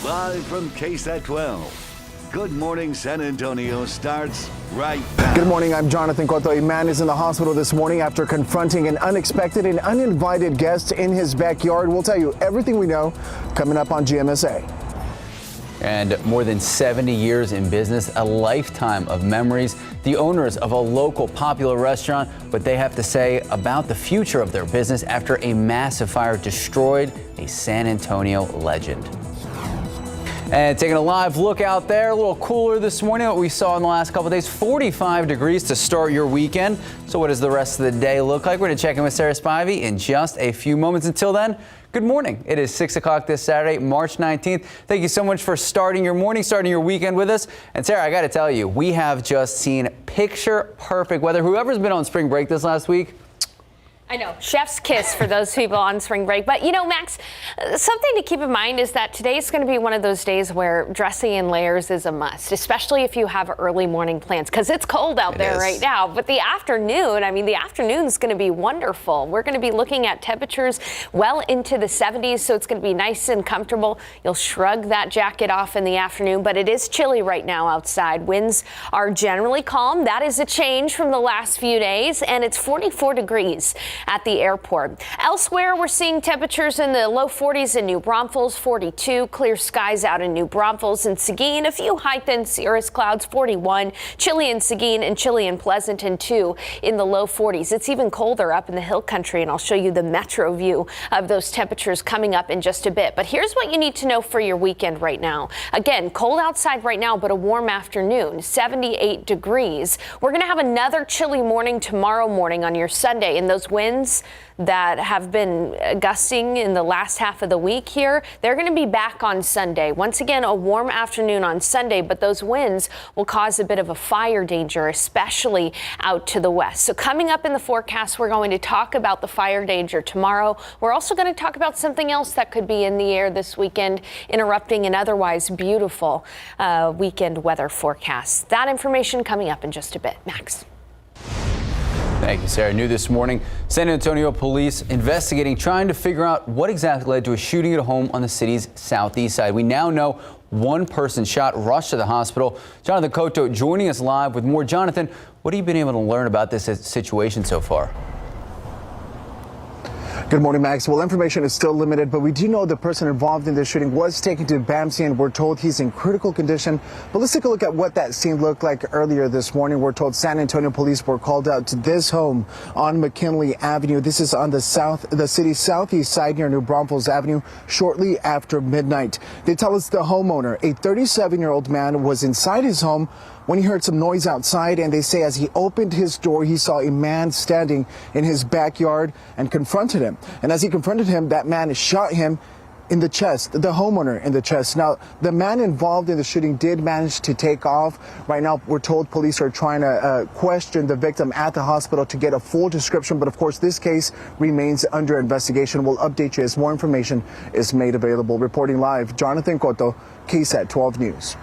Live from KSAT 12. Good Morning San Antonio starts right now. Good morning, I'm Jonathan Cotto. A man is in the hospital this morning after confronting an unexpected and uninvited guest in his backyard. We'll tell you everything we know coming up on GMSA. And more than 70 years in business, a lifetime of memories. The owners of a local popular restaurant, what they have to say about the future of their business after a massive fire destroyed a San Antonio legend. And taking a live look out there, a little cooler this morning than what we saw in the last couple of days. 45 degrees to start your weekend. So what does the rest of the day look like? We're going to check in with Sarah Spivey in just a few moments. Until then, good morning. It is 6 o'clock this Saturday, March 19th. Thank you so much for starting your morning, starting your weekend with us. And Sarah, I got to tell you, we have just seen picture perfect weather. Whoever's been on spring break this last week, I know, chef's kiss for those people on spring break. But, you know, Max, something to keep in mind is that today is going to be one of those days where dressing in layers is a must, especially if you have early morning plans, because it's cold out there right now. But the afternoon, the afternoon is going to be wonderful. We're going to be looking at temperatures well into the 70s, so it's going to be nice and comfortable. You'll shrug that jacket off in the afternoon, but it is chilly right now outside. Winds are generally calm. That is a change from the last few days, and it's 44 degrees at the airport. Elsewhere, we're seeing temperatures in the low 40s in New Braunfels, 42, clear skies out in New Braunfels and Seguin, a few high-thin cirrus clouds, 41, chilly in Seguin and chilly in Pleasanton, too, in the low 40s. It's even colder up in the hill country, and I'll show you the metro view of those temperatures coming up in just a bit. But here's what you need to know for your weekend right now. Again, cold outside right now, but a warm afternoon, 78 degrees. We're going to have another chilly morning tomorrow morning on your Sunday, and those winds that have been gusting in the last half of the week here, they're going to be back on Sunday. Once again, a warm afternoon on Sunday, but those winds will cause a bit of a fire danger, especially out to the west. So coming up in the forecast, we're going to talk about the fire danger tomorrow. We're also going to talk about something else that could be in the air this weekend, interrupting an otherwise beautiful weekend weather forecast. That information coming up in just a bit. Max. Thank you, Sarah. New this morning, San Antonio police investigating, trying to figure out what exactly led to a shooting at a home on the city's southeast side. We now know one person shot, rushed to the hospital. Jonathan Cotto joining us live with more. Jonathan, what have you been able to learn about this situation so far? Good morning, Max. Well, information is still limited, but we do know the person involved in this shooting was taken to BAMC, and we're told he's in critical condition. But let's take a look at what that scene looked like earlier this morning. We're told San Antonio police were called out to this home on McKinley Avenue. This is on the city's southeast side near New Braunfels Avenue, shortly after midnight. They tell us the homeowner, a 37-year-old man, was inside his home when he heard some noise outside, and they say as he opened his door, he saw a man standing in his backyard and confronted him. And as he confronted him, that man shot him in the chest, the homeowner in the chest. Now, the man involved in the shooting did manage to take off. Right now, we're told police are trying to question the victim at the hospital to get a full description. But of course, this case remains under investigation. We'll update you as more information is made available. Reporting live, Jonathan Cotto, KSAT 12 News.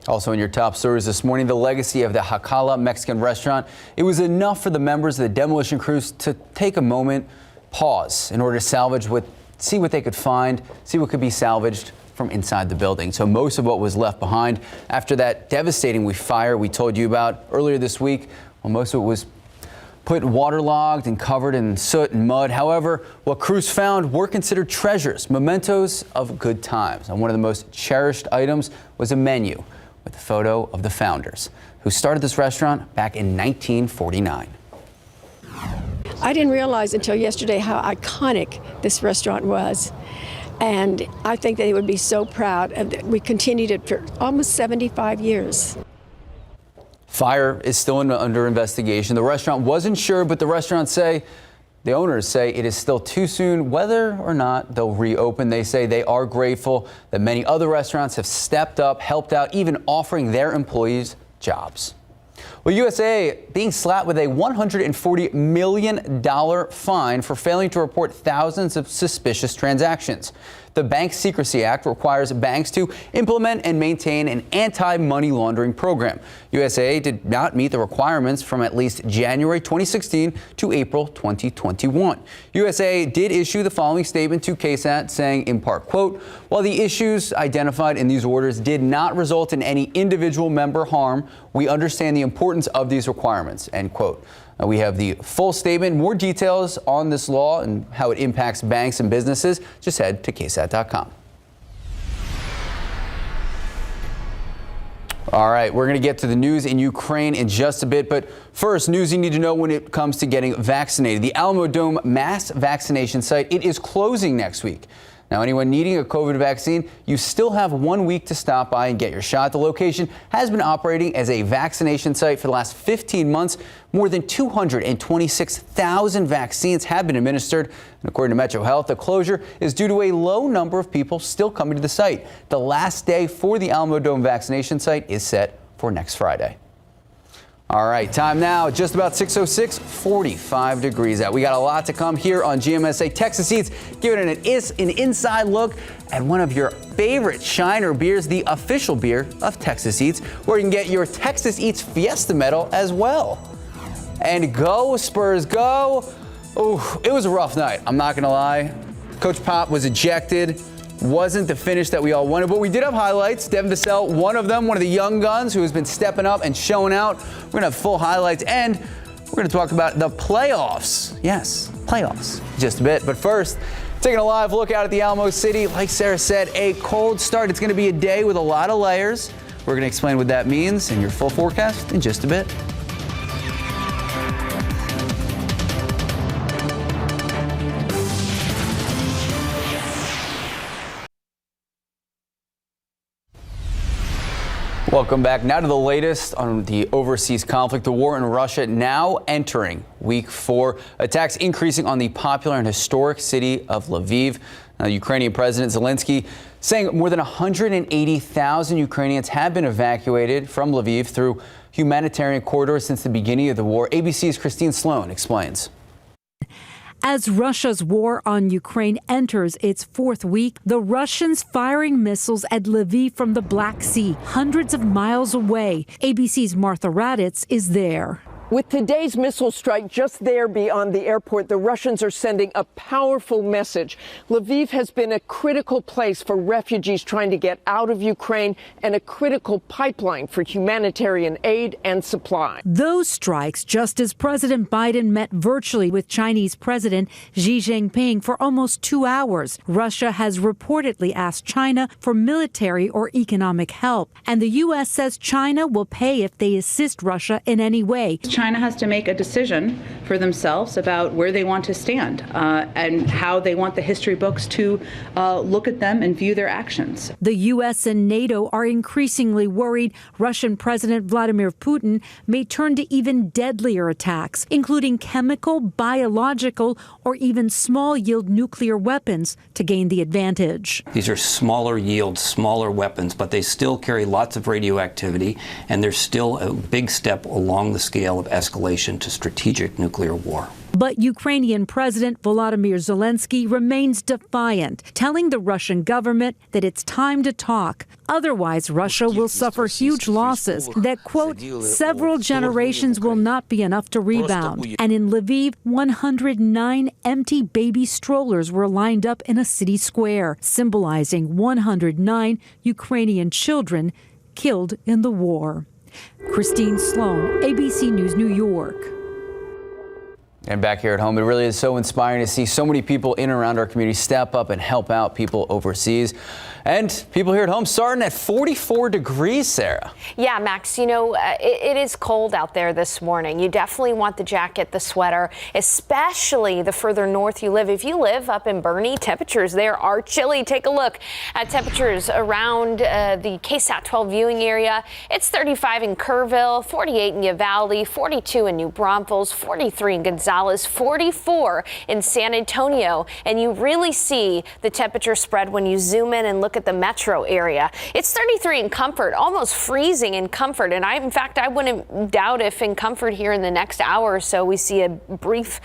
Also in your top stories this morning, the legacy of the Jacala Mexican restaurant. It was enough for the members of the demolition crews to take a moment, pause, in order to see what they could find, see what could be salvaged from inside the building. So most of what was left behind after that devastating fire we told you about earlier this week, well, most of it was put waterlogged and covered in soot and mud. However, what crews found were considered treasures, mementos of good times. And one of the most cherished items was a menu with a photo of the founders who started this restaurant back in 1949. I didn't realize until yesterday how iconic this restaurant was. And I think they would be so proud. We continued it for almost 75 years. Fire is still under investigation. The restaurant was insured, but the owners say it is still too soon whether or not they'll reopen. They say they are grateful that many other restaurants have stepped up, helped out, even offering their employees jobs. Well, USAA being slapped with a $140 million fine for failing to report thousands of suspicious transactions. The Bank Secrecy Act requires banks to implement and maintain an anti-money laundering program. USAA did not meet the requirements from at least January 2016 to April 2021. USAA did issue the following statement to KSAT saying, in part, quote, while the issues identified in these orders did not result in any individual member harm, we understand the importance of these requirements, end quote. We have the full statement, more details on this law and how it impacts banks and businesses. Just head to KSAT.com. All right, we're going to get to the news in Ukraine in just a bit, but first, news you need to know when it comes to getting vaccinated. The Alamodome mass vaccination site, it is closing next week. Now, anyone needing a COVID vaccine, you still have 1 week to stop by and get your shot. The location has been operating as a vaccination site for the last 15 months. More than 226,000 vaccines have been administered. And according to Metro Health, the closure is due to a low number of people still coming to the site. The last day for the Alamodome vaccination site is set for next Friday. All right, time now, just about 6:06, 45 degrees out. We got a lot to come here on GMSA Texas Eats, giving it an inside look at one of your favorite Shiner beers, the official beer of Texas Eats, where you can get your Texas Eats Fiesta medal as well. And go Spurs, go. Oh, it was a rough night, I'm not gonna lie. Coach Pop was ejected. Wasn't the finish that we all wanted, but we did have highlights. Devin Vassell, one of them, one of the young guns who has been stepping up and showing out. We're going to have full highlights, and we're going to talk about the playoffs. Yes, playoffs, just a bit. But first, taking a live look out at the Alamo City. Like Sarah said, a cold start. It's going to be a day with a lot of layers. We're going to explain what that means and your full forecast in just a bit. Welcome back. Now to the latest on the overseas conflict. The war in Russia now entering week 4. Attacks increasing on the popular and historic city of Lviv. Now, Ukrainian President Zelensky saying more than 180,000 Ukrainians have been evacuated from Lviv through humanitarian corridors since the beginning of the war. ABC's Christine Sloan explains. As Russia's war on Ukraine enters its 4th week, the Russians firing missiles at Lviv from the Black Sea, hundreds of miles away. ABC's Martha Raditz is there. With today's missile strike just there beyond the airport, the Russians are sending a powerful message. Lviv has been a critical place for refugees trying to get out of Ukraine and a critical pipeline for humanitarian aid and supply. Those strikes just as President Biden met virtually with Chinese President Xi Jinping for almost 2 hours. Russia has reportedly asked China for military or economic help, and the U.S. says China will pay if they assist Russia in any way. China has to make a decision for themselves about where they want to stand and how they want the history books to look at them and view their actions. The U.S. and NATO are increasingly worried Russian President Vladimir Putin may turn to even deadlier attacks, including chemical, biological, or even small-yield nuclear weapons to gain the advantage. These are smaller yield, smaller weapons, but they still carry lots of radioactivity, and there's still a big step along the scale of escalation to strategic nuclear war. But Ukrainian President Volodymyr Zelensky remains defiant, telling the Russian government that it's time to talk. Otherwise, Russia will suffer huge losses that, quote, several generations will not be enough to rebound. And in Lviv, 109 empty baby strollers were lined up in a city square, symbolizing 109 Ukrainian children killed in the war. Christine Sloan, ABC News, New York. And back here at home, it really is so inspiring to see so many people in and around our community step up and help out people overseas. And people here at home starting at 44 degrees, Sarah. Yeah, Max, you know, it is cold out there this morning. You definitely want the jacket, the sweater, especially the further north you live. If you live up in Bernie, temperatures there are chilly. Take a look at temperatures around the KSAT 12 viewing area. It's 35 in Kerrville, 48 in Uvalde, 42 in New Braunfels, 43 in Gonzales, 44 in San Antonio. And you really see the temperature spread when you zoom in and look at the metro area. It's 33 in Comfort, almost freezing in Comfort. And in fact, I wouldn't doubt if in Comfort here in the next hour or so we see a brief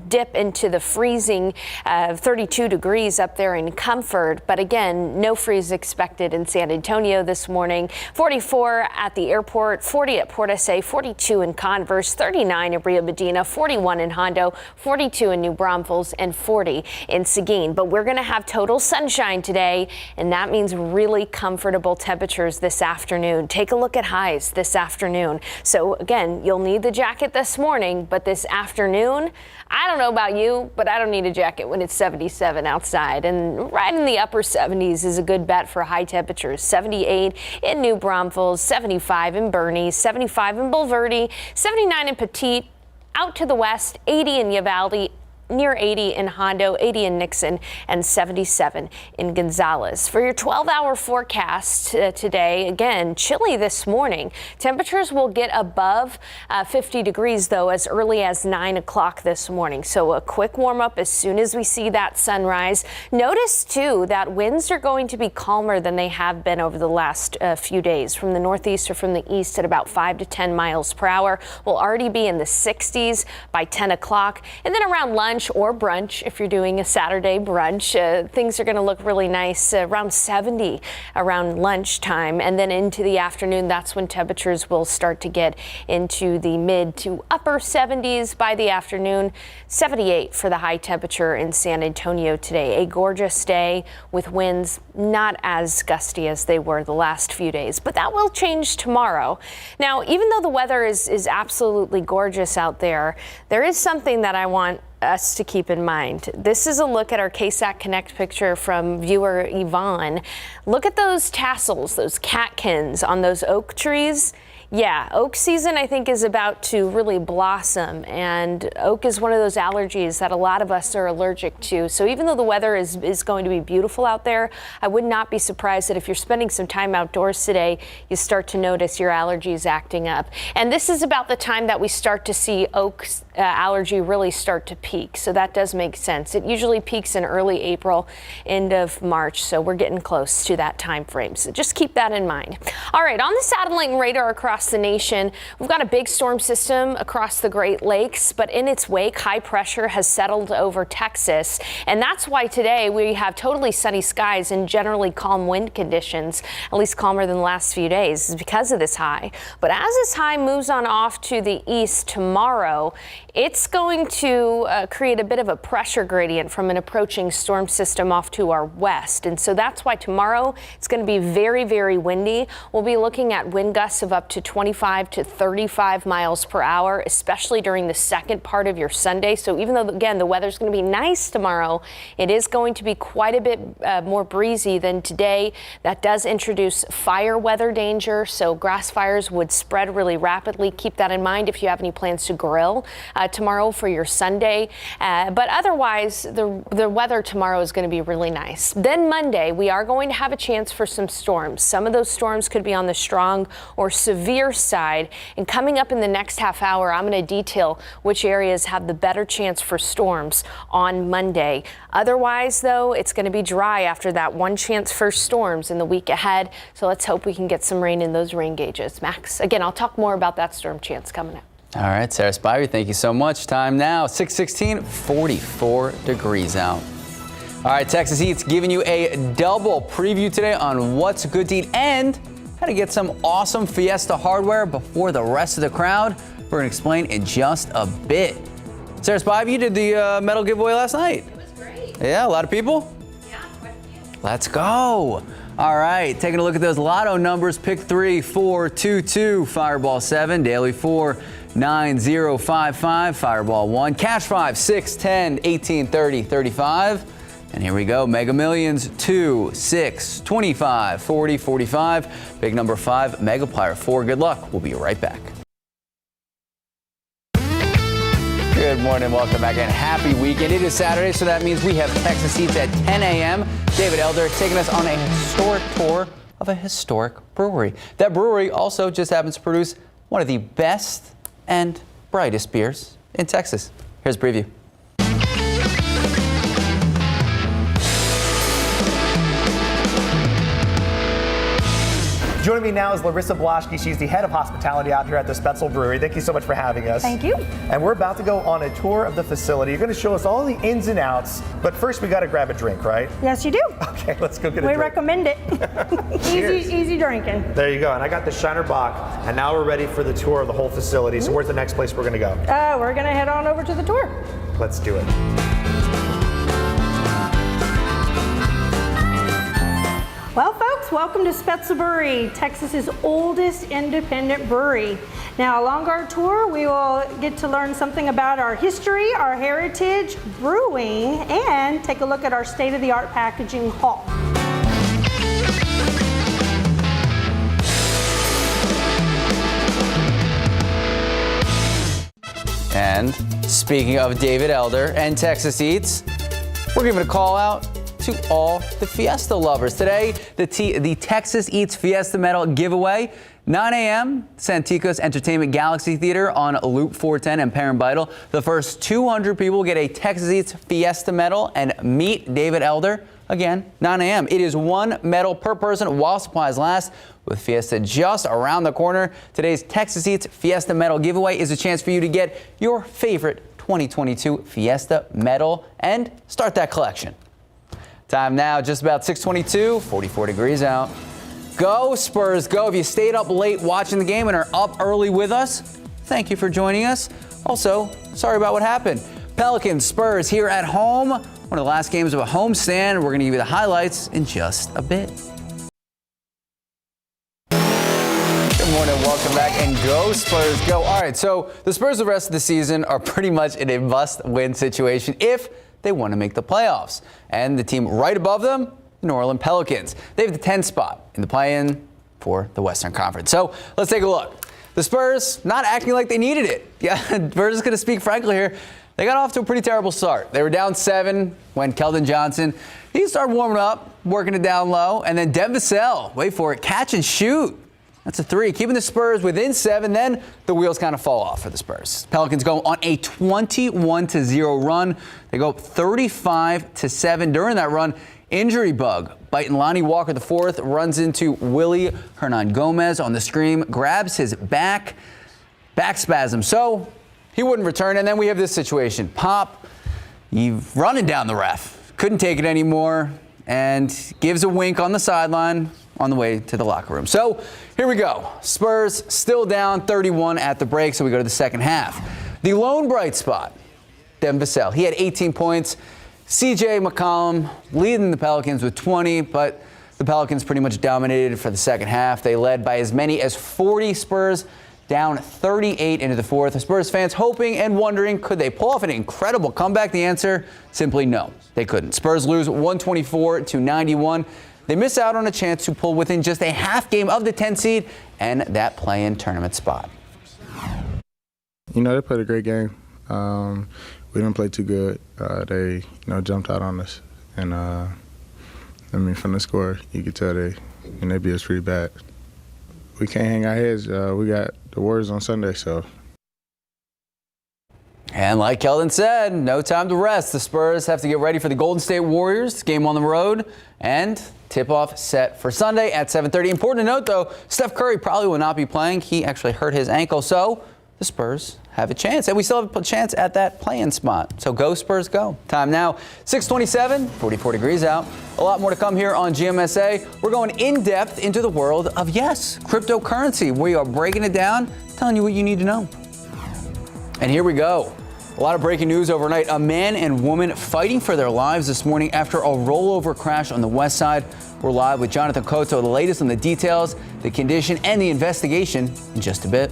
dip into the freezing 32 degrees up there in Comfort. But again, no freeze expected in San Antonio this morning. 44 at the airport, 40 at Port SA, 42 in Converse, 39 in Rio Medina, 41 in Hondo, 42 in New Braunfels, and 40 in Seguin. But we're going to have total sunshine today, and that means really comfortable temperatures this afternoon. Take a look at highs this afternoon. So again, you'll need the jacket this morning, but this afternoon, I don't know about you, but I don't need a jacket when it's 77 outside. And right in the upper 70s is a good bet for high temperatures. 78 in New Braunfels, 75 in Bernie, 75 in Bulverde, 79 in Petite, out to the west, 80 in Uvalde, near 80 in Hondo, 80 in Nixon, and 77 in Gonzales. For your 12-hour forecast today, again, chilly this morning. Temperatures will get above 50 degrees, though, as early as 9 o'clock this morning. So a quick warm-up as soon as we see that sunrise. Notice, too, that winds are going to be calmer than they have been over the last few days. From the northeast or from the east at about 5 to 10 miles per hour. We'll already be in the 60s by 10 o'clock. And then around lunch or brunch, if you're doing a Saturday brunch, things are going to look really nice, around 70 around lunchtime. And then into the afternoon, that's when temperatures will start to get into the mid to upper 70s by the afternoon. 78 for the high temperature in San Antonio today. A gorgeous day with winds not as gusty as they were the last few days, but that will change tomorrow. Now, even though the weather is absolutely gorgeous out there, there is something that I want us to keep in mind. This is a look at our KSAT Connect picture from viewer Yvonne. Look at those tassels, those catkins on those oak trees. Yeah, oak season, I think, is about to really blossom, and oak is one of those allergies that a lot of us are allergic to. So even though the weather is going to be beautiful out there, I would not be surprised that if you're spending some time outdoors today, you start to notice your allergies acting up. And this is about the time that we start to see oak allergy really start to peak. So that does make sense. It usually peaks in early April, end of March. So we're getting close to that time frame. So just keep that in mind. All right, on the satellite radar across the nation, we've got a big storm system across the Great Lakes, but in its wake, high pressure has settled over Texas. And that's why today we have totally sunny skies and generally calm wind conditions, at least calmer than the last few days, is because of this high. But as this high moves on off to the east tomorrow, it's going to create a bit of a pressure gradient from an approaching storm system off to our west. And so that's why tomorrow it's going to be very, very windy. We'll be looking at wind gusts of up to 25 to 35 miles per hour, especially during the second part of your Sunday. So even though, again, the weather's going to be nice tomorrow, it is going to be quite a bit more breezy than today. That does introduce fire weather danger. So grass fires would spread really rapidly. Keep that in mind if you have any plans to grill tomorrow for your Sunday. But otherwise, the weather tomorrow is going to be really nice. Then Monday, we are going to have a chance for some storms. Some of those storms could be on the strong or severe side. And coming up in the next half hour, I'm going to detail which areas have the better chance for storms on Monday. Otherwise, though, it's going to be dry after that one chance for storms in the week ahead. So let's hope we can get some rain in those rain gauges. Max, again, I'll talk more about that storm chance coming up. All right, Sarah Spivey, thank you so much. Time now, 6:16, 44 degrees out. All right, Texas Eats giving you a double preview today on what's good to eat and how to get some awesome Fiesta hardware before the rest of the crowd. We're going to explain in just a bit. Sarah Spivey, you did the medal giveaway last night. It was great. Yeah, a lot of people? Yeah, quite a few. Let's go. All right, taking a look at those lotto numbers. Pick 3, 4, 2, 2, Fireball 7, Daily 4, 9, 0, 5, 5, Fireball 1, Cash 5, 6, 10, 18, 30, 35. And here we go, Mega Millions 2, 6, 25, 40, 45. Big number 5, Megaplier 4. Good luck. We'll be right back. Good morning, welcome back, and happy weekend. It is Saturday, so that means we have Texas Eats at 10 a.m. David Elder taking us on a historic tour of a historic brewery. That brewery also just happens to produce one of the best and brightest beers in Texas. Here's a preview. Joining me now is Larissa Blaschke. She's the head of hospitality out here at the Spetzel Brewery. Thank you so much for having us. Thank you. And we're about to go on a tour of the facility. You're going to show us all the ins and outs, but first we got to grab a drink, right? Yes, you do. Okay, let's go get a We drink. recommend it. easy drinking. There you go. And I got the Shiner Bock, and now we're ready for the tour of the whole facility. So where's the next place we're going to go? We're going to head on over to the tour. Let's do it. Well, folks, welcome to Spetzel Brewery, Texas's oldest independent brewery. Now, along our tour, we will get to learn something about our history, our heritage, brewing, and take a look at our state-of-the-art packaging hall. And speaking of David Elder and Texas Eats, we're giving a call out to all the Fiesta lovers. Today, the Texas Eats Fiesta Medal giveaway, 9 a.m., Santikos Entertainment Galaxy Theater on Loop 410 and Perrin Vital. The first 200 people get a Texas Eats Fiesta Medal and meet David Elder. Again, 9 a.m. It is one medal per person while supplies last. With Fiesta just around the corner, today's Texas Eats Fiesta Medal giveaway is a chance for you to get your favorite 2022 Fiesta medal and start that collection. Time now, just about 6:22, 44 degrees out. Go Spurs, go. If you stayed up late watching the game and are up early with us, thank you for joining us. Also, sorry about what happened. Pelicans, Spurs here at home. One of the last games of a homestand. We're going to give you the highlights in just a bit. Good morning, welcome back, and go Spurs, go. All right, so the Spurs the rest of the season are pretty much in a must-win situation if they want to make the playoffs. And the team right above them, the New Orleans Pelicans. They have the 10th spot in the play-in for the Western Conference. So let's take a look. The Spurs not acting like they needed it. Yeah, we're just going to speak frankly here. They got off to a pretty terrible start. They were down 7 when Keldon Johnson, he started warming up, working it down low, and then Devin Vassell, wait for it, catch and shoot. That's a 3, keeping the Spurs within 7. Then the wheels kind of fall off for the Spurs. Pelicans go on a 21-0 run. They go up 35-7 during that run. Injury bug biting Lonnie Walker IV, runs into Willie Hernan Gomez on the screen, grabs his back spasm. So he wouldn't return. And then we have this situation. Pop, he's running down the ref. Couldn't take it anymore and gives a wink on the sideline on the way to the locker room. So here we go. Spurs still down 31 at the break, so we go to the second half. The lone bright spot, Devin Vassell. He had 18 points. C.J. McCollum leading the Pelicans with 20, but the Pelicans pretty much dominated for the second half. They led by as many as 40. Spurs down 38 into the fourth. The Spurs fans hoping and wondering, could they pull off an incredible comeback? The answer, simply no, they couldn't. Spurs lose 124-91. They miss out on a chance to pull within just a half game of the 10 seed and that play-in tournament spot. You know, they played a great game. We didn't play too good. They, jumped out on us. And, from the score, you could tell they beat us pretty bad. We can't hang our heads. We got the Warriors on Sunday, so. And like Keldon said, no time to rest. The Spurs have to get ready for the Golden State Warriors game on the road, and tip-off set for Sunday at 7:30. Important to note, though, Steph Curry probably will not be playing. He actually hurt his ankle, so the Spurs have a chance. And we still have a chance at that play-in spot. So go Spurs, go. Time now, 6:27, 44 degrees out. A lot more to come here on GMSA. We're going in-depth into the world of, yes, cryptocurrency. We are breaking it down, telling you what you need to know. And here we go. A lot of breaking news overnight. A man and woman fighting for their lives this morning after a rollover crash on the west side. We're live with Jonathan Cotto. The latest on the details, the condition, and the investigation in just a bit.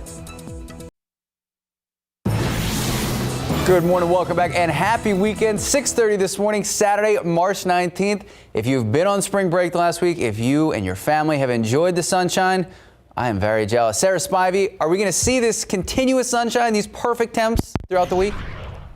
Good morning, welcome back, and happy weekend. 6:30 this morning, Saturday, March 19th. If you've been on spring break last week, if you and your family have enjoyed the sunshine, I am very jealous. Sarah Spivey, are we going to see this continuous sunshine, these perfect temps throughout the week?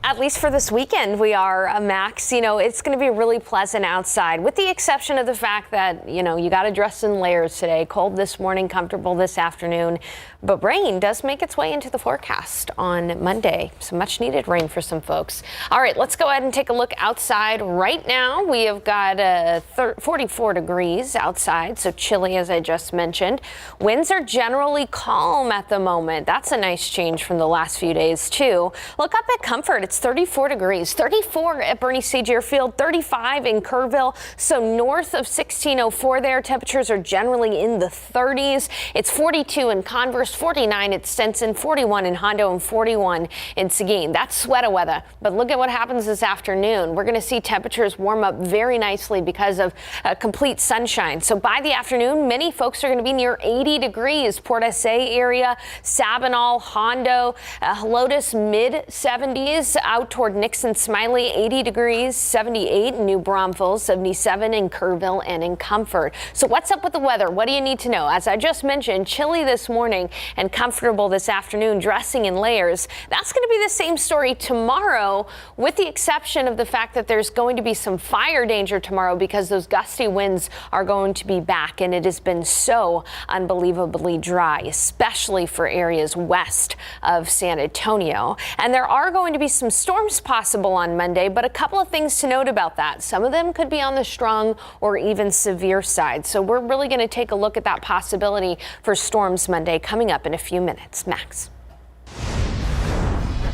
At least for this weekend, we are, Max. You know, it's going to be really pleasant outside, with the exception of the fact that, you know, you got to dress in layers today. Cold this morning, comfortable this afternoon. But rain does make its way into the forecast on Monday. Some much needed rain for some folks. All right, let's go ahead and take a look outside right now. We have got 44 degrees outside, so chilly as I just mentioned. Winds are generally calm at the moment. That's a nice change from the last few days, too. Look up at Comfort. It's 34 degrees, 34 at Bernie Sage Airfield, 35 in Kerrville. So north of 1604 there, temperatures are generally in the 30s. It's 42 in Converse, 49 at Stetson, 41 in Hondo, and 41 in Seguin. That's sweater weather. But look at what happens this afternoon. We're going to see temperatures warm up very nicely because of complete sunshine. So by the afternoon, many folks are going to be near 80 degrees. Port SA area, Sabinal, Hondo, Helotes mid 70s. Out toward Nixon, Smiley, 80 degrees, 78 in New Braunfels, 77 in Kerrville and in Comfort. So what's up with the weather? What do you need to know? As I just mentioned, chilly this morning and comfortable this afternoon, dressing in layers. That's going to be the same story tomorrow, with the exception of the fact that there's going to be some fire danger tomorrow because those gusty winds are going to be back, and it has been so unbelievably dry, especially for areas west of San Antonio. And there are going to be some storms possible on Monday, but a couple of things to note about that. Some of them could be on the strong or even severe side. So we're really going to take a look at that possibility for storms Monday coming up in a few minutes. Max.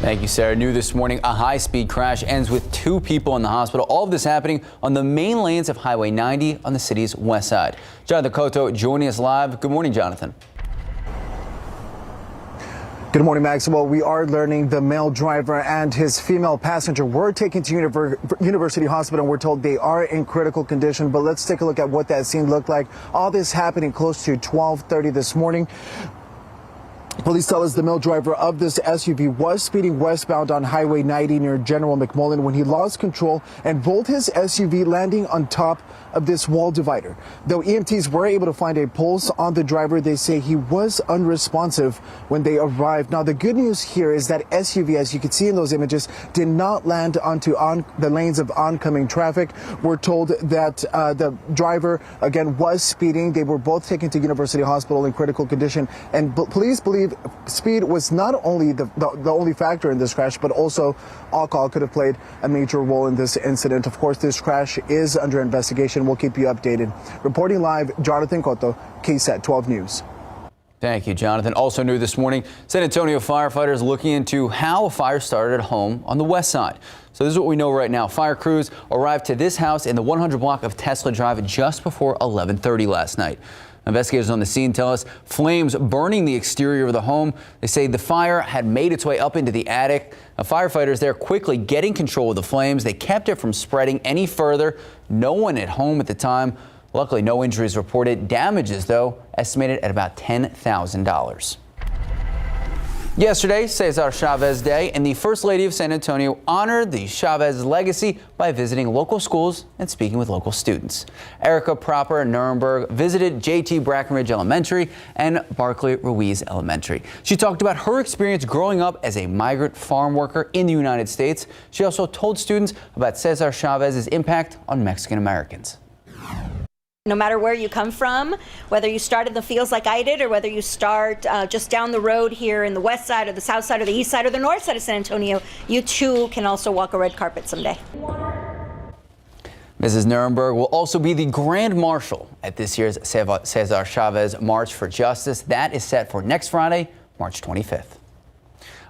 Thank you, Sarah. New this morning, a high-speed crash ends with 2 people in the hospital. All of this happening on the main lanes of Highway 90 on the city's west side. Jonathan Cotto joining us live. Good morning, Jonathan. Good morning, Maxwell. We are learning the male driver and his female passenger were taken to University Hospital, and we're told they are in critical condition. But let's take a look at what that scene looked like. All this happening close to 12:30 this morning. Police tell us the male driver of this SUV was speeding westbound on Highway 90 near General McMullen when he lost control and rolled his SUV, landing on top of this wall divider. Though EMTs were able to find a pulse on the driver, they say he was unresponsive when they arrived. Now, the good news here is that SUV, as you can see in those images, did not land onto the lanes of oncoming traffic. We're told that the driver, again, was speeding. They were both taken to University Hospital in critical condition, and police believe speed was not only the only factor in this crash, but also alcohol could have played a major role in this incident. Of course, this crash is under investigation. We'll keep you updated. Reporting live, Jonathan Cotto, KSAT 12 News. Thank you, Jonathan. Also new this morning, San Antonio firefighters looking into how a fire started at home on the west side. So this is what we know right now. Fire crews arrived to this house in the 100 block of Tesla Drive just before 11:30 last night. Investigators on the scene tell us flames burning the exterior of the home. They say the fire had made its way up into the attic. Firefighters there quickly getting control of the flames. They kept it from spreading any further. No one at home at the time. Luckily, no injuries reported. Damages, though, estimated at about $10,000. Yesterday, Cesar Chavez Day, and the First Lady of San Antonio honored the Chavez legacy by visiting local schools and speaking with local students. Erica Proper Nuremberg visited J.T. Brackenridge Elementary and Barclay Ruiz Elementary. She talked about her experience growing up as a migrant farm worker in the United States. She also told students about Cesar Chavez's impact on Mexican Americans. No matter where you come from, whether you start in the fields like I did, or whether you start just down the road here in the west side or the south side or the east side or the north side of San Antonio, you too can also walk a red carpet someday. Mrs. Nuremberg will also be the Grand Marshal at this year's Cesar Chavez March for Justice. That is set for next Friday, March 25th.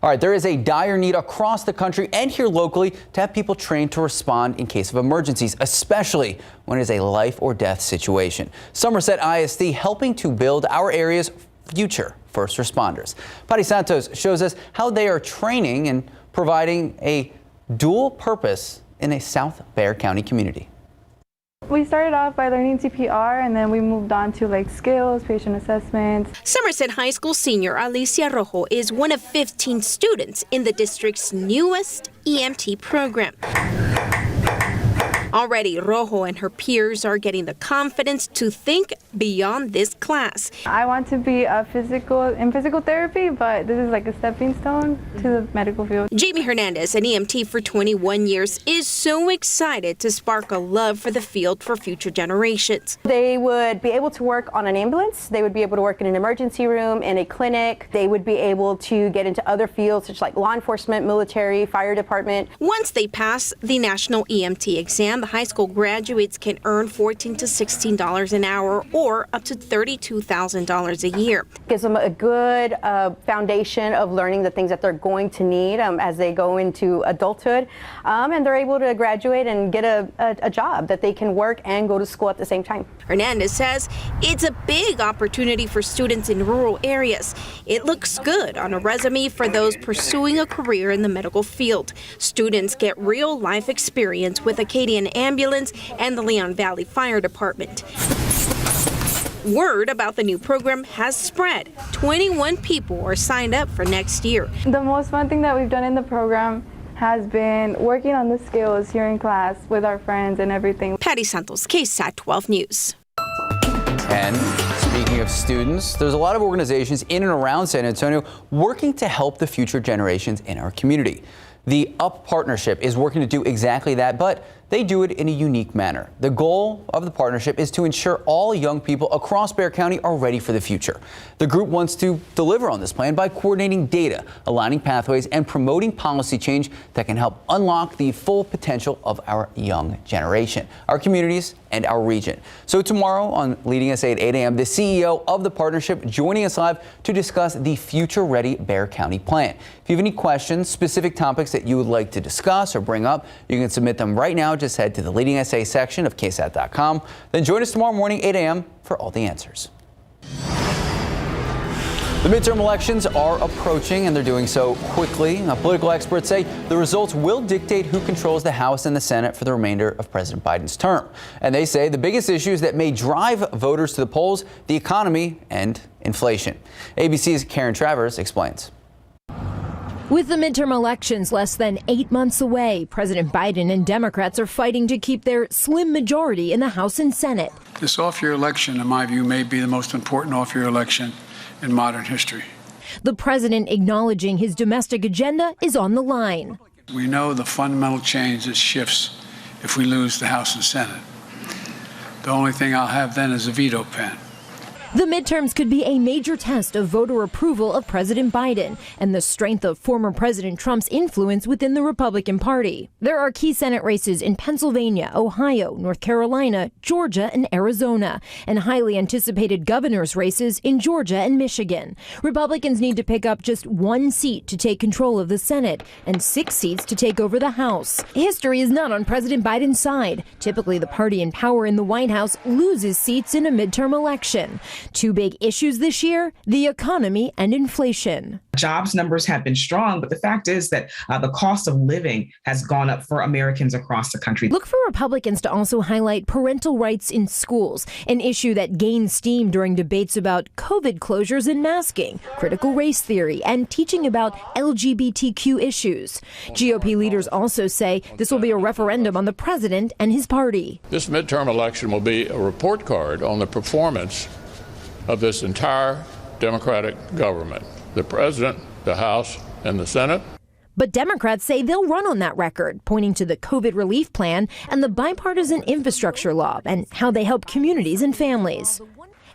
All right, there is a dire need across the country and here locally to have people trained to respond in case of emergencies, especially when it is a life or death situation. Somerset ISD helping to build our area's future first responders. Patty Santos shows us how they are training and providing a dual purpose in a South Bexar County community. We started off by learning CPR, and then we moved on to skills, patient assessments. Somerset High School senior Alicia Rojo is one of 15 students in the district's newest EMT program. Already, Rojo and her peers are getting the confidence to think beyond this class. I want to be in physical therapy, but this is like a stepping stone to the medical field. Jamie Hernandez, an EMT for 21 years, is so excited to spark a love for the field for future generations. They would be able to work on an ambulance. They would be able to work in an emergency room, in a clinic. They would be able to get into other fields such like law enforcement, military, fire department. Once they pass the national EMT exam, the high school graduates can earn $14 to $16 an hour or up to $32,000 a year. Gives them a good foundation of learning the things that they're going to need as they go into adulthood, and they're able to graduate and get a job that they can work and go to school at the same time. Hernandez says it's a big opportunity for students in rural areas. It looks good on a resume for those pursuing a career in the medical field. Students get real-life experience with Acadian Ambulance and the Leon Valley Fire Department. Word about the new program has spread. 21 people are signed up for next year. The most fun thing that we've done in the program has been working on the skills here in class with our friends and everything. Patty Santos, KSAT 12 News. And speaking of students, there's a lot of organizations in and around San Antonio working to help the future generations in our community. The UP partnership is working to do exactly that, but they do it in a unique manner. The goal of the partnership is to ensure all young people across Bexar County are ready for the future. The group wants to deliver on this plan by coordinating data, aligning pathways, and promoting policy change that can help unlock the full potential of our young generation, our communities, and our region. So tomorrow on Leading SA at 8 a.m., the CEO of the partnership joining us live to discuss the Future Ready Bexar County plan. If you have any questions, specific topics that you would like to discuss or bring up, you can submit them right now. Just head to the Leading SA section of KSAT.com. Then join us tomorrow morning, 8 a.m. for all the answers. The midterm elections are approaching, and they're doing so quickly. Now, political experts say the results will dictate who controls the House and the Senate for the remainder of President Biden's term. And they say the biggest issues that may drive voters to the polls, the economy and inflation. ABC's Karen Travers explains. With the midterm elections less than 8 months away, President Biden and Democrats are fighting to keep their slim majority in the House and Senate. This off-year election, in my view, may be the most important off-year election in modern history. The president acknowledging his domestic agenda is on the line. We know the fundamental change that shifts if we lose the House and Senate. The only thing I'll have then is a veto pen. The midterms could be a major test of voter approval of President Biden and the strength of former President Trump's influence within the Republican Party. There are key Senate races in Pennsylvania, Ohio, North Carolina, Georgia, and Arizona, and highly anticipated governor's races in Georgia and Michigan. Republicans need to pick up just 1 seat to take control of the Senate and 6 seats to take over the House. History is not on President Biden's side. Typically, the party in power in the White House loses seats in a midterm election. 2 big issues this year, the economy and inflation. Jobs numbers have been strong, but the fact is that the cost of living has gone up for Americans across the country. Look for Republicans to also highlight parental rights in schools, an issue that gained steam during debates about COVID closures and masking, critical race theory, and teaching about LGBTQ issues. GOP leaders also say this will be a referendum on the president and his party. This midterm election will be a report card on the performance of this entire Democratic government, the president, the House, and the Senate. But Democrats say they'll run on that record, pointing to the COVID relief plan and the bipartisan infrastructure law and how they help communities and families.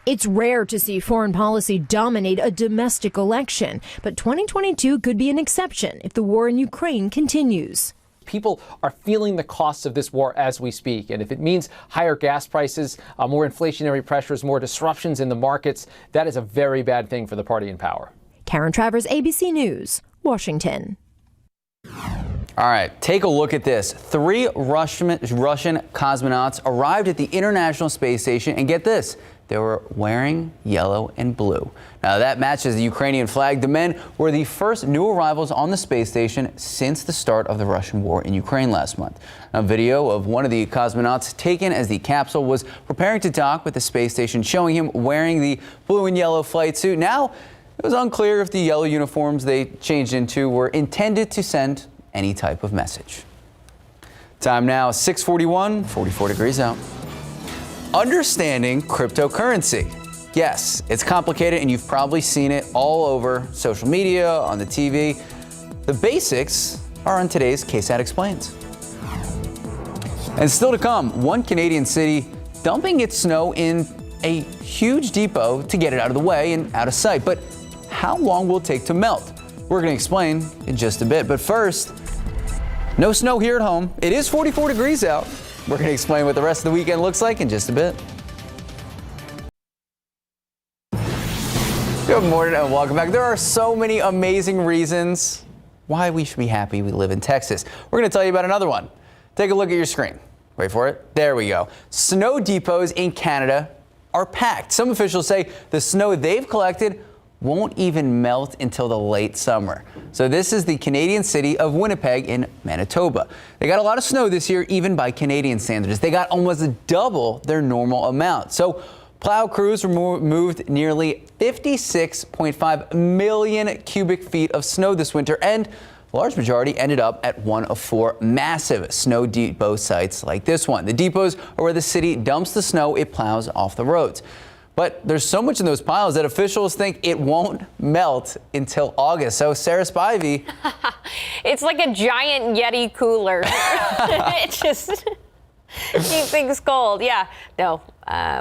It's rare to see foreign policy dominate a domestic election, but 2022 could be an exception if the war in Ukraine continues. People are feeling the costs of this war as we speak. And if it means higher gas prices, more inflationary pressures, more disruptions in the markets, that is a very bad thing for the party in power. Karen Travers, ABC News, Washington. All right, take a look at this. 3 Russian cosmonauts arrived at the International Space Station, and get this, they were wearing yellow and blue. Now that matches the Ukrainian flag. The men were the first new arrivals on the space station since the start of the Russian war in Ukraine last month. A video of one of the cosmonauts taken as the capsule was preparing to dock with the space station, showing him wearing the blue and yellow flight suit. Now, it was unclear if the yellow uniforms they changed into were intended to send any type of message. Time now, 6:41, 44 degrees out. Understanding cryptocurrency. Yes, it's complicated and you've probably seen it all over social media, on the TV. The basics are on today's KSAT Explains. And still to come, one Canadian city dumping its snow in a huge depot to get it out of the way and out of sight. But how long will it take to melt? We're going to explain in just a bit. But first, no snow here at home. It is 44 degrees out. We're going to explain what the rest of the weekend looks like in just a bit. Good morning and welcome back. There are so many amazing reasons why we should be happy we live in Texas. We're going to tell you about another one. Take a look at your screen. Wait for it. There we go. Snow depots in Canada are packed. Some officials say the snow they've collected won't even melt until the late summer. So this is the Canadian city of Winnipeg in Manitoba. They got a lot of snow this year, even by Canadian standards. They got almost double their normal amount. So plow crews removed nearly 56.5 million cubic feet of snow this winter, and a large majority ended up at one of four massive snow depot sites like this one. The depots are where the city dumps the snow it plows off the roads. But there's so much in those piles that officials think it won't melt until August. So Sarah Spivey. It's like a giant Yeti cooler. It just keeps things cold. Yeah, no,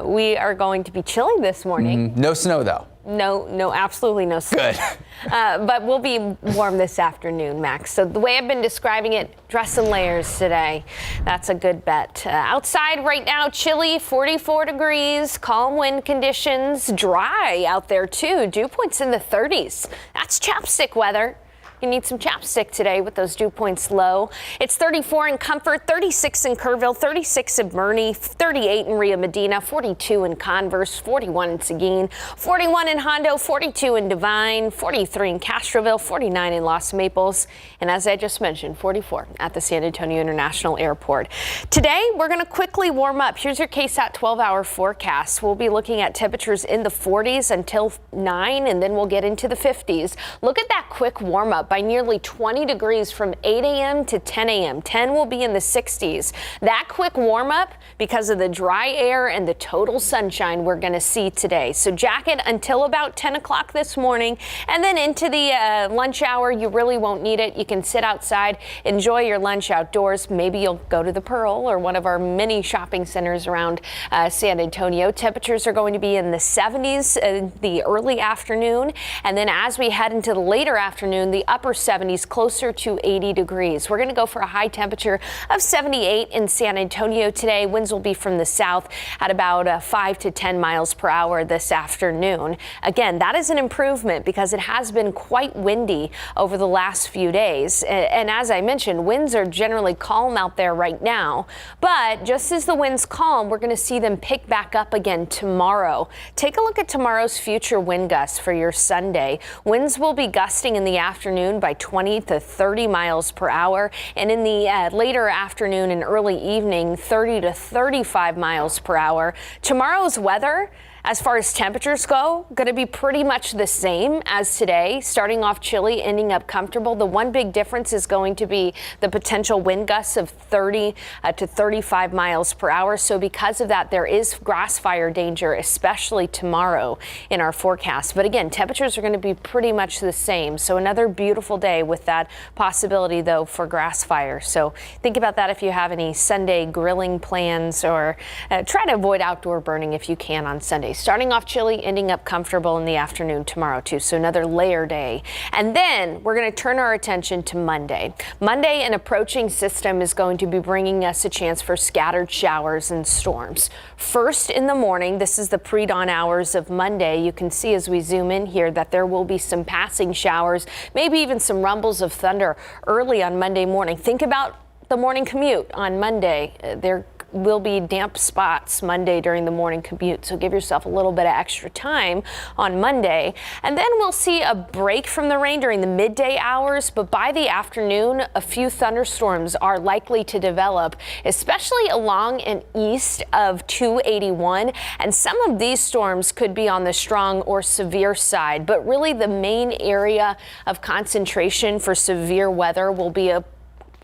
we are going to be chilly this morning. No snow though. No, absolutely no snow. Good. But we'll be warm this afternoon, Max. So the way I've been describing it, dress in layers today. That's a good bet. Outside right now, chilly, 44 degrees, calm wind conditions, dry out there too. Dew points in the 30s. That's chapstick weather. You need some chapstick today with those dew points low. It's 34 in Comfort, 36 in Kerrville, 36 in Boerne, 38 in Rio Medina, 42 in Converse, 41 in Seguin, 41 in Hondo, 42 in Devine, 43 in Castroville, 49 in Los Maples, and as I just mentioned, 44 at the San Antonio International Airport. Today, we're going to quickly warm up. Here's your KSAT 12-hour forecast. We'll be looking at temperatures in the 40s until 9, and then we'll get into the 50s. Look at that quick warm up by nearly 20 degrees from 8 a.m. to 10 a.m. 10 will be in the 60s. That quick warm up because of the dry air and the total sunshine we're going to see today. So jacket until about 10 o'clock this morning, and then into the lunch hour. You really won't need it. You can sit outside, enjoy your lunch outdoors. Maybe you'll go to the Pearl or one of our many shopping centers around San Antonio. Temperatures are going to be in the 70s in the early afternoon, and then as we head into the later afternoon, the upper 70s, closer to 80 degrees. We're going to go for a high temperature of 78 in San Antonio today. Winds will be from the south at about 5 to 10 miles per hour this afternoon. Again, that is an improvement because it has been quite windy over the last few days. And as I mentioned, winds are generally calm out there right now. But just as the winds calm, we're going to see them pick back up again tomorrow. Take a look at tomorrow's future wind gusts for your Sunday. Winds will be gusting in the afternoon by 20 to 30 miles per hour, and in the later afternoon and early evening, 30 to 35 miles per hour. Tomorrow's weather, as far as temperatures go, going to be pretty much the same as today, starting off chilly, ending up comfortable. The one big difference is going to be the potential wind gusts of 30 to 35 miles per hour. So because of that, there is grass fire danger, especially tomorrow in our forecast. But again, temperatures are going to be pretty much the same. So another beautiful day with that possibility, though, for grass fire. So think about that if you have any Sunday grilling plans, or try to avoid outdoor burning if you can on Sunday. Starting off chilly, ending up comfortable in the afternoon tomorrow too. So another layer day. And then we're going to turn our attention to Monday. Monday, an approaching system is going to be bringing us a chance for scattered showers and storms. First in the morning, this is the pre-dawn hours of Monday. You can see as we zoom in here that there will be some passing showers, maybe even some rumbles of thunder early on Monday morning. Think about the morning commute on Monday. There will be damp spots Monday during the morning commute, so give yourself a little bit of extra time on Monday. And then we'll see a break from the rain during the midday hours, but by the afternoon, a few thunderstorms are likely to develop, especially along and east of 281. And some of these storms could be on the strong or severe side, but really the main area of concentration for severe weather will be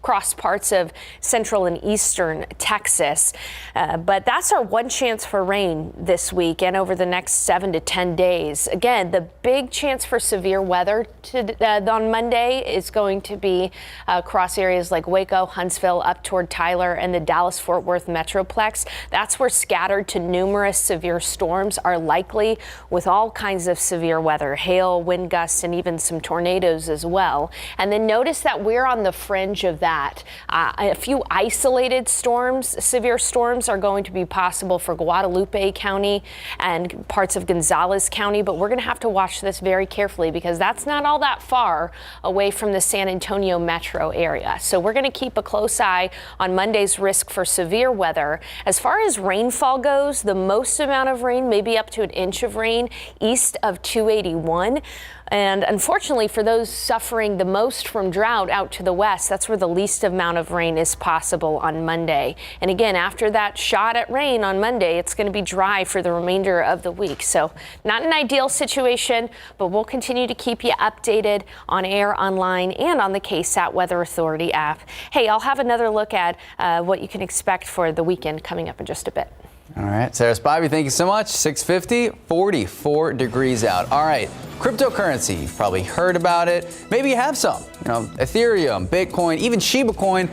across parts of central and eastern Texas. But that's our one chance for rain this week and over the next 7 to 10 days. Again, the big chance for severe weather on Monday is going to be across areas like Waco, Huntsville, up toward Tyler and the Dallas-Fort Worth Metroplex. That's where scattered to numerous severe storms are likely, with all kinds of severe weather, hail, wind gusts, and even some tornadoes as well. And then notice that we're on the fringe of that. A few isolated storms, severe storms, are going to be possible for Guadalupe County and parts of Gonzales County, but we're going to have to watch this very carefully because that's not all that far away from the San Antonio metro area. So we're going to keep a close eye on Monday's risk for severe weather. As far as rainfall goes, the most amount of rain, maybe up to an inch of rain east of 281. And unfortunately, for those suffering the most from drought out to the west, that's where the least amount of rain is possible on Monday. And again, after that shot at rain on Monday, it's going to be dry for the remainder of the week. So not an ideal situation, but we'll continue to keep you updated on air, online, and on the KSAT Weather Authority app. Hey, I'll have another look at what you can expect for the weekend coming up in just a bit. All right, Sarah Spivey, thank you so much. 6:50, 44 degrees out. All right, cryptocurrency, you've probably heard about it. Maybe you have some, Ethereum, Bitcoin, even Shiba Coin.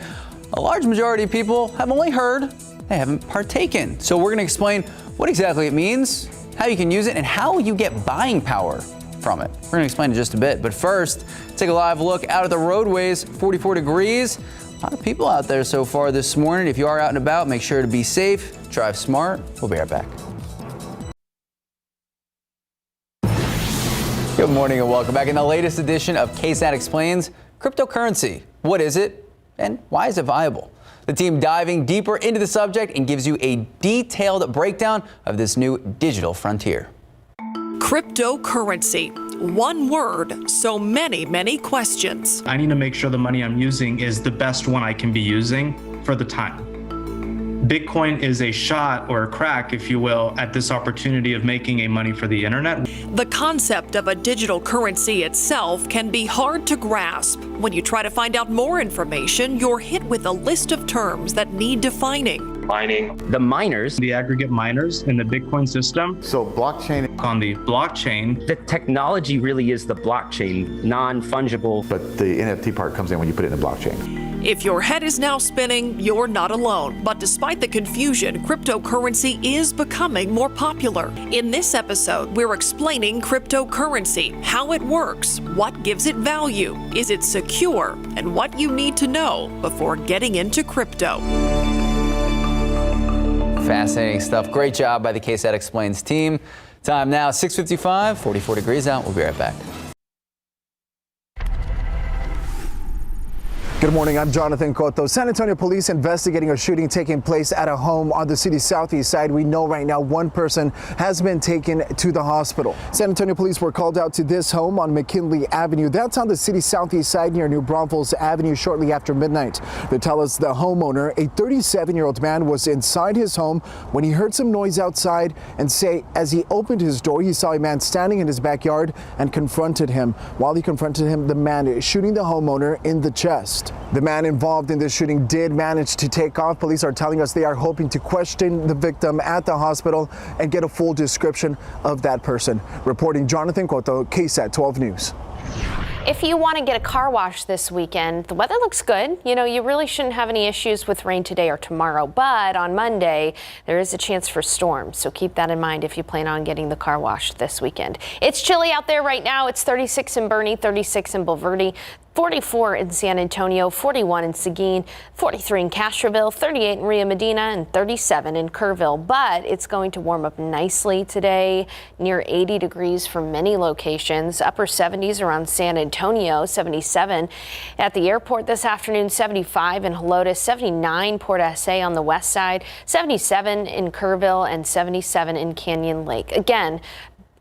A large majority of people have only heard, they haven't partaken. So we're going to explain what exactly it means, how you can use it, and how you get buying power from it. We're going to explain in just a bit. But first, take a live look out at the roadways, 44 degrees. A lot of people out there so far this morning. If you are out and about, make sure to be safe. Drive smart. We'll be right back. Good morning and welcome back. In the latest edition of KSAT Explains, cryptocurrency. What is it and why is it viable? The team diving deeper into the subject and gives you a detailed breakdown of this new digital frontier. Cryptocurrency. One word, so many questions. I need to make sure the money I'm using is the best one I can be using for the time. Bitcoin is a shot or a crack, if you will, at this opportunity of making a money for the internet. The concept of a digital currency itself can be hard to grasp. When you try to find out more information, you're hit with a list of terms that need defining. The miners, the aggregate miners in the Bitcoin system. So blockchain. On the blockchain. The technology really is the blockchain, non-fungible. But the NFT part comes in when you put it in the blockchain. If your head is now spinning, you're not alone. But despite the confusion, cryptocurrency is becoming more popular. In this episode, we're explaining cryptocurrency, how it works, what gives it value, is it secure, and what you need to know before getting into crypto. Fascinating stuff. Great job by the KSAT Explains team. Time now, 6:55, 44 degrees out. We'll be right back. Good morning, I'm Jonathan Cotto. San Antonio police investigating a shooting taking place at a home on the city's southeast side. We know right now one person has been taken to the hospital. San Antonio police were called out to this home on McKinley Avenue. That's on the city's southeast side near New Braunfels Avenue shortly after midnight. They tell us the homeowner, a 37-year-old man, was inside his home when he heard some noise outside and say as he opened his door, he saw a man standing in his backyard and confronted him. While he confronted him, the man is shooting the homeowner in the chest. The man involved in this shooting did manage to take off. Police are telling us they are hoping to question the victim at the hospital and get a full description of that person. Reporting Jonathan Cotto, KSAT 12 News. If you want to get a car wash this weekend, the weather looks good. You really shouldn't have any issues with rain today or tomorrow, but on Monday, there is a chance for storms. So keep that in mind if you plan on getting the car washed this weekend. It's chilly out there right now. It's 36 in Boerne, 36 in Bulverde, 44 in San Antonio, 41 in Seguin, 43 in Castroville, 38 in Rio Medina, and 37 in Kerrville. But it's going to warm up nicely today, near 80 degrees for many locations, upper 70s around San Antonio, 77 at the airport this afternoon, 75 in Helotes, 79 Port SA on the west side, 77 in Kerrville, and 77 in Canyon Lake. Again,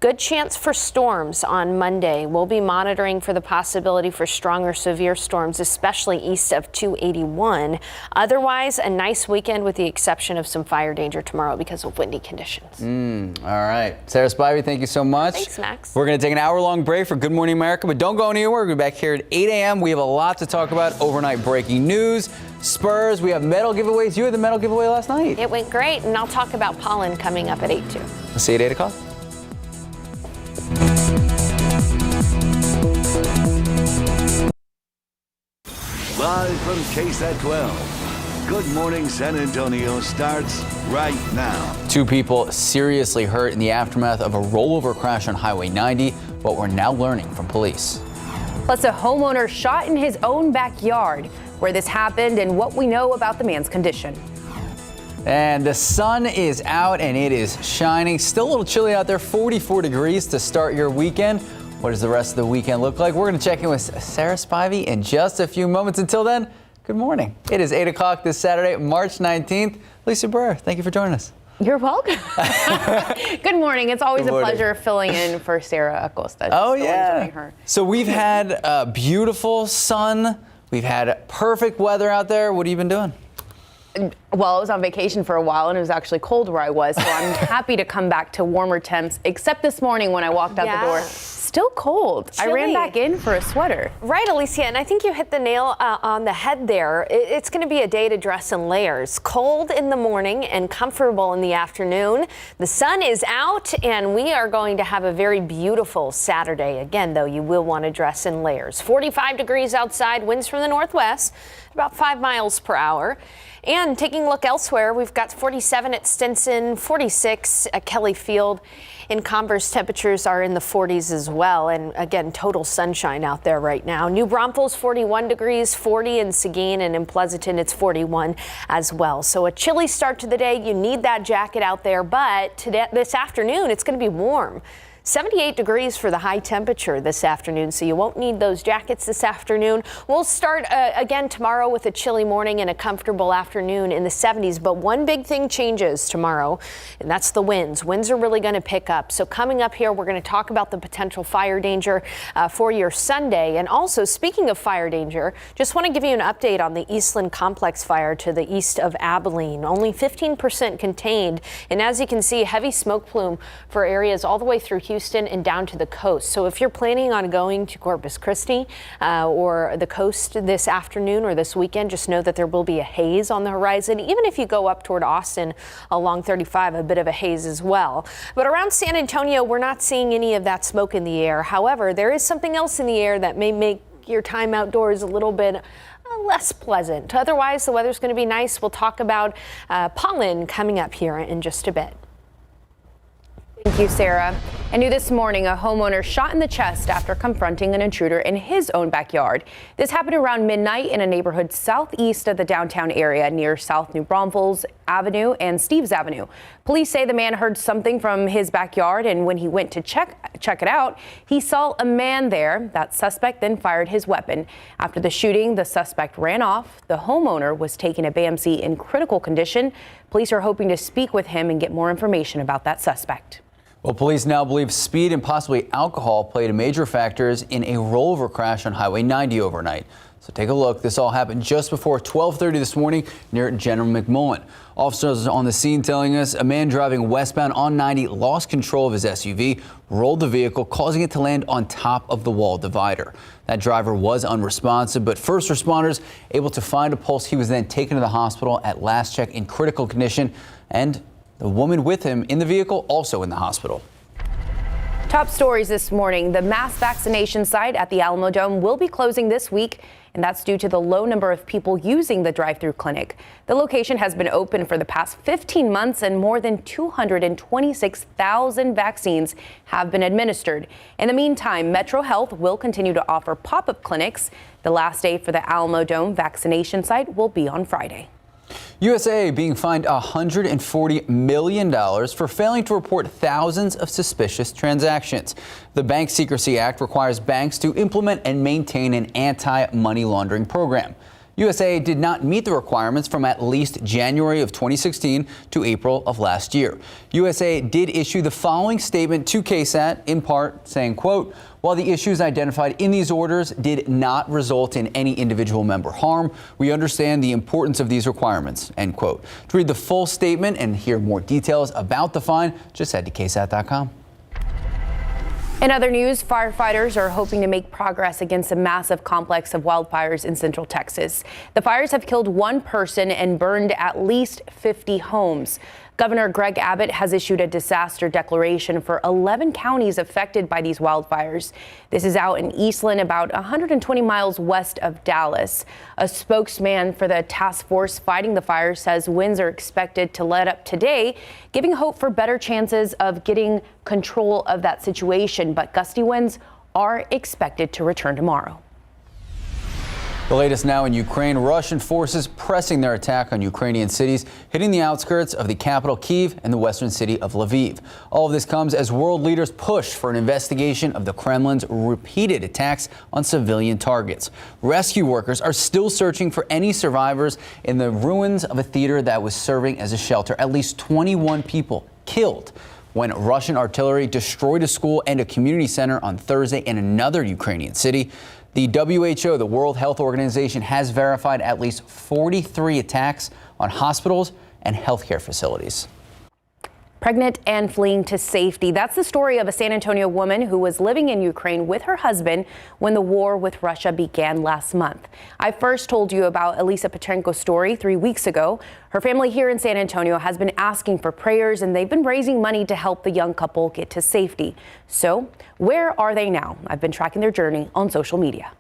Good chance for storms on Monday. We'll be monitoring for the possibility for strong or severe storms, especially east of 281. Otherwise, a nice weekend with the exception of some fire danger tomorrow because of windy conditions. All right. Sarah Spivey, thank you so much. Thanks, Max. We're going to take an hour-long break for Good Morning America, but don't go anywhere. We're back here at 8 a.m. We have a lot to talk about. Overnight breaking news, Spurs. We have medal giveaways. You had the medal giveaway last night. It went great, and I'll talk about pollen coming up at 8 too. We'll see you at 8 o'clock. Live from KSAT 12, Good Morning San Antonio starts right now. 2 people seriously hurt in the aftermath of a rollover crash on Highway 90, what we're now learning from police. Plus, a homeowner shot in his own backyard, where this happened and what we know about the man's condition. And the sun is out and it is shining. Still a little chilly out there, 44 degrees to start your weekend. What does the rest of the weekend look like? We're going to check in with Sarah Spivey in just a few moments. Until then, good morning. It is 8 o'clock this Saturday, March 19th. Lisa Brewer, thank you for joining us. You're welcome. Good morning. It's always a pleasure filling in for Sarah Acosta. Oh, yeah. So we've had beautiful sun. We've had perfect weather out there. What have you been doing? Well, I was on vacation for a while and it was actually cold where I was, so I'm happy to come back to warmer temps, except this morning when I walked out the door. Still cold. Chilly. I ran back in for a sweater. Right, Alicia, and I think you hit the nail on the head there. It's going to be a day to dress in layers. Cold in the morning and comfortable in the afternoon. The sun is out and we are going to have a very beautiful Saturday. Again, though, you will want to dress in layers. 45 degrees outside, winds from the northwest, about 5 miles per hour. And taking a look elsewhere, we've got 47 at Stinson, 46 at Kelly Field. In Converse, temperatures are in the 40s as well. And again, total sunshine out there right now. New Braunfels, 41 degrees, 40 in Seguin, and in Pleasanton, it's 41 as well. So a chilly start to the day. You need that jacket out there. But this afternoon, it's going to be warm. 78 degrees for the high temperature this afternoon, so you won't need those jackets this afternoon. We'll start again tomorrow with a chilly morning and a comfortable afternoon in the 70s, but one big thing changes tomorrow, and that's the winds. Winds are really going to pick up. So coming up here, we're going to talk about the potential fire danger for your Sunday. And also, speaking of fire danger, just want to give you an update on the Eastland Complex fire to the east of Abilene. Only 15% contained, and as you can see, heavy smoke plume for areas all the way through Houston and down to the coast. So if you're planning on going to Corpus Christi or the coast this afternoon or this weekend, just know that there will be a haze on the horizon. Even if you go up toward Austin along 35, a bit of a haze as well. But around San Antonio, we're not seeing any of that smoke in the air. However, there is something else in the air that may make your time outdoors a little bit less pleasant. Otherwise, the weather's going to be nice. We'll talk about pollen coming up here in just a bit. Thank you, Sarah. And new this morning, a homeowner shot in the chest after confronting an intruder in his own backyard. This happened around midnight in a neighborhood southeast of the downtown area near South New Braunfels Avenue and Steves Avenue. Police say the man heard something from his backyard, and when he went to check it out, he saw a man there. That suspect then fired his weapon. After the shooting, the suspect ran off. The homeowner was taken to BAMC in critical condition. Police are hoping to speak with him and get more information about that suspect. Well, police now believe speed and possibly alcohol played major factors in a rollover crash on Highway 90 overnight. So take a look. This all happened just before 12:30 this morning near General McMullen. Officers on the scene telling us a man driving westbound on 90 lost control of his SUV, rolled the vehicle, causing it to land on top of the wall divider. That driver was unresponsive, but first responders able to find a pulse. He was then taken to the hospital at last check in critical condition, and the woman with him in the vehicle also in the hospital. Top stories this morning. The mass vaccination site at the Alamodome will be closing this week, and that's due to the low number of people using the drive-through clinic. The location has been open for the past 15 months, and more than 226,000 vaccines have been administered. In the meantime, Metro Health will continue to offer pop-up clinics. The last day for the Alamodome vaccination site will be on Friday. USAA being fined $140 million for failing to report thousands of suspicious transactions. The Bank Secrecy Act requires banks to implement and maintain an anti-money laundering program. USAA did not meet the requirements from at least January of 2016 to April of last year. USAA did issue the following statement to KSAT, in part saying, quote, while the issues identified in these orders did not result in any individual member harm, we understand the importance of these requirements, end quote. To read the full statement and hear more details about the fine, just head to ksat.com. In other news, firefighters are hoping to make progress against a massive complex of wildfires in central Texas. The fires have killed one person and burned at least 50 homes. Governor Greg Abbott has issued a disaster declaration for 11 counties affected by these wildfires. This is out in Eastland, about 120 miles west of Dallas. A spokesman for the task force fighting the fires says winds are expected to let up today, giving hope for better chances of getting control of that situation. But gusty winds are expected to return tomorrow. The latest now in Ukraine, Russian forces pressing their attack on Ukrainian cities, hitting the outskirts of the capital Kyiv and the western city of Lviv. All of this comes as world leaders push for an investigation of the Kremlin's repeated attacks on civilian targets. Rescue workers are still searching for any survivors in the ruins of a theater that was serving as a shelter. At least 21 people killed when Russian artillery destroyed a school and a community center on Thursday in another Ukrainian city. The WHO, the World Health Organization, has verified at least 43 attacks on hospitals and healthcare facilities. Pregnant and fleeing to safety. That's the story of a San Antonio woman who was living in Ukraine with her husband when the war with Russia began last month. I first told you about Elisa Petrenko's story 3 weeks ago. Her family here in San Antonio has been asking for prayers, and they've been raising money to help the young couple get to safety. So where are they now? I've been tracking their journey on social media.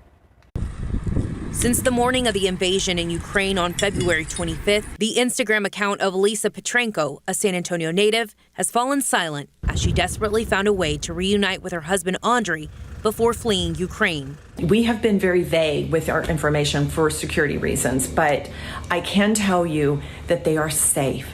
Since the morning of the invasion in Ukraine on February 25th, the Instagram account of Elisa Petrenko, a San Antonio native, has fallen silent as she desperately found a way to reunite with her husband Andriy before fleeing Ukraine. We have been very vague with our information for security reasons, but I can tell you that they are safe.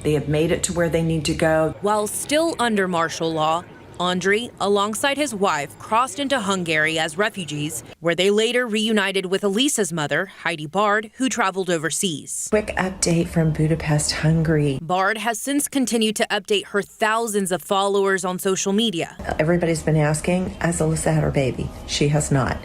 They have made it to where they need to go. While still under martial law, Andriy, alongside his wife, crossed into Hungary as refugees, where they later reunited with Elisa's mother, Heidi Bard, who traveled overseas. Quick update from Budapest, Hungary. Bard has since continued to update her thousands of followers on social media. Everybody's been asking, has Elisa had her baby? She has not.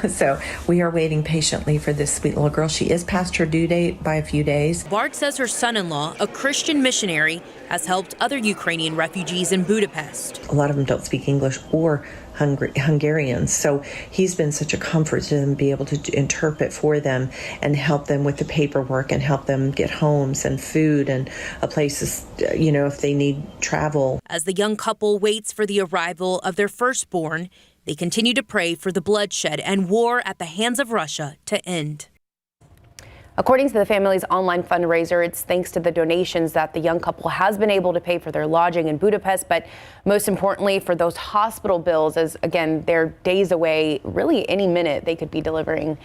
So we are waiting patiently for this sweet little girl. She is past her due date by a few days. Bard says her son-in-law, a Christian missionary, has helped other Ukrainian refugees in Budapest. A lot of them don't speak English or Hungarian, so he's been such a comfort to them, be able to interpret for them and help them with the paperwork and help them get homes and food and a place, if they need travel. As the young couple waits for the arrival of their firstborn, they continue to pray for the bloodshed and war at the hands of Russia to end. According to the family's online fundraiser, it's thanks to the donations that the young couple has been able to pay for their lodging in Budapest, but most importantly for those hospital bills, as again, they're days away, really any minute they could be delivering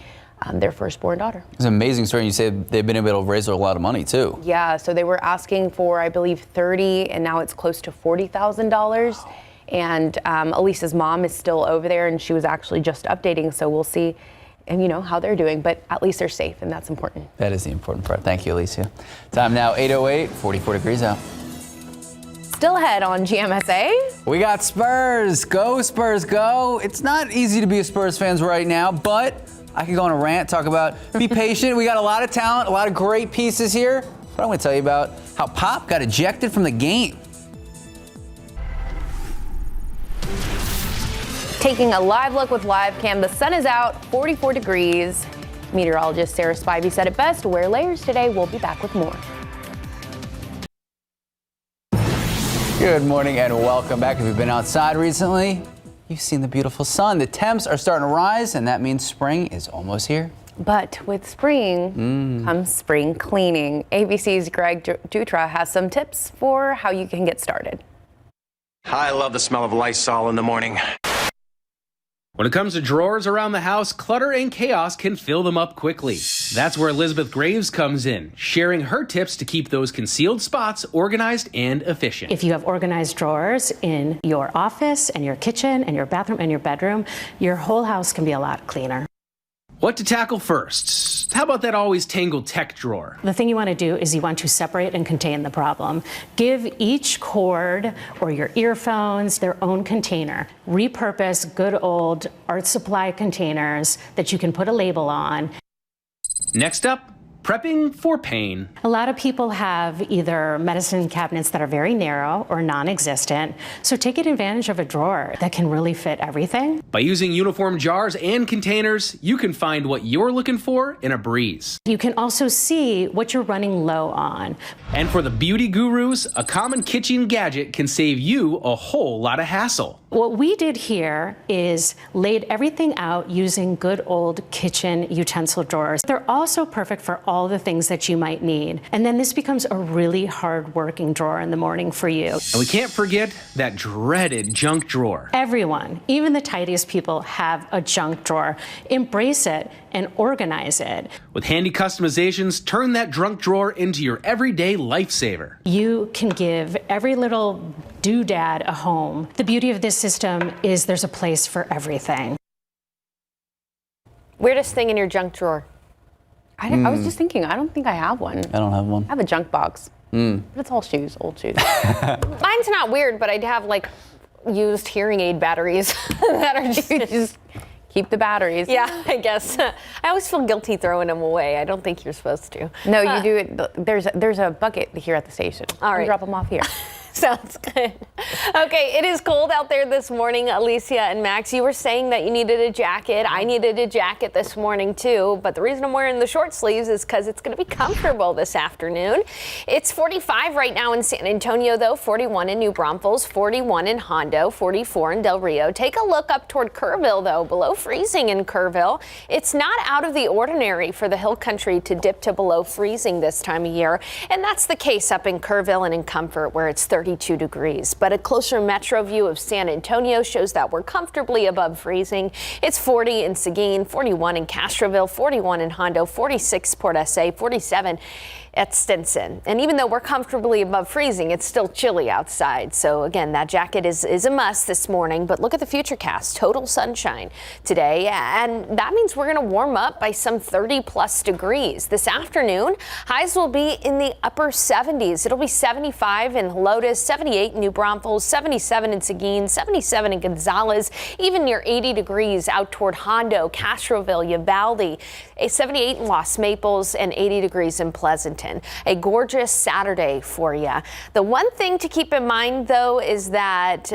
their firstborn daughter. It's an amazing story. You said they've been able to raise a lot of money too. Yeah, so they were asking for, I believe, $30,000 and now it's close to $40,000. And Elisa's mom is still over there and she was actually just updating, so we'll see how they're doing, but at least they're safe, and that's important. That is the important part. Thank you, Alicia. Time now, 8:08, 44 degrees out. Still ahead on GMSA. We got Spurs. Go, Spurs, go. It's not easy to be a Spurs fans right now, but I could go on a rant, talk about, be patient. We got a lot of talent, a lot of great pieces here, but I'm going to tell you about how Pop got ejected from the game. Taking a live look with live cam, the sun is out, 44 degrees. Meteorologist Sarah Spivey said it best, wear layers today. We'll be back with more. Good morning and welcome back. If you've been outside recently, you've seen the beautiful sun. The temps are starting to rise, and that means spring is almost here. But with spring comes spring cleaning. ABC's Greg Dutra has some tips for how you can get started. I love the smell of Lysol in the morning. When it comes to drawers around the house, clutter and chaos can fill them up quickly. That's where Elizabeth Graves comes in, sharing her tips to keep those concealed spots organized and efficient. If you have organized drawers in your office and your kitchen and your bathroom and your bedroom, your whole house can be a lot cleaner. What to tackle first? How about that always tangled tech drawer? The thing you want to do is you want to separate and contain the problem. Give each cord or your earphones their own container. Repurpose good old art supply containers that you can put a label on. Next up, prepping for pain. A lot of people have either medicine cabinets that are very narrow or non-existent, so take advantage of a drawer that can really fit everything. By using uniform jars and containers, you can find what you're looking for in a breeze. You can also see what you're running low on. And for the beauty gurus, a common kitchen gadget can save you a whole lot of hassle. What we did here is laid everything out using good old kitchen utensil drawers. They're also perfect for all the things that you might need. And then this becomes a really hard working drawer in the morning for you. And we can't forget that dreaded junk drawer. Everyone, even the tidiest people, have a junk drawer. Embrace it and organize it. With handy customizations, turn that junk drawer into your everyday lifesaver. You can give every little doodad a home. The beauty of this system is there's a place for everything. Weirdest thing in your junk drawer? I was just thinking, I don't think I have one. I don't have one. I have a junk box. But it's all shoes, old shoes. Mine's not weird, but I'd have like used hearing aid batteries that are just keep the batteries. Yeah, I guess. I always feel guilty throwing them away. I don't think you're supposed to. No, you do it. There's a bucket here at the station. All right. Drop them off here. Sounds good. Okay, it is cold out there this morning, Alicia and Max. You were saying that you needed a jacket. I needed a jacket this morning too, but the reason I'm wearing the short sleeves is because it's going to be comfortable this afternoon. It's 45 right now in San Antonio, though, 41 in New Braunfels, 41 in Hondo, 44 in Del Rio. Take a look up toward Kerrville, though, below freezing in Kerrville. It's not out of the ordinary for the hill country to dip to below freezing this time of year, and that's the case up in Kerrville and in Comfort, where it's 32 degrees. But a closer metro view of San Antonio shows that we're comfortably above freezing. It's 40 in Seguin, 41 in Castroville, 41 in Hondo, 46 Port SA, 47 at Stinson. And even though we're comfortably above freezing, it's still chilly outside. So again, that jacket is a must this morning. But look at the futurecast. Total sunshine today. And that means we're going to warm up by some 30 plus degrees. This afternoon, highs will be in the upper 70s. It'll be 75 in Helotes, 78 in New Braunfels, 77 in Seguin, 77 in Gonzales, even near 80 degrees out toward Hondo, Castroville, Uvalde, 78 in Los Maples, and 80 degrees in Pleasanton. A gorgeous Saturday for you. The one thing to keep in mind, though, is that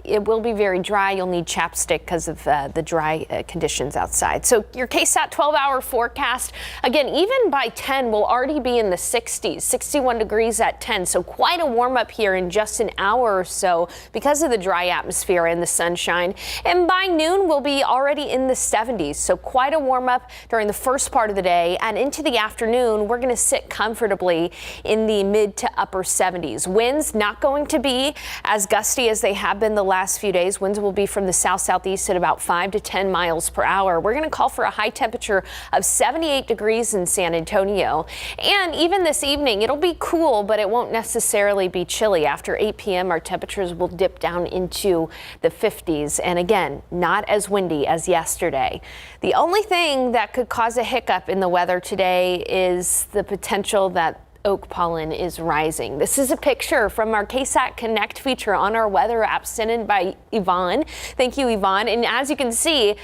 it will be very dry. You'll need chapstick because of the dry conditions outside. So your KSAT 12-hour forecast, again, even by 10, will already be in the 60s, 61 degrees at 10. So quite a warm up here in just an hour or so because of the dry atmosphere and the sunshine. And by noon, we'll be already in the 70s. So quite a warm up during the first part of the day, and into the afternoon, we're going to sit comfortably in the mid to upper 70s. Winds not going to be as gusty as they have been the last few days. Winds will be from the south-southeast at about 5 to 10 miles per hour. We're going to call for a high temperature of 78 degrees in San Antonio. And even this evening, it'll be cool, but it won't necessarily be chilly. After 8 p.m., our temperatures will dip down into the 50s. And again, not as windy as yesterday. The only thing that could cause a hiccup in the weather today is the potential that oak pollen is rising. This is a picture from our KSAT Connect feature on our weather app sent in by Yvonne. Thank you, Yvonne. And as you can see,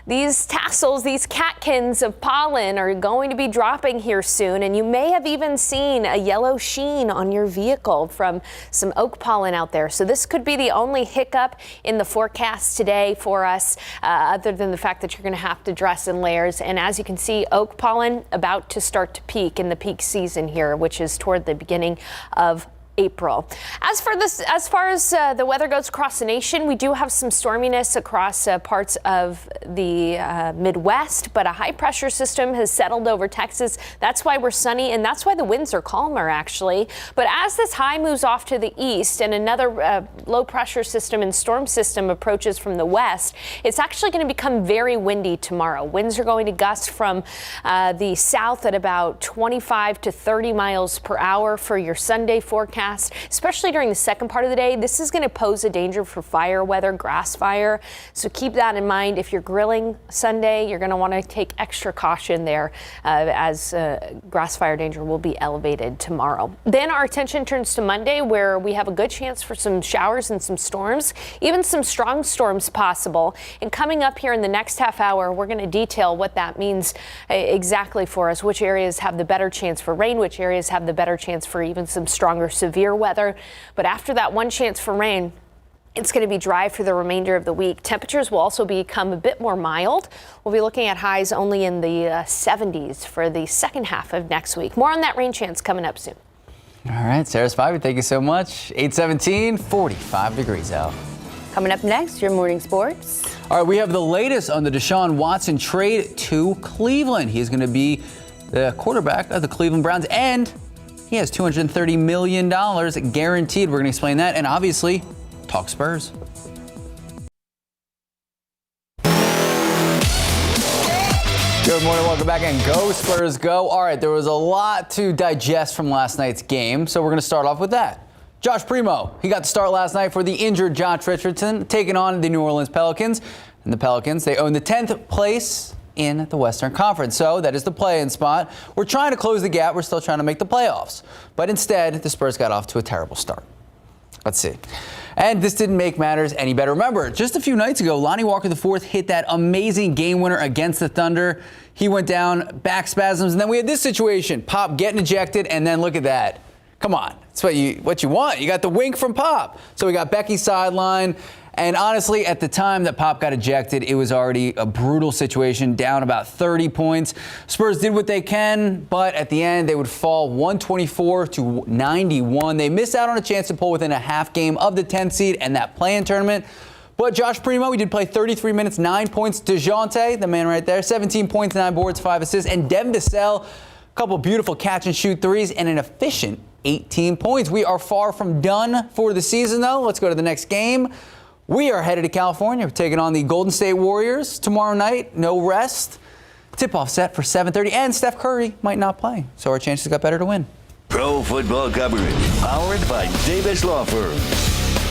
these tassels, these catkins of pollen are going to be dropping here soon, and you may have even seen a yellow sheen on your vehicle from some oak pollen out there. So this could be the only hiccup in the forecast today for us, other than the fact that you're going to have to dress in layers. And as you can see, oak pollen about to start to peak in the peak season here, which is toward the beginning of April. As far as the weather goes across the nation, we do have some storminess across parts of the Midwest, but a high pressure system has settled over Texas. That's why we're sunny, and that's why the winds are calmer, actually. But as this high moves off to the east and another low pressure system and storm system approaches from the west, it's actually going to become very windy tomorrow. Winds are going to gust from the south at about 25 to 30 miles per hour for your Sunday forecast. forecast, especially during the second part of the day. This is going to pose a danger for fire weather, grass fire. So keep that in mind. If you're grilling Sunday, you're going to want to take extra caution there as grass fire danger will be elevated tomorrow. Then our attention turns to Monday, where we have a good chance for some showers and some storms, even some strong storms possible. And coming up here in the next half hour, we're going to detail what that means exactly for us, which areas have the better chance for rain, which areas have the better chance for even some stronger severe weather. But after that one chance for rain, it's going to be dry for the remainder of the week. Temperatures will also become a bit more mild. We'll be looking at highs only in the 70s for the second half of next week. More on that rain chance coming up soon. All right, Sarah Spivey, thank you so much. 8:17, 45 degrees out. Coming up next, your morning sports. All right, we have the latest on the Deshaun Watson trade to Cleveland. He's going to be the quarterback of the Cleveland Browns, and he has $230 million guaranteed. We're going to explain that, and obviously, talk Spurs. Good morning, welcome back, and go Spurs go. All right, there was a lot to digest from last night's game, so we're going to start off with that. Josh Primo, he got the start last night for the injured Josh Richardson, taking on the New Orleans Pelicans. And the Pelicans, they own the 10th place in the Western Conference, so that is the play-in spot. We're trying to close the gap. We're still trying to make the playoffs. But instead, the Spurs got off to a terrible start. Let's see. And this didn't make matters any better. Remember, just a few nights ago, Lonnie Walker IV hit that amazing game winner against the Thunder. He went down, back spasms, and then we had this situation. Pop getting ejected, and then look at that. Come on, it's what you want. You got the wink from Pop. So we got Becky sideline. And honestly, at the time that Pop got ejected, it was already a brutal situation, down about 30 points. Spurs did what they can, but at the end, they would fall 124-91. They missed out on a chance to pull within a half game of the 10th seed and that play-in tournament. But Josh Primo, he did play 33 minutes, 9 points. DeJounte, the man right there, 17 points, 9 boards, 5 assists. And Devin Vassell, a couple beautiful catch-and-shoot threes and an efficient 18 points. We are far from done for the season, though. Let's go to the next game. We are headed to California. We're taking on the Golden State Warriors tomorrow night. No rest. Tip-off set for 7:30, and Steph Curry might not play, so our chances got better to win. Pro football coverage, powered by Davis Law Firm.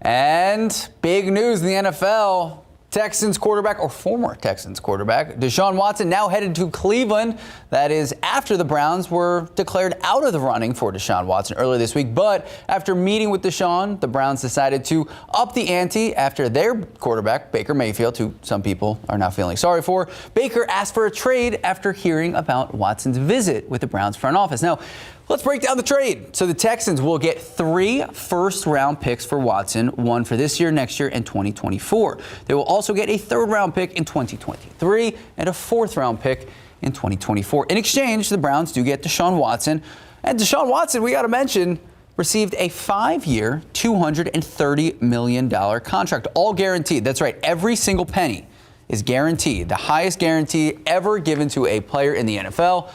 And big news in the NFL. Texans quarterback, or former Texans quarterback, Deshaun Watson, now headed to Cleveland. That is after the Browns were declared out of the running for Deshaun Watson earlier this week. But after meeting with Deshaun, the Browns decided to up the ante after their quarterback, Baker Mayfield, who some people are now feeling sorry for. Baker asked for a trade after hearing about Watson's visit with the Browns front office. Now, let's break down the trade. So the Texans will get 3 first-round picks for Watson, 1 for this year, next year, and 2024. They will also get a 3rd-round pick in 2023 and a 4th-round pick in 2024. In exchange, the Browns do get Deshaun Watson. And Deshaun Watson, we got to mention, received a 5-year, $230 million contract, all guaranteed. That's right, every single penny is guaranteed, the highest guarantee ever given to a player in the NFL.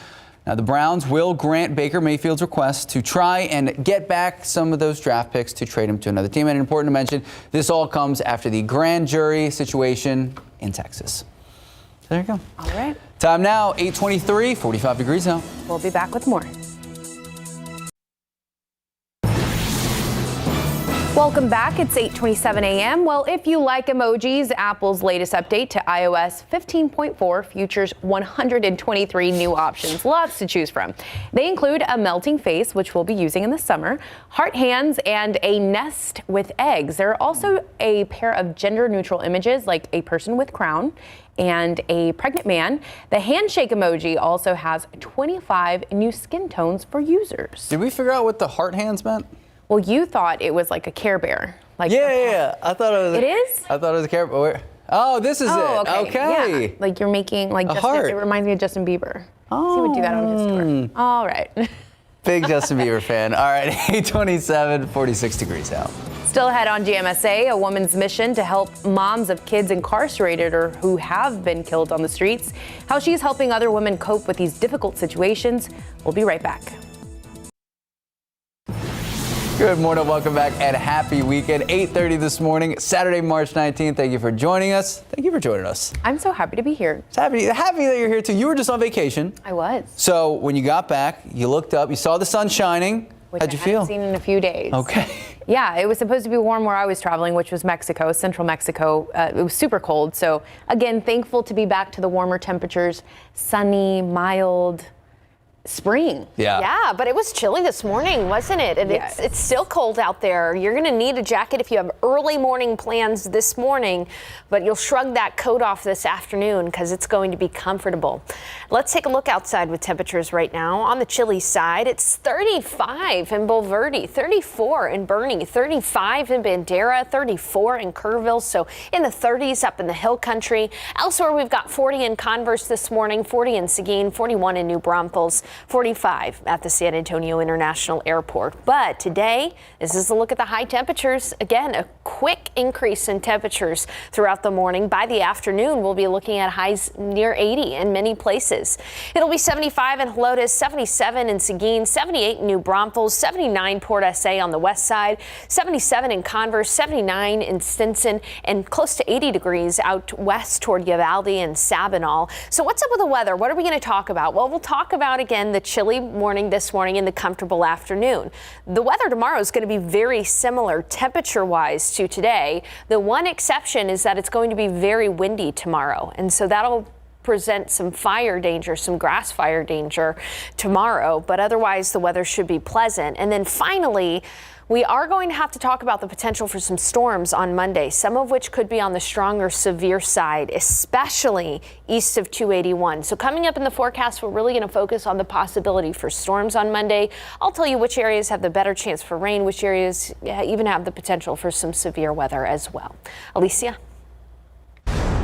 Now, the Browns will grant Baker Mayfield's request to try and get back some of those draft picks to trade him to another team. And important to mention, this all comes after the grand jury situation in Texas. There you go. All right. Time now, 8:23, 45 degrees out. We'll be back with more. Welcome back. It's 8:27 a.m. Well, if you like emojis, Apple's latest update to iOS 15.4 features 123 new options, lots to choose from. They include a melting face, which we'll be using in the summer, heart hands, and a nest with eggs. There are also a pair of gender-neutral images, like a person with crown and a pregnant man. The handshake emoji also has 25 new skin tones for users. Did we figure out what the heart hands meant? Well, you thought it was like a Care Bear. Like yeah. I thought it was. It is? I thought it was a Care Bear. Oh, this is it. Okay. Yeah. Like you're making like Justin, heart. It reminds me of Justin Bieber. Oh. He would do that on his tour. All right. Big Justin Bieber fan. All right, 8:27, 46 degrees out. Still ahead on GMSA, a woman's mission to help moms of kids incarcerated or who have been killed on the streets. How she's helping other women cope with these difficult situations. We'll be right back. Good morning, welcome back, and happy weekend. 8:30 this morning, Saturday, March 19th. Thank you for joining us. Thank you for joining us. I'm so happy to be here. Happy that you're here too. You were just on vacation. I was. So when you got back, you looked up, you saw the sun shining. which How'd you I hadn't feel? seen in a few days. Okay. Yeah, it was supposed to be warm where I was traveling, which was Mexico, central Mexico. It was super cold. So again, thankful to be back to the warmer temperatures, sunny, mild. Spring. Yeah, but it was chilly this morning, wasn't it? And Yes. it's still cold out there. You're going to need a jacket if you have early morning plans this morning, but you'll shrug that coat off this afternoon because it's going to be comfortable. Let's take a look outside with temperatures right now. On the chilly side, it's 35 in Bulverde, 34 in Bernie, 35 in Bandera, 34 in Kerrville, so in the 30s up in the hill country. Elsewhere, we've got 40 in Converse this morning, 40 in Seguin, 41 in New Braunfels, 45 at the San Antonio International Airport. But today, this is a look at the high temperatures. Again, a quick increase in temperatures throughout the morning. By the afternoon, we'll be looking at highs near 80 in many places. It'll be 75 in Helotes, 77 in Seguin, 78 in New Braunfels, 79 Port SA on the west side, 77 in Converse, 79 in Stinson, and close to 80 degrees out west toward Uvalde and Sabinal. So what's up with the weather? What are we going to talk about? Well, we'll talk about, again, the chilly morning this morning and the comfortable afternoon. The weather tomorrow is going to be very similar temperature-wise to today. The one exception is that it's going to be very windy tomorrow, and so that'll present some fire danger, some grass fire danger tomorrow, but otherwise the weather should be pleasant. And then finally, we are going to have to talk about the potential for some storms on Monday, some of which could be on the stronger severe side, especially east of 281. So coming up in the forecast, we're really going to focus on the possibility for storms on Monday. I'll tell you which areas have the better chance for rain, which areas even have the potential for some severe weather as well. Alicia?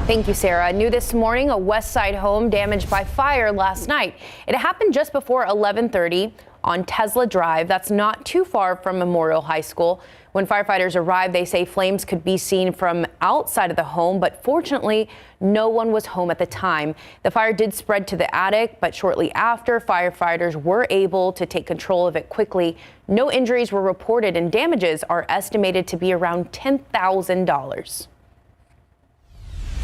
Thank you, Sarah. New this morning, a West Side home damaged by fire last night. It happened just before 11:30 on Tesla Drive. That's not too far from Memorial High School. When firefighters arrived, they say flames could be seen from outside of the home, but fortunately, no one was home at the time. The fire did spread to the attic, but shortly after, firefighters were able to take control of it quickly. No injuries were reported, and damages are estimated to be around $10,000.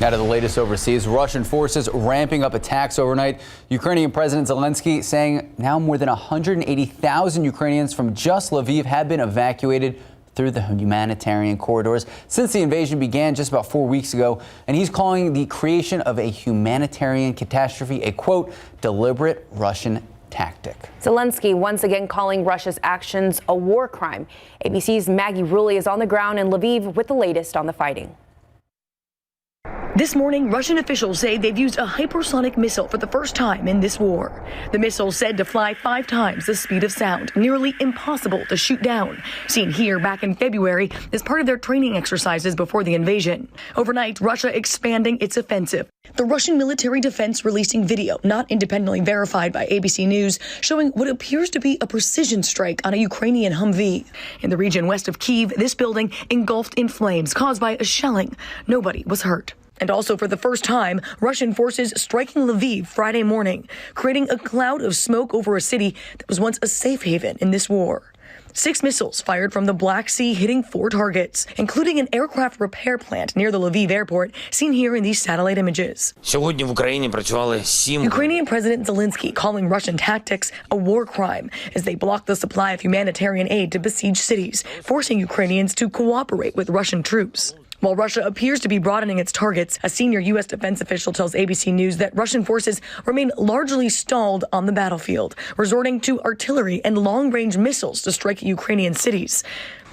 Now to the latest overseas. Russian forces ramping up attacks overnight. Ukrainian President Zelensky saying now more than 180,000 Ukrainians from just Lviv have been evacuated through the humanitarian corridors since the invasion began just about 4 weeks ago. And he's calling the creation of a humanitarian catastrophe a, quote, deliberate Russian tactic. Zelensky once again calling Russia's actions a war crime. ABC's Maggie Rulli is on the ground in Lviv with the latest on the fighting. This morning, Russian officials say they've used a hypersonic missile for the first time in this war. The missile said to fly 5 times the speed of sound, nearly impossible to shoot down. Seen here back in February as part of their training exercises before the invasion. Overnight, Russia expanding its offensive. The Russian military defense releasing video, not independently verified by ABC News, showing what appears to be a precision strike on a Ukrainian Humvee. In the region west of Kyiv, this building engulfed in flames caused by a shelling. Nobody was hurt. And also for the first time, Russian forces striking Lviv Friday morning, creating a cloud of smoke over a city that was once a safe haven in this war. 6 missiles fired from the Black Sea hitting 4 targets, including an aircraft repair plant near the Lviv airport, seen here in these satellite images. Ukrainian President Zelensky calling Russian tactics a war crime as they block the supply of humanitarian aid to besieged cities, forcing Ukrainians to cooperate with Russian troops. While Russia appears to be broadening its targets, a senior U.S. defense official tells ABC News that Russian forces remain largely stalled on the battlefield, resorting to artillery and long-range missiles to strike Ukrainian cities.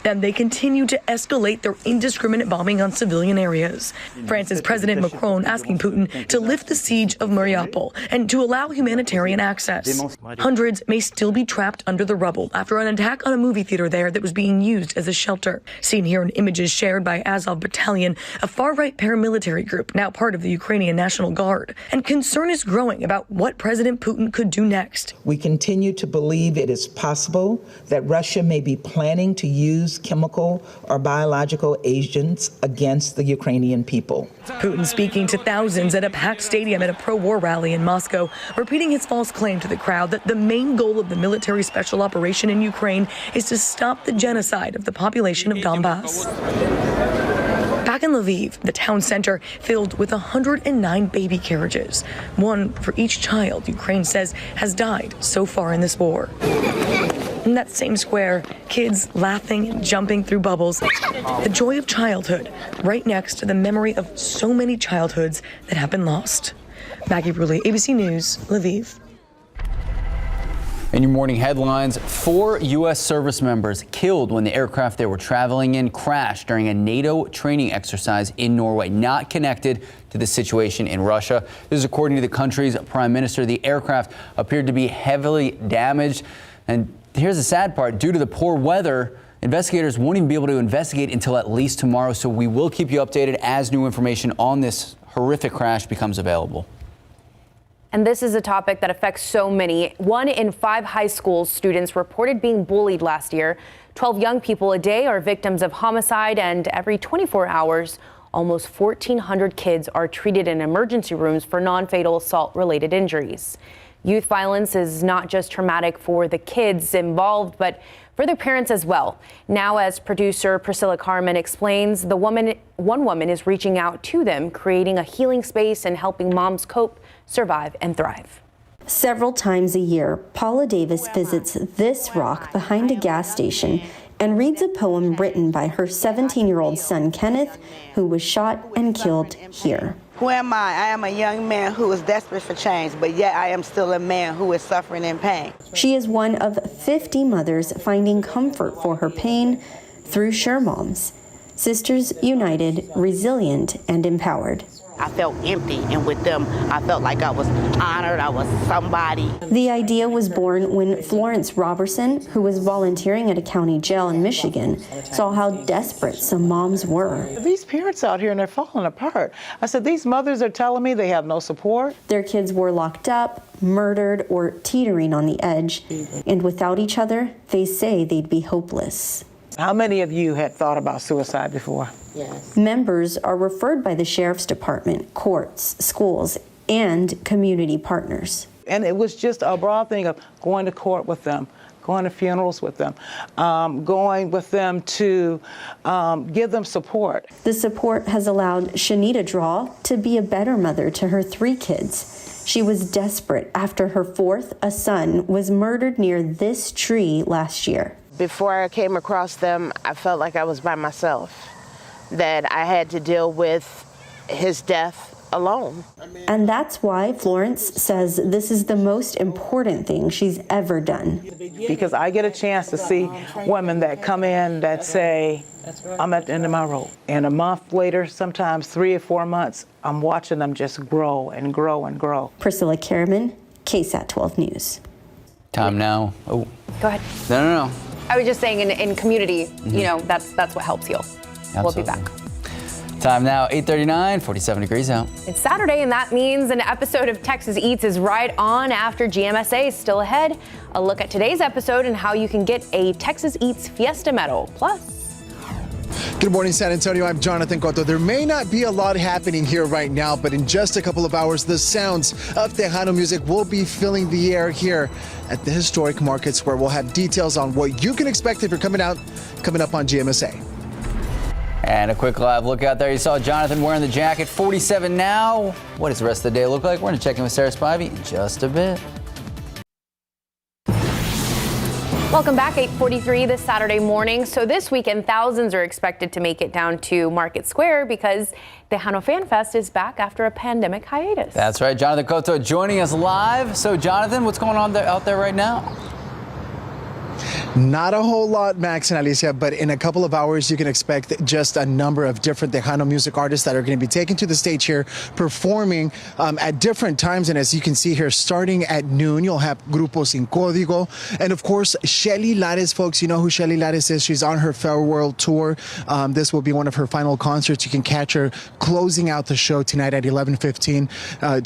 And they continue to escalate their indiscriminate bombing on civilian areas. France's President Macron asking Putin to lift the siege of Mariupol and to allow humanitarian access. Hundreds may still be trapped under the rubble after an attack on a movie theater there that was being used as a shelter. Seen here in images shared by Azov Battalion, a far-right paramilitary group now part of the Ukrainian National Guard. And concern is growing about what President Putin could do next. We continue to believe it is possible that Russia may be planning to use chemical or biological agents against the Ukrainian people. Putin speaking to thousands at a packed stadium at a pro-war rally in Moscow, repeating his false claim to the crowd that the main goal of the military special operation in Ukraine is to stop the genocide of the population of Donbass. Back in Lviv, the town center filled with 109 baby carriages, one for each child Ukraine says has died so far in this war. In that same square, kids laughing and jumping through bubbles. The joy of childhood, right next to the memory of so many childhoods that have been lost. Maggie Bruley, ABC News, Lviv. In your morning headlines, 4 U.S. service members killed when the aircraft they were traveling in crashed during a NATO training exercise in Norway, not connected to the situation in Russia. This is according to the country's prime minister. The aircraft appeared to be heavily damaged. And here's the sad part. Due to the poor weather, investigators won't even be able to investigate until at least tomorrow. So we will keep you updated as new information on this horrific crash becomes available. And this is a topic that affects so many. 1 in 5 high school students reported being bullied last year. 12 young people a day are victims of homicide, and every 24 hours, almost 1,400 kids are treated in emergency rooms for non-fatal assault-related injuries. Youth violence is not just traumatic for the kids involved, but for their parents as well. Now, as producer Priscilla Carmen explains, one woman is reaching out to them, creating a healing space and helping moms cope, survive, and thrive. Several times a year, Paula Davis visits this rock behind a gas station and reads a poem written by her 17-year-old son, Kenneth, who was shot and killed here. Who am I? I am a young man who is desperate for change, but yet I am still a man who is suffering in pain. She is one of 50 mothers finding comfort for her pain through Sure Moms. Sisters united, resilient, and empowered. I felt empty, and with them, I felt like I was honored, I was somebody. The idea was born when Florence Robertson, who was volunteering at a county jail in Michigan, saw how desperate some moms were. These parents out here, and they're falling apart. I said, these mothers are telling me they have no support. Their kids were locked up, murdered, or teetering on the edge. And without each other, they say they'd be hopeless. How many of you had thought about suicide before? Yes. Members are referred by the sheriff's department, courts, schools, and community partners. And it was just a broad thing of going to court with them, going to funerals with them, going with them to give them support. The support has allowed Shanita Draw to be a better mother to her 3 kids. She was desperate after her 4th, a son, was murdered near this tree last year. Before I came across them, I felt like I was by myself, that I had to deal with his death alone. And that's why Florence says this is the most important thing she's ever done. Because I get a chance to see women that come in that say, I'm at the end of my rope. And a month later, sometimes 3 or 4 months, I'm watching them just grow and grow and grow. Priscilla Carmen, KSAT 12 News. Time now. Oh. Go ahead. No. I was just saying in community, you know, that's what helps heal. Absolutely. We'll be back. Time now, 8:39, 47 degrees out. It's Saturday, and that means an episode of Texas Eats is right on after GMSA is still ahead. A look at today's episode and how you can get a Texas Eats Fiesta Medal. Plus, good morning, San Antonio. I'm Jonathan Cotto. There may not be a lot happening here right now, but in just a couple of hours, the sounds of Tejano music will be filling the air here at the historic markets, where we'll have details on what you can expect if you're coming up on GMSA. And a quick live look out there. You saw Jonathan wearing the jacket. 47 now. What does the rest of the day look like? We're going to check in with Sarah Spivey in just a bit. welcome back. 8:43 this Saturday morning. So this weekend, thousands are expected to make it down to Market Square because Tejano Fan Fest is back after a pandemic hiatus. That's right. Jonathan Cotto joining us live. So, Jonathan, what's going on out there right now? Not a whole lot, Max and Alicia, but in a couple of hours, you can expect just a number of different Tejano music artists that are going to be taken to the stage here, performing at different times. And as you can see here, starting at noon, you'll have Grupo Sin Código. And of course, Shelly Lares, folks, you know who Shelly Lares is. She's on her farewell tour. This will be one of her final concerts. You can catch her closing out the show tonight at 11:15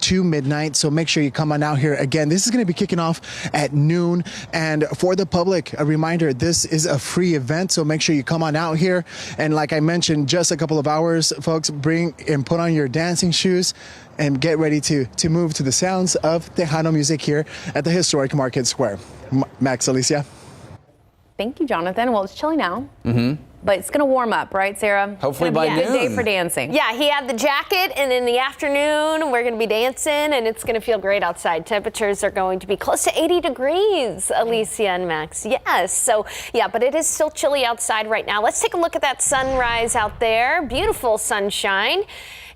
to midnight. So make sure you come on out here. Again, this is going to be kicking off at noon. And for the public, a reminder, this is a free event, so make sure you come on out here. And like I mentioned, just a couple of hours, folks, bring and put on your dancing shoes and get ready to move to the sounds of Tejano music here at the historic Market Square. Max, Alicia. Thank you, Jonathan. Well, it's chilly now. But it's going to warm up, right, Sarah? Hopefully by noon. Good day for dancing. Yeah, he had the jacket, and in the afternoon, we're going to be dancing, and it's going to feel great outside. Temperatures are going to be close to 80 degrees, Alicia and Max. Yes, so, yeah, but it is still chilly outside right now. Let's take a look at that sunrise out there. Beautiful sunshine.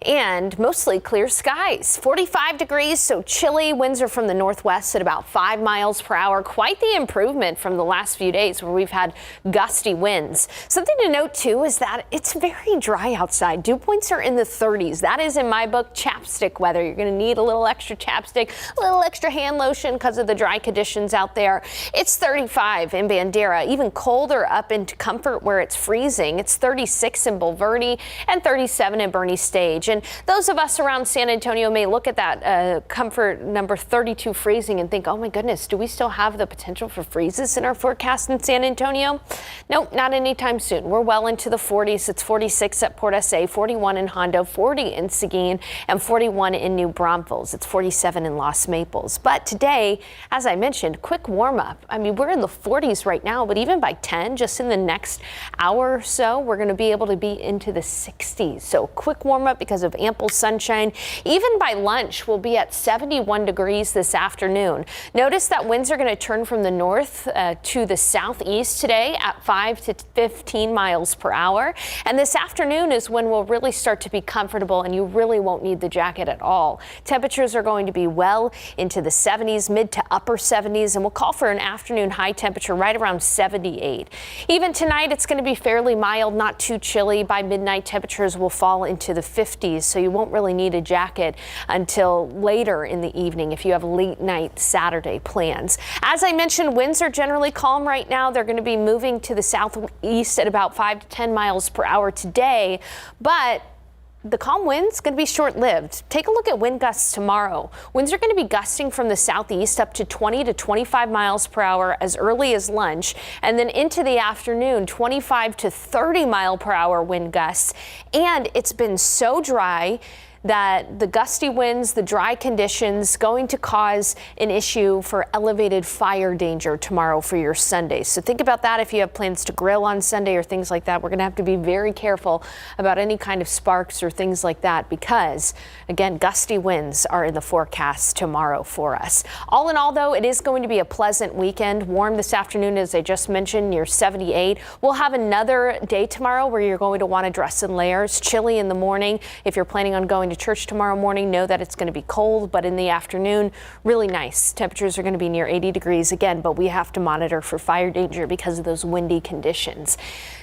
And mostly clear skies. 45 degrees, so chilly. Winds are from the northwest at about 5 miles per hour. Quite the improvement from the last few days where we've had gusty winds. Something to note, too, is that it's very dry outside. Dew points are in the 30s. That is, in my book, chapstick weather. You're going to need a little extra chapstick, a little extra hand lotion because of the dry conditions out there. It's 35 in Bandera, even colder up into Comfort where it's freezing. It's 36 in Bulverde and 37 in Bernie Stage. And those of us around San Antonio may look at that Comfort number 32 freezing and think, oh my goodness, do we still have the potential for freezes in our forecast in San Antonio? Nope, not anytime soon. We're well into the 40s. It's 46 at Port SA, 41 in Hondo, 40 in Seguin, and 41 in New Braunfels. It's 47 in Los Maples. But today, as I mentioned, quick warm up. I mean, we're in the 40s right now, but even by 10, just in the next hour or so, we're going to be able to be into the 60s. So quick warm up because of ample sunshine. Even by lunch, we'll be at 71 degrees this afternoon. Notice that winds are going to turn from the north to the southeast today at 5 to 15 miles per hour. And this afternoon is when we'll really start to be comfortable and you really won't need the jacket at all. Temperatures are going to be well into the 70s, mid to upper 70s, and we'll call for an afternoon high temperature right around 78. Even tonight, it's going to be fairly mild, not too chilly. By midnight, temperatures will fall into the 50s. So you won't really need a jacket until later in the evening if you have late night Saturday plans. As I mentioned, winds are generally calm right now. They're going to be moving to the southeast at about 5 to 10 miles per hour today, but the calm wind's going to be short-lived. Take a look at wind gusts tomorrow. Winds are going to be gusting from the southeast up to 20 to 25 miles per hour as early as lunch, and then into the afternoon, 25 to 30 mile per hour wind gusts. And it's been so dry that the gusty winds, the dry conditions, going to cause an issue for elevated fire danger tomorrow for your Sunday. So think about that if you have plans to grill on Sunday or things like that. We're going to have to be very careful about any kind of sparks or things like that because, again, gusty winds are in the forecast tomorrow for us. All in all, though, it is going to be a pleasant weekend. Warm this afternoon, as I just mentioned, near 78. We'll have another day tomorrow where you're going to want to dress in layers. Chilly in the morning. If you're planning on going to church tomorrow morning, know that it's going to be cold, but in the afternoon, really nice. Temperatures are going to be near 80 degrees again, but we have to monitor for fire danger because of those windy conditions.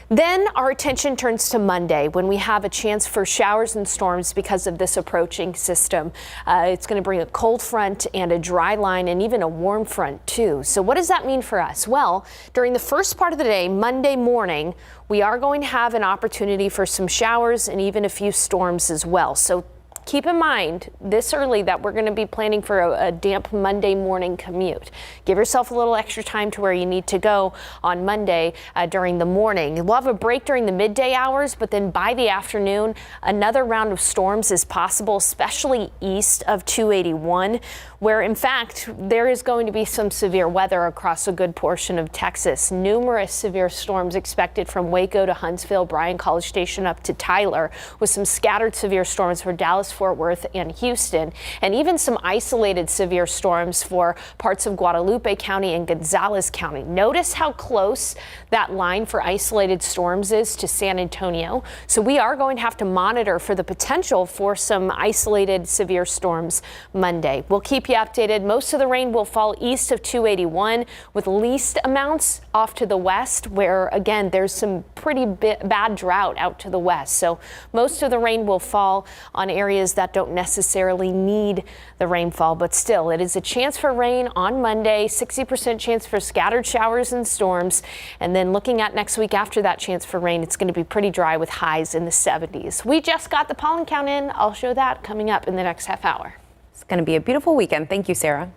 Then our attention turns to Monday when we have a chance for showers and storms because of this approaching system. It's going to bring a cold front and a dry line and even a warm front too. So what does that mean for us? Well, during the first part of the day, Monday morning, we are going to have an opportunity for some showers and even a few storms as well. So keep in mind this early that we're going to be planning for a damp Monday morning commute. Give yourself a little extra time to where you need to go on Monday during the morning. We'll have a break during the midday hours, but then by the afternoon, another round of storms is possible, especially east of 281, where in fact there is going to be some severe weather across a good portion of Texas. Numerous severe storms expected from Waco to Huntsville, Bryan College Station up to Tyler, with some scattered severe storms for Dallas, Fort Worth, and Houston, and even some isolated severe storms for parts of Guadalupe County and Gonzales County. Notice how close that line for isolated storms is to San Antonio. So we are going to have to monitor for the potential for some isolated severe storms Monday. We'll keep you updated. Most of the rain will fall east of 281 with least amounts off to the west, where again there's some pretty bad drought out to the west. So most of the rain will fall on areas that don't necessarily need the rainfall, but still it is a chance for rain on Monday, 60% chance for scattered showers and storms. And then looking at next week after that chance for rain, it's going to be pretty dry with highs in the 70s. We just got the pollen count in. I'll show that coming up in the next half hour. It's going to be a beautiful weekend. Thank you, Sarah.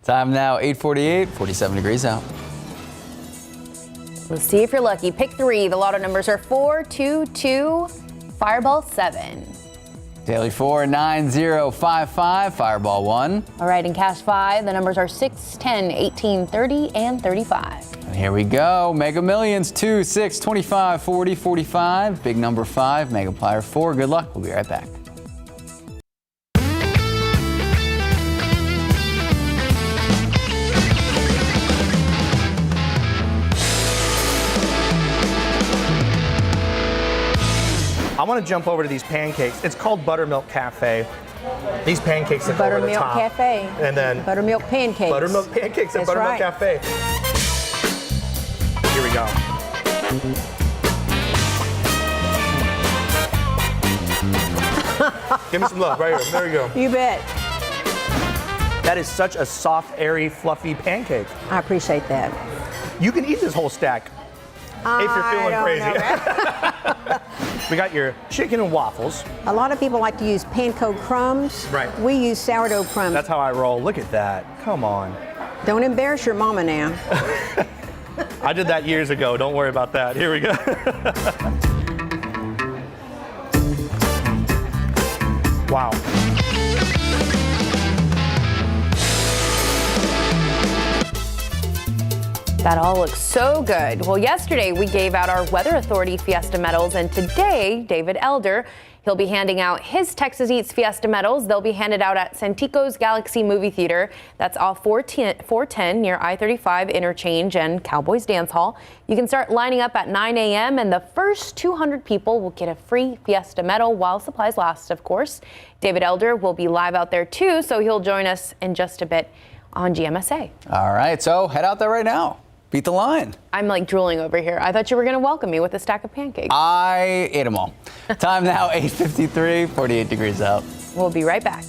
Time now, 8:48, 47 degrees out. Let's see if you're lucky. Pick 3. The lotto numbers are 4, 2, 2, Fireball 7. Daily 4, 9, 0, 5, 5, Fireball 1. All right, in Cash 5, the numbers are 6, 10, 18, 30, and 35. Here we go. Mega Millions, 2, 6, 25, 40, 45. Big number 5, Megaplier 4. Good luck. We'll be right back. I want to jump over to these pancakes. It's called Buttermilk Cafe. These pancakes that go over the top. Buttermilk Cafe. And then Buttermilk pancakes. Buttermilk pancakes at That's Buttermilk right. Cafe. Here we go. Give me some love right here. There you go. You bet. That is such a soft, airy, fluffy pancake. I appreciate that. You can eat this whole stack if you're feeling crazy. We got your chicken and waffles. A lot of people like to use panko crumbs. Right. We use sourdough crumbs. That's how I roll. Look at that. Come on. Don't embarrass your mama now. I did that years ago. Don't worry about that. Here we go. Wow. That all looks so good. Well, yesterday we gave out our Weather Authority Fiesta medals, and today, David Elder, he'll be handing out his Texas Eats Fiesta medals. They'll be handed out at Santikos Galaxy Movie Theater. That's off 410 near I-35 Interchange and Cowboys Dance Hall. You can start lining up at 9 a.m. and the first 200 people will get a free Fiesta medal while supplies last, of course. David Elder will be live out there too, so he'll join us in just a bit on GMSA. All right, so head out there right now. Beat the line. I'm like drooling over here. I thought you were going to welcome me with a stack of pancakes. I ate them all. Time now, 8:53, 48 degrees out. We'll be right back.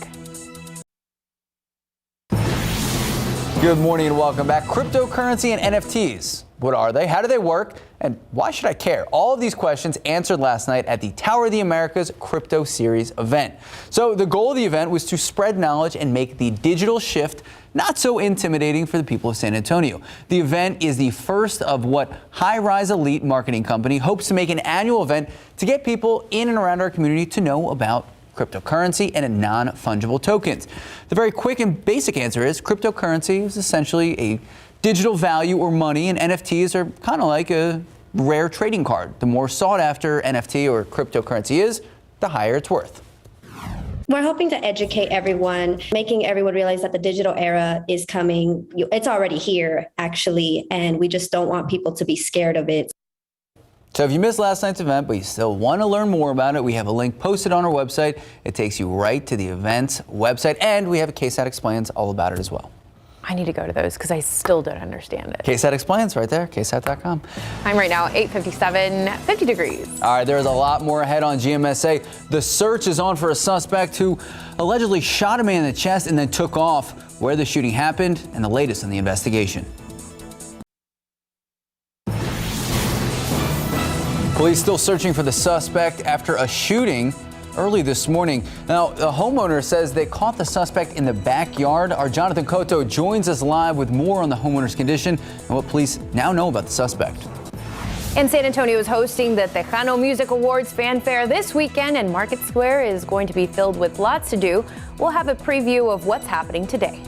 Good morning and welcome back. Cryptocurrency and NFTs. What are they? How do they work? And why should I care? All of these questions answered last night at the Tower of the Americas Crypto Series event. So the goal of the event was to spread knowledge and make the digital shift not so intimidating for the people of San Antonio. The event is the first of what High Rise Elite Marketing Company hopes to make an annual event to get people in and around our community to know about cryptocurrency and non-fungible tokens. The very quick and basic answer is cryptocurrency is essentially a digital value or money, and NFTs are kind of like a rare trading card. The more sought after NFT or cryptocurrency is, the higher it's worth. We're hoping to educate everyone, making everyone realize that the digital era is coming. It's already here, actually, and we just don't want people to be scared of it. So if you missed last night's event, but you still want to learn more about it, we have a link posted on our website. It takes you right to the event's website, and we have a KSAT Explains all about it as well. I need to go to those because I still don't understand it. KSAT Explains right there, ksat.com. I'm right now 8:57, 50 degrees. All right, there's a lot more ahead on GMSA. The search is on for a suspect who allegedly shot a man in the chest and then took off. Where the shooting happened and the latest in the investigation. Police still searching for the suspect after a shooting early this morning. Now, the homeowner says they caught the suspect in the backyard. Our Jonathan Cotto joins us live with more on the homeowner's condition and what police now know about the suspect. And San Antonio is hosting the Tejano Music Awards fanfare this weekend, and Market Square is going to be filled with lots to do. We'll have a preview of what's happening today.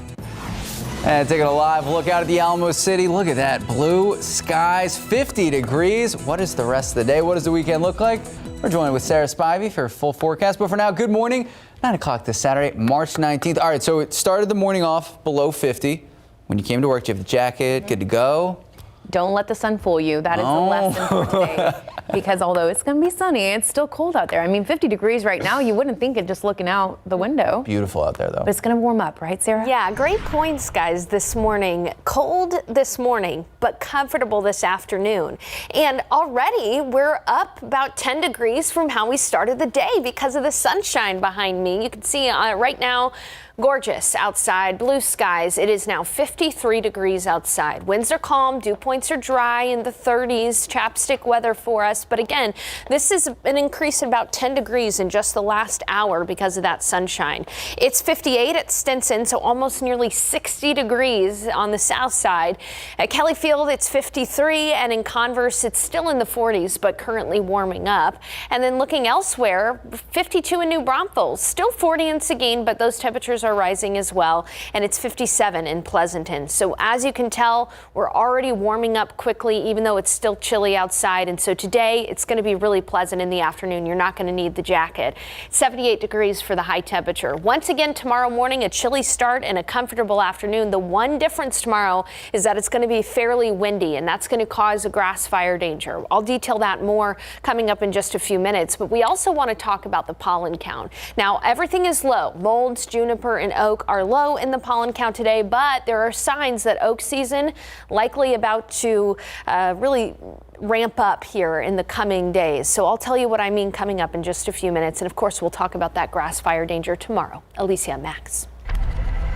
And taking a live look out at the Alamo City. Look at that, blue skies, 50 degrees. What is the rest of the day? What does the weekend look like? We're joined with Sarah Spivey for a full forecast. But for now, good morning. 9 o'clock this Saturday, March 19th. All right, so it started the morning off below 50. When you came to work, do you have the jacket? Good to go? Don't let the sun fool you. That is the lesson for today. Because although it's going to be sunny, it's still cold out there. I mean, 50 degrees right now, you wouldn't think it just looking out the window. Beautiful out there, though. But it's going to warm up, right, Sarah? Yeah, great points, guys, this morning. Cold this morning, but comfortable this afternoon. And already we're up about 10 degrees from how we started the day because of the sunshine behind me. You can see right now, gorgeous outside, blue skies. It is now 53 degrees outside. Winds are calm, dew points are dry in the 30s, chapstick weather for us. But again, this is an increase of about 10 degrees in just the last hour because of that sunshine. It's 58 at Stinson, so almost nearly 60 degrees on the south side. At Kelly Field, it's 53, and in Converse, it's still in the 40s, but currently warming up. And then looking elsewhere, 52 in New Braunfels, still 40 in Seguin, but those temperatures are rising as well, and it's 57 in Pleasanton. So as you can tell, we're already warming up quickly, even though it's still chilly outside. And so today it's going to be really pleasant in the afternoon. You're not going to need the jacket. 78 degrees for the high temperature. Once again, tomorrow morning, a chilly start and a comfortable afternoon. The one difference tomorrow is that it's going to be fairly windy, and that's going to cause a grass fire danger. I'll detail that more coming up in just a few minutes, but we also want to talk about the pollen count. Now, everything is low. Molds, juniper, and oak are low in the pollen count today, but there are signs that oak season likely about to really ramp up here in the coming days. So I'll tell you what I mean coming up in just a few minutes. And of course, we'll talk about that grass fire danger tomorrow. Alicia, Max.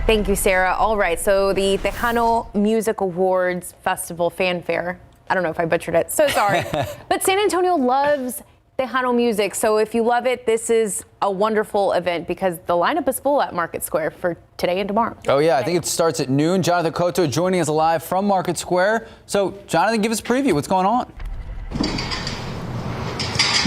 Thank you, Sarah. All right, so the Tejano Music Awards Festival Fanfare. I don't know if I butchered it, so sorry. But San Antonio loves Tejano music, so if you love it, this is a wonderful event because the lineup is full at Market Square for today and tomorrow. Oh, yeah, I think it starts at noon. Jonathan Cotto joining us live from Market Square. So, Jonathan, give us a preview. What's going on?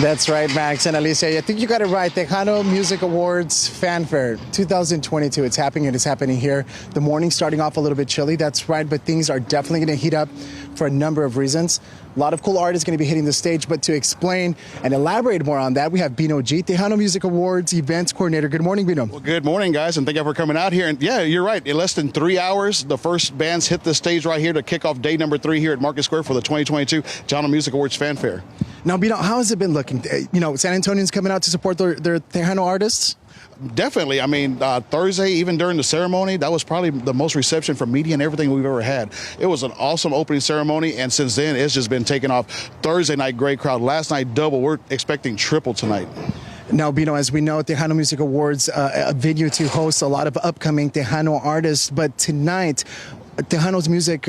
That's right, Max and Alicia. I think you got it right. Tejano Music Awards Fanfare 2022. It's happening and it's happening here. The morning starting off a little bit chilly. That's right, but things are definitely going to heat up for a number of reasons. A lot of cool artists going to be hitting the stage, but to explain and elaborate more on that, we have Bino G, Tejano Music Awards Events Coordinator. Good morning, Bino. Well, good morning, guys, and thank you for coming out here. And yeah, you're right. In less than 3 hours, the first bands hit the stage right here to kick off day number 3 here at Market Square for the 2022 Tejano Music Awards Fanfare. Now, Bino, how has it been looking? You know, San Antonians coming out to support their Tejano artists? Definitely. I mean, Thursday, even during the ceremony, that was probably the most reception from media and everything we've ever had. It was an awesome opening ceremony, and since then, it's just been taken off. Thursday night, great crowd. Last night, double. We're expecting triple tonight. Now, Bino, as we know, Tejano Music Awards, a venue to host a lot of upcoming Tejano artists, but tonight, Tejano's music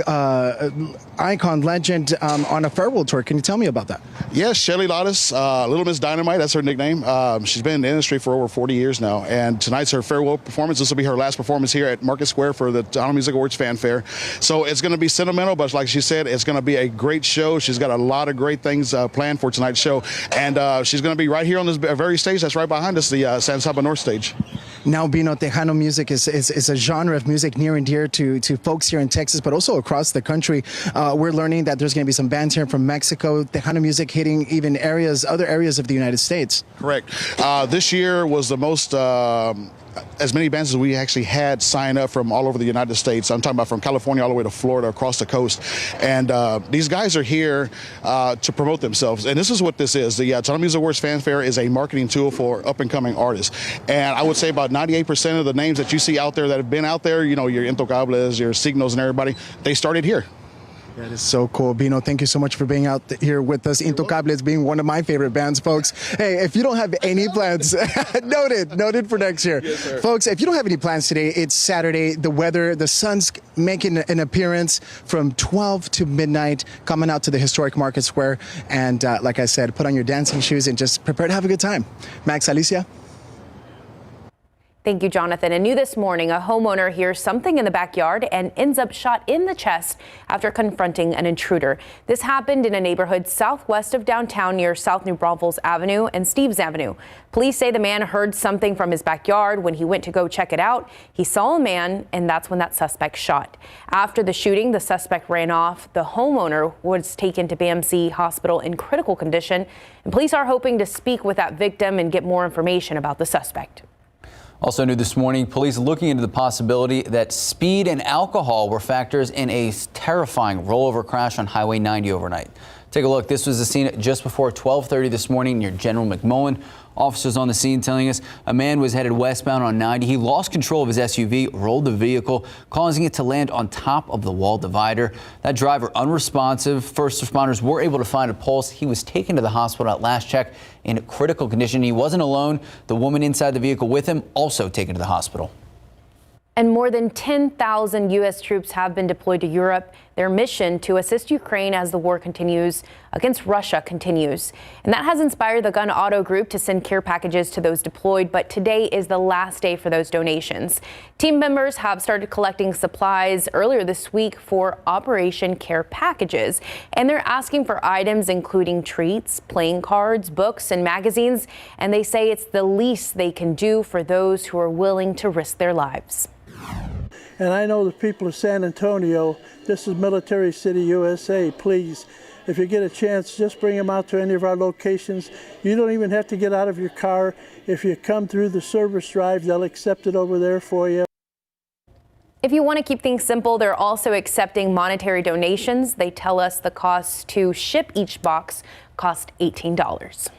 icon, legend, on a farewell tour. Can you tell me about that? Yes, Shelly Lottis, Little Miss Dynamite, that's her nickname. She's been in the industry for over 40 years now, and tonight's her farewell performance. This will be her last performance here at Market Square for the Tejano Music Awards Fanfare. So it's going to be sentimental, but like she said, it's going to be a great show. She's got a lot of great things planned for tonight's show, and she's going to be right here on this very stage that's right behind us, the San Saba North stage. Now, Bino, Tejano music is a genre of music near and dear to folks here in Texas, but also across the country. We're learning that there's going to be some bands here from Mexico, Tejano music hitting even other areas of the United States. Correct. This year was the most, as many bands as we actually had sign up from all over the United States. I'm talking about from California all the way to Florida, across the coast. And these guys are here to promote themselves. And this is what this is. The Tejano Music Awards Fanfare is a marketing tool for up-and-coming artists. And I would say about 98% of the names that you see out there that have been out there, you know, your Intocables, your Signos and everybody, they started here. That is so cool. Bino, thank you so much for being out here with us. Intocables being one of my favorite bands, folks. Hey, if you don't have any plans, noted for next year. Yes, sir. Folks, if you don't have any plans today, it's Saturday. The weather, the sun's making an appearance from 12 to midnight, coming out to the historic Market Square. And like I said, put on your dancing shoes and just prepare to have a good time. Max, Alicia? Thank you, Jonathan. And new this morning, a homeowner hears something in the backyard and ends up shot in the chest after confronting an intruder. This happened in a neighborhood southwest of downtown near South New Braunfels Avenue and Steves Avenue. Police say the man heard something from his backyard. When he went to go check it out, he saw a man, and that's when that suspect shot. After the shooting, the suspect ran off. The homeowner was taken to BMC Hospital in critical condition, and police are hoping to speak with that victim and get more information about the suspect. Also new this morning, police looking into the possibility that speed and alcohol were factors in a terrifying rollover crash on Highway 90 overnight. Take a look. This was the scene just before 12:30 this morning near General McMullen. Officers on the scene telling us a man was headed westbound on 90. He lost control of his SUV, rolled the vehicle, causing it to land on top of the wall divider. That driver unresponsive. First responders were able to find a pulse. He was taken to the hospital at last check in critical condition. He wasn't alone. The woman inside the vehicle with him also taken to the hospital. And more than 10,000 U.S. troops have been deployed to Europe. their mission to assist Ukraine as the war continues against Russia continues. And that has inspired the Gun Auto Group to send care packages to those deployed. But today is the last day for those donations. Team members have started collecting supplies earlier this week for Operation Care Packages. And they're asking for items including treats, playing cards, books, and magazines. And they say it's the least they can do for those who are willing to risk their lives. And I know the people of San Antonio, this is Military City, USA. Please, if you get a chance, just bring them out to any of our locations. You don't even have to get out of your car. If you come through the service drive, they'll accept it over there for you. If you want to keep things simple, they're also accepting monetary donations. They tell us the cost to ship each box cost $18.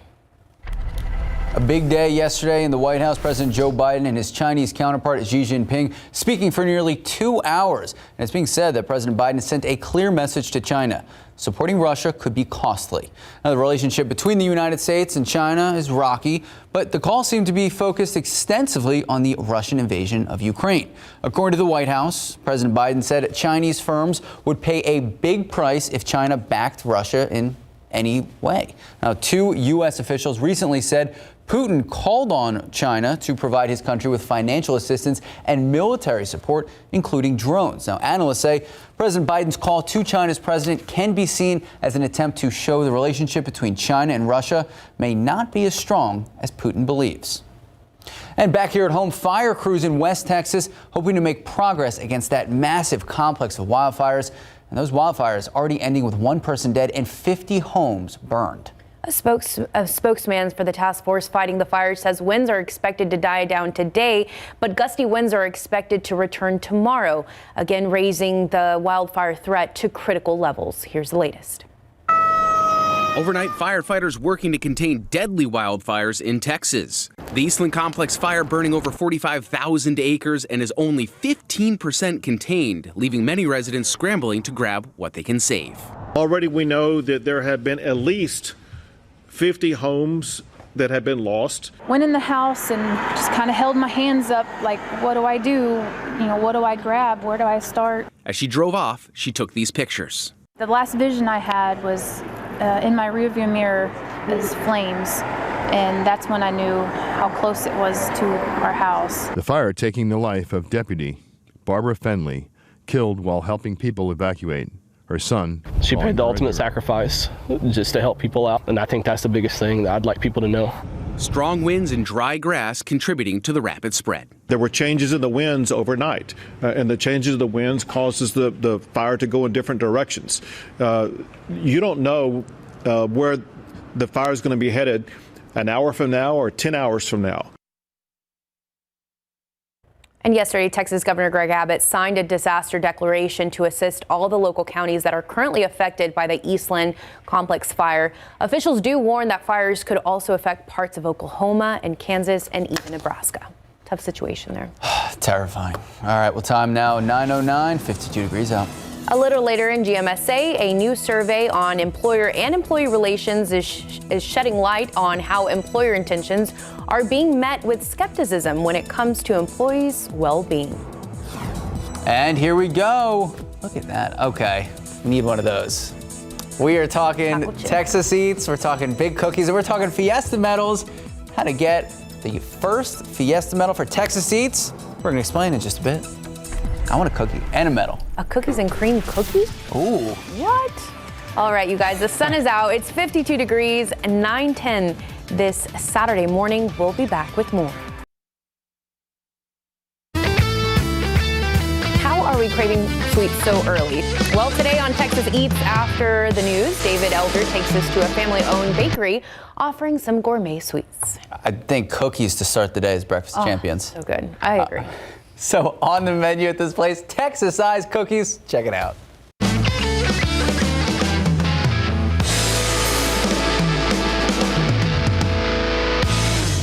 A big day yesterday in the White House. President Joe Biden and his Chinese counterpart Xi Jinping speaking for nearly 2 hours. And it's being said that President Biden sent a clear message to China. Supporting Russia could be costly. Now, the relationship between the United States and China is rocky, but the call seemed to be focused extensively on the Russian invasion of Ukraine. According to the White House, President Biden said Chinese firms would pay a big price if China backed Russia in any way. Now, 2 U.S. officials recently said Putin called on China to provide his country with financial assistance and military support, including drones. Now, analysts say President Biden's call to China's president can be seen as an attempt to show the relationship between China and Russia may not be as strong as Putin believes. And back here at home, fire crews in West Texas hoping to make progress against that massive complex of wildfires. And those wildfires already ending with 1 person dead and 50 homes burned. A spokesman for the task force fighting the fires says winds are expected to die down today, but gusty winds are expected to return tomorrow, again raising the wildfire threat to critical levels. Here's the latest. Overnight, firefighters working to contain deadly wildfires in Texas. The Eastland Complex fire burning over 45,000 acres and is only 15% contained, leaving many residents scrambling to grab what they can save. Already we know that there have been at least 50 homes that have been lost. Went in the house and just kind of held my hands up like, what do I do? You know, what do I grab? Where do I start? As she drove off, she took these pictures. The last vision I had was in my rearview mirror is flames, and that's when I knew how close it was to our house. The fire taking the life of Deputy Barbara Fenley, killed while helping people evacuate. Her son. She paid the ultimate sacrifice just to help people out, and I think that's the biggest thing that I'd like people to know. Strong winds and dry grass contributing to the rapid spread. There were changes in the winds overnight, and the changes in the winds causes the fire to go in different directions. You don't know where the fire is going to be headed an hour from now or 10 hours from now. And yesterday, Texas Governor Greg Abbott signed a disaster declaration to assist all the local counties that are currently affected by the Eastland Complex fire. Officials do warn that fires could also affect parts of Oklahoma and Kansas and even Nebraska. Tough situation there. Terrifying. All right, well, time now 9:09, 52 degrees out. A little later in GMSA, a new survey on employer and employee relations is shedding light on how employer intentions are being met with skepticism when it comes to employees' well-being. And here we go. Look at that. Okay, we need one of those. We are talking Texas Eats, we're talking big cookies, and we're talking Fiesta medals. How to get the first Fiesta medal for Texas Eats. We're going to explain in just a bit. I want a cookie and a medal. A cookies and cream cookie? Ooh. What? All right, you guys, the sun is out. It's 52 degrees, 9:10 this Saturday morning. We'll be back with more. How are we craving sweets so early? Well, today on Texas Eats After the News, David Elder takes us to a family-owned bakery offering some gourmet sweets. I think cookies to start the day as breakfast champions. So good. I agree. So on the menu at this place, Texas-sized cookies. Check it out.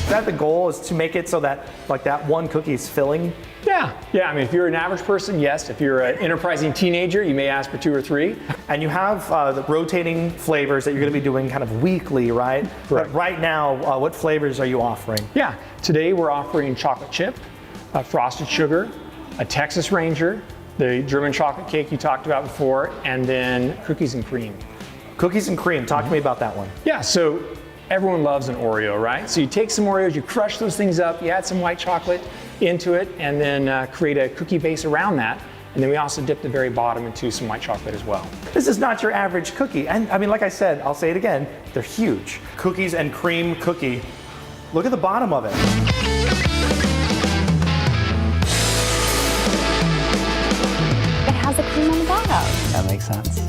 That the goal is to make it so that like that one cookie is filling? Yeah. I mean, if you're an average person, yes. If you're an enterprising teenager, you may ask for 2 or 3. And you have the rotating flavors that you're going to be doing kind of weekly, right? Right. But right now, what flavors are you offering? Yeah. Today we're offering chocolate chip, a frosted sugar, a Texas Ranger, the German chocolate cake you talked about before, and then cookies and cream. Cookies and cream, talk to me about that one. Yeah, so everyone loves an Oreo, right? So you take some Oreos, you crush those things up, you add some white chocolate into it, and then create a cookie base around that. And then we also dip the very bottom into some white chocolate as well. This is not your average cookie. And I mean, like I said, I'll say it again, they're huge. Cookies and cream cookie. Look at the bottom of it. It has a cream on the bottom. That makes sense.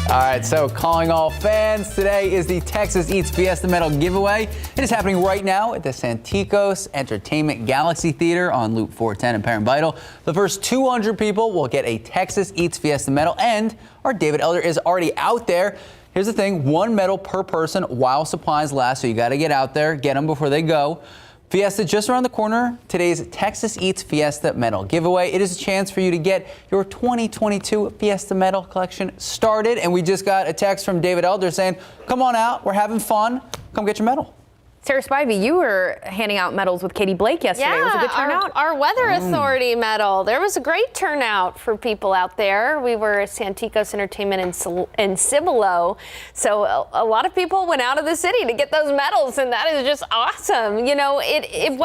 All right, so calling all fans, today is the Texas Eats Fiesta Medal giveaway. It is happening right now at the Santikos Entertainment Galaxy Theater on Loop 410 in Parent Vital. The first 200 people will get a Texas Eats Fiesta Medal, and our David Elder is already out there. Here's the thing, 1 medal per person while supplies last, so you got to get out there, get them before they go. Fiesta just around the corner. Today's Texas Eats Fiesta Medal giveaway. It is a chance for you to get your 2022 Fiesta Medal collection started. And we just got a text from David Elder saying, come on out, we're having fun. Come get your medal. Sarah Spivey, you were handing out medals with Katie Blake yesterday. Yeah, Was it a good turnout? Our Weather Authority medal. There was a great turnout for people out there. We were at Santikos Entertainment in Cibolo. So a lot of people went out of the city to get those medals, and that is just awesome. You know, it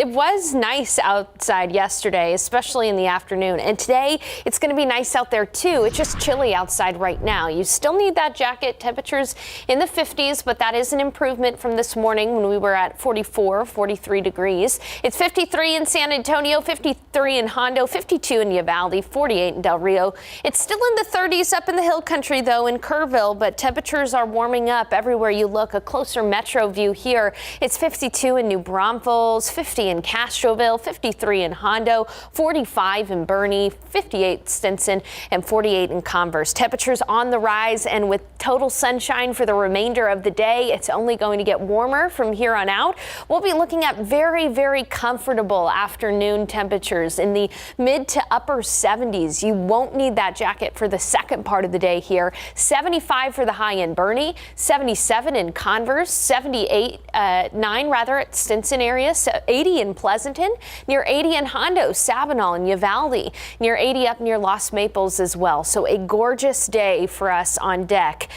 was nice outside yesterday, especially in the afternoon. And today, it's going to be nice out there, too. It's just chilly outside right now. You still need that jacket. Temperatures in the 50s, but that is an improvement from this morning when we were at 44, 43 degrees. It's 53 in San Antonio, 53 in Hondo, 52 in Uvalde, 48 in Del Rio. It's still in the 30s up in the hill country, though, in Kerrville, but temperatures are warming up everywhere you look. A closer metro view here. It's 52 in New Braunfels, 50 in Castroville, 53 in Hondo, 45 in Bernie, 58 Stinson, and 48 in Converse. Temperatures on the rise, and with total sunshine for the remainder of the day, it's only going to get warmer from here on out. We'll be looking at very, very comfortable afternoon temperatures in the mid to upper 70s. You won't need that jacket for the second part of the day here. 75 for the high in Bernie, 77 in Converse, 78, 9 rather at Stinson area, 80 in Pleasanton, near 80 in Hondo, Sabinal, and Uvalde, near 80 up near Los Maples as well. So a gorgeous day for us on deck.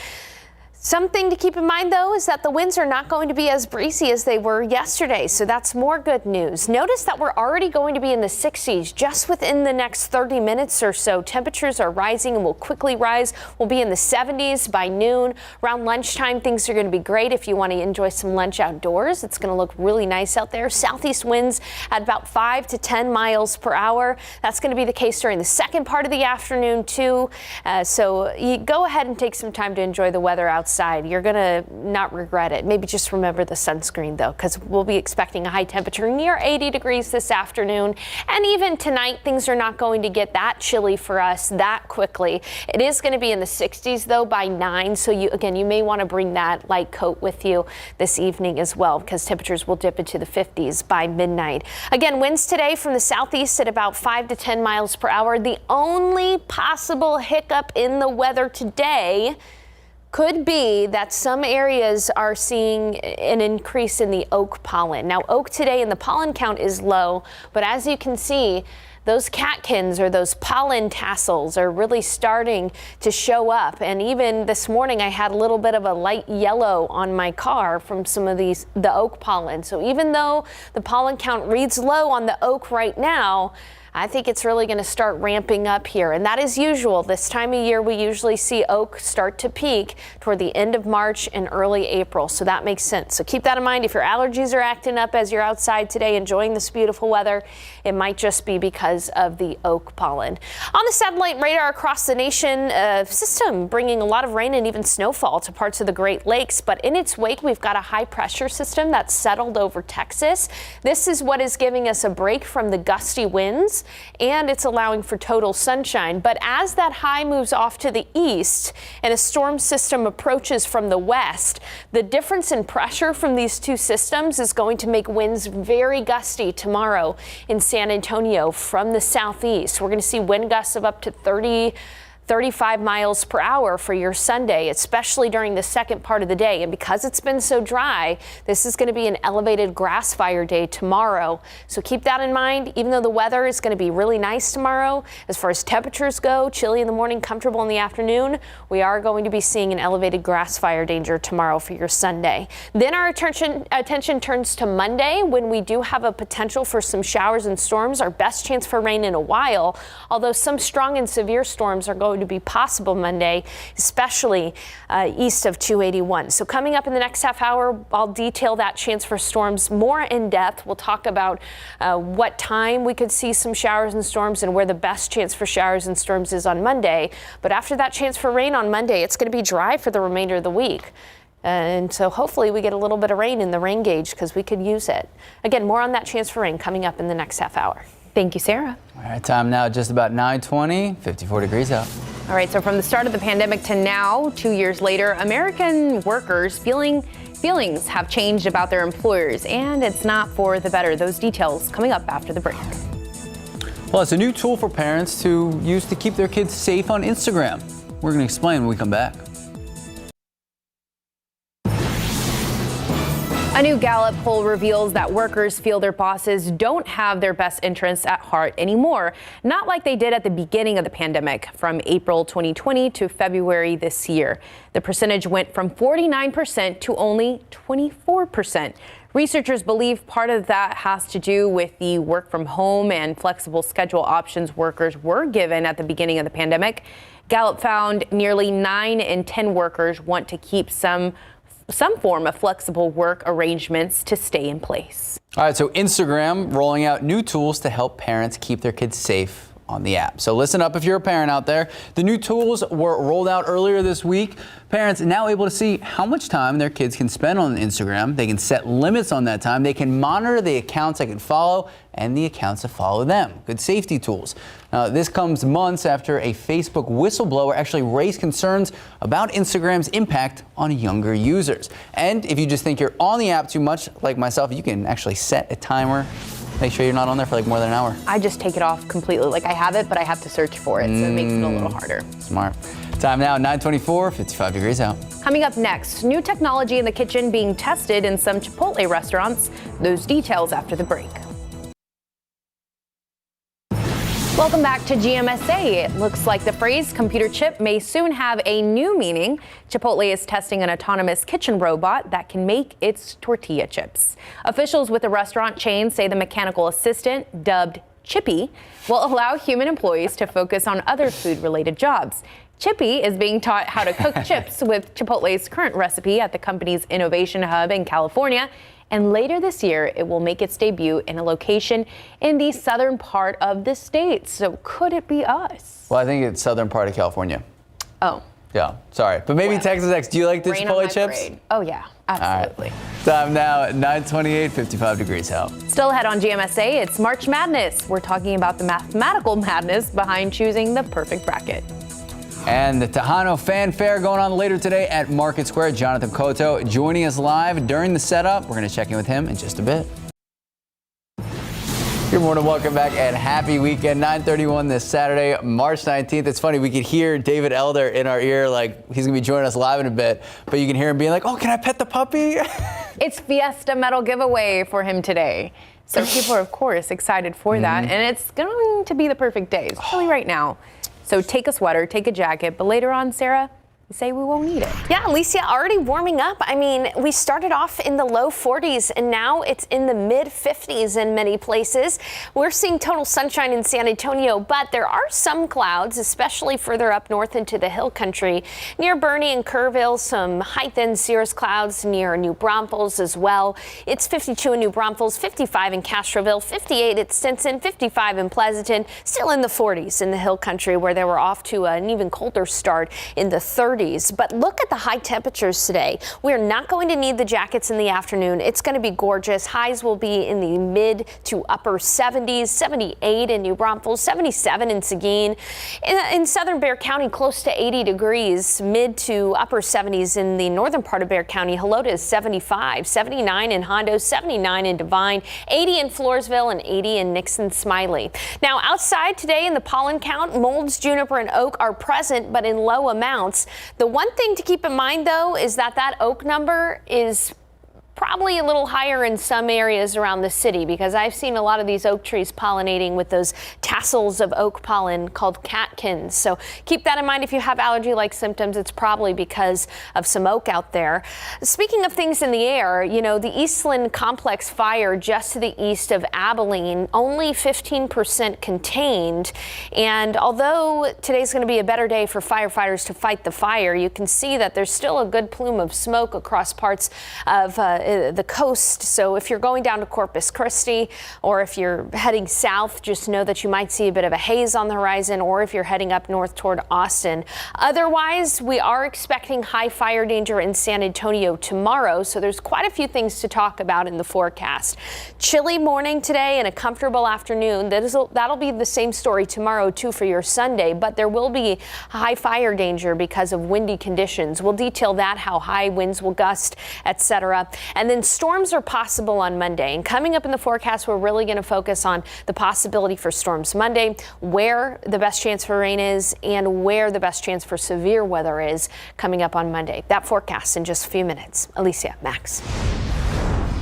Something to keep in mind, though, is that the winds are not going to be as breezy as they were yesterday, so that's more good news. Notice that we're already going to be in the 60s just within the next 30 minutes or so. Temperatures are rising and will quickly rise. We'll be in the 70s by noon. Around lunchtime, things are going to be great if you want to enjoy some lunch outdoors. It's going to look really nice out there. Southeast winds at about 5 to 10 miles per hour. That's going to be the case during the second part of the afternoon, too. So you go ahead and take some time to enjoy the weather outside. You're going to not regret it. Maybe just remember the sunscreen, though, because we'll be expecting a high temperature near 80 degrees this afternoon. And even tonight, things are not going to get that chilly for us that quickly. It is going to be in the 60s, though, by 9. So, you may want to bring that light coat with you this evening as well, because temperatures will dip into the 50s by midnight. Again, winds today from the southeast at about 5 to 10 miles per hour. The only possible hiccup in the weather today could be that some areas are seeing an increase in the oak pollen. Now, oak today and the pollen count is low, but as you can see, those catkins or those pollen tassels are really starting to show up. And even this morning, I had a little bit of a light yellow on my car from some of the oak pollen. So even though the pollen count reads low on the oak right now, I think it's really going to start ramping up here, and that is usual. This time of year, we usually see oak start to peak toward the end of March and early April, so that makes sense. So keep that in mind. If your allergies are acting up as you're outside today enjoying this beautiful weather, it might just be because of the oak pollen. On the satellite radar across the nation, system bringing a lot of rain and even snowfall to parts of the Great Lakes, but in its wake, we've got a high pressure system that's settled over Texas. This is what is giving us a break from the gusty winds, and it's allowing for total sunshine. But as that high moves off to the east and a storm system approaches from the west, the difference in pressure from these two systems is going to make winds very gusty tomorrow in San Antonio from the southeast. We're going to see wind gusts of up to 30 35 miles per hour for your Sunday, especially during the second part of the day. And because it's been so dry, this is going to be an elevated grass fire day tomorrow. So keep that in mind. Even though the weather is going to be really nice tomorrow, as far as temperatures go, chilly in the morning, comfortable in the afternoon, we are going to be seeing an elevated grass fire danger tomorrow for your Sunday. Then our attention turns to Monday, when we do have a potential for some showers and storms, our best chance for rain in a while, although some strong and severe storms are going to be possible Monday, especially east of 281. So coming up in the next half hour, I'll detail that chance for storms more in depth. We'll talk about what time we could see some showers and storms and where the best chance for showers and storms is on Monday. But after that chance for rain on Monday, it's going to be dry for the remainder of the week. And so hopefully we get a little bit of rain in the rain gauge, because we could use it. Again, more on that chance for rain coming up in the next half hour. Thank you, Sarah. All right, time now just about 9:20, 54 degrees out. All right, so from the start of the pandemic to now, 2 years later, American workers' feelings have changed about their employers, and it's not for the better. Those details coming up after the break. Well, it's a new tool for parents to use to keep their kids safe on Instagram. We're going to explain when we come back. A new Gallup poll reveals that workers feel their bosses don't have their best interests at heart anymore, not like they did at the beginning of the pandemic, from April 2020 to February this year. The percentage went from 49% to only 24%. Researchers believe part of that has to do with the work from home and flexible schedule options workers were given at the beginning of the pandemic. Gallup found nearly 9 in 10 workers want to keep some form of flexible work arrangements to stay in place. All right, so Instagram rolling out new tools to help parents keep their kids safe on the app. So listen up if you're a parent out there. The new tools were rolled out earlier this week. Parents are now able to see how much time their kids can spend on Instagram. They can set limits on that time. They can monitor the accounts they can follow and the accounts that follow them. Good safety tools. Now, this comes months after a Facebook whistleblower actually raised concerns about Instagram's impact on younger users. And if you just think you're on the app too much, like myself, you can actually set a timer. Make sure you're not on there for like more than an hour. I just take it off completely. Like, I have it, but I have to search for it, so it makes it a little harder. Smart. Time now, 9:24, 55 degrees out. Coming up next, new technology in the kitchen being tested in some Chipotle restaurants. Those details after the break. Welcome back to GMSA. It looks like the phrase computer chip may soon have a new meaning. Chipotle is testing an autonomous kitchen robot that can make its tortilla chips. Officials with the restaurant chain say the mechanical assistant, dubbed Chippy, will allow human employees to focus on other food-related jobs. Chippy is being taught how to cook chips with Chipotle's current recipe at the company's innovation hub in California. And later this year, it will make its debut in a location in the southern part of the state. So could it be us? Well, I think it's southern part of California. Oh. Yeah, sorry. But maybe Texas X. Do you like the Chipotle chips? Parade. Oh, yeah, absolutely. All right. Time now, 9:28, 55 degrees out. Still ahead on GMSA, it's March Madness. We're talking about the mathematical madness behind choosing the perfect bracket. And the Tejano fanfare going on later today at Market Square. Jonathan Cotto joining us live during the setup. We're going to check in with him in just a bit. Good morning, welcome back, and happy weekend. 9:31 this Saturday, March 19th. It's funny, we could hear David Elder in our ear, like he's gonna be joining us live in a bit, but you can hear him being like, oh, can I pet the puppy? It's Fiesta medal giveaway for him today. So people are, of course, excited for that, and it's going to be the perfect day. It's chilly right now. So take a sweater, take a jacket, but later on, Sarah, you say we won't need it. Yeah, Alicia, already warming up. I mean, we started off in the low 40s and now it's in the mid 50s in many places. We're seeing total sunshine in San Antonio, but there are some clouds, especially further up north into the hill country. Near Bernie and Kerrville, some high-thin cirrus clouds near New Braunfels as well. It's 52 in New Braunfels, 55 in Castroville, 58 at Stinson, 55 in Pleasanton, still in the 40s in the hill country where they were off to an even colder start in the 30s. 30s. But look at the high temperatures today. We're not going to need the jackets in the afternoon. It's going to be gorgeous. Highs will be in the mid to upper 70s, 78 in New Braunfels, 77 in Seguin. In southern Bexar County, close to 80 degrees, mid to upper 70s in the northern part of Bexar County. Helota is 75, 79 in Hondo, 79 in Devine, 80 in Floresville, and 80 in Nixon Smiley. Now, outside today in the pollen count, molds, juniper, and oak are present, but in low amounts. The one thing to keep in mind, though, is that oak number is probably a little higher in some areas around the city, because I've seen a lot of these oak trees pollinating with those tassels of oak pollen called catkins. So keep that in mind. If you have allergy-like symptoms, it's probably because of some oak out there. Speaking of things in the air, you know, the Eastland Complex fire just to the east of Abilene, only 15% contained. And although today's going to be a better day for firefighters to fight the fire, you can see that there's still a good plume of smoke across parts of the coast. So if you're going down to Corpus Christi, or if you're heading south, just know that you might see a bit of a haze on the horizon, or if you're heading up north toward Austin. Otherwise, we are expecting high fire danger in San Antonio tomorrow, so there's quite a few things to talk about in the forecast. Chilly morning today and a comfortable afternoon. That'll be the same story tomorrow too for your Sunday, but there will be high fire danger because of windy conditions. We'll detail that, how high winds will gust, etc. And then storms are possible on Monday. And coming up in the forecast, we're really going to focus on the possibility for storms Monday, where the best chance for rain is, and where the best chance for severe weather is coming up on Monday. That forecast in just a few minutes. Alicia, Max.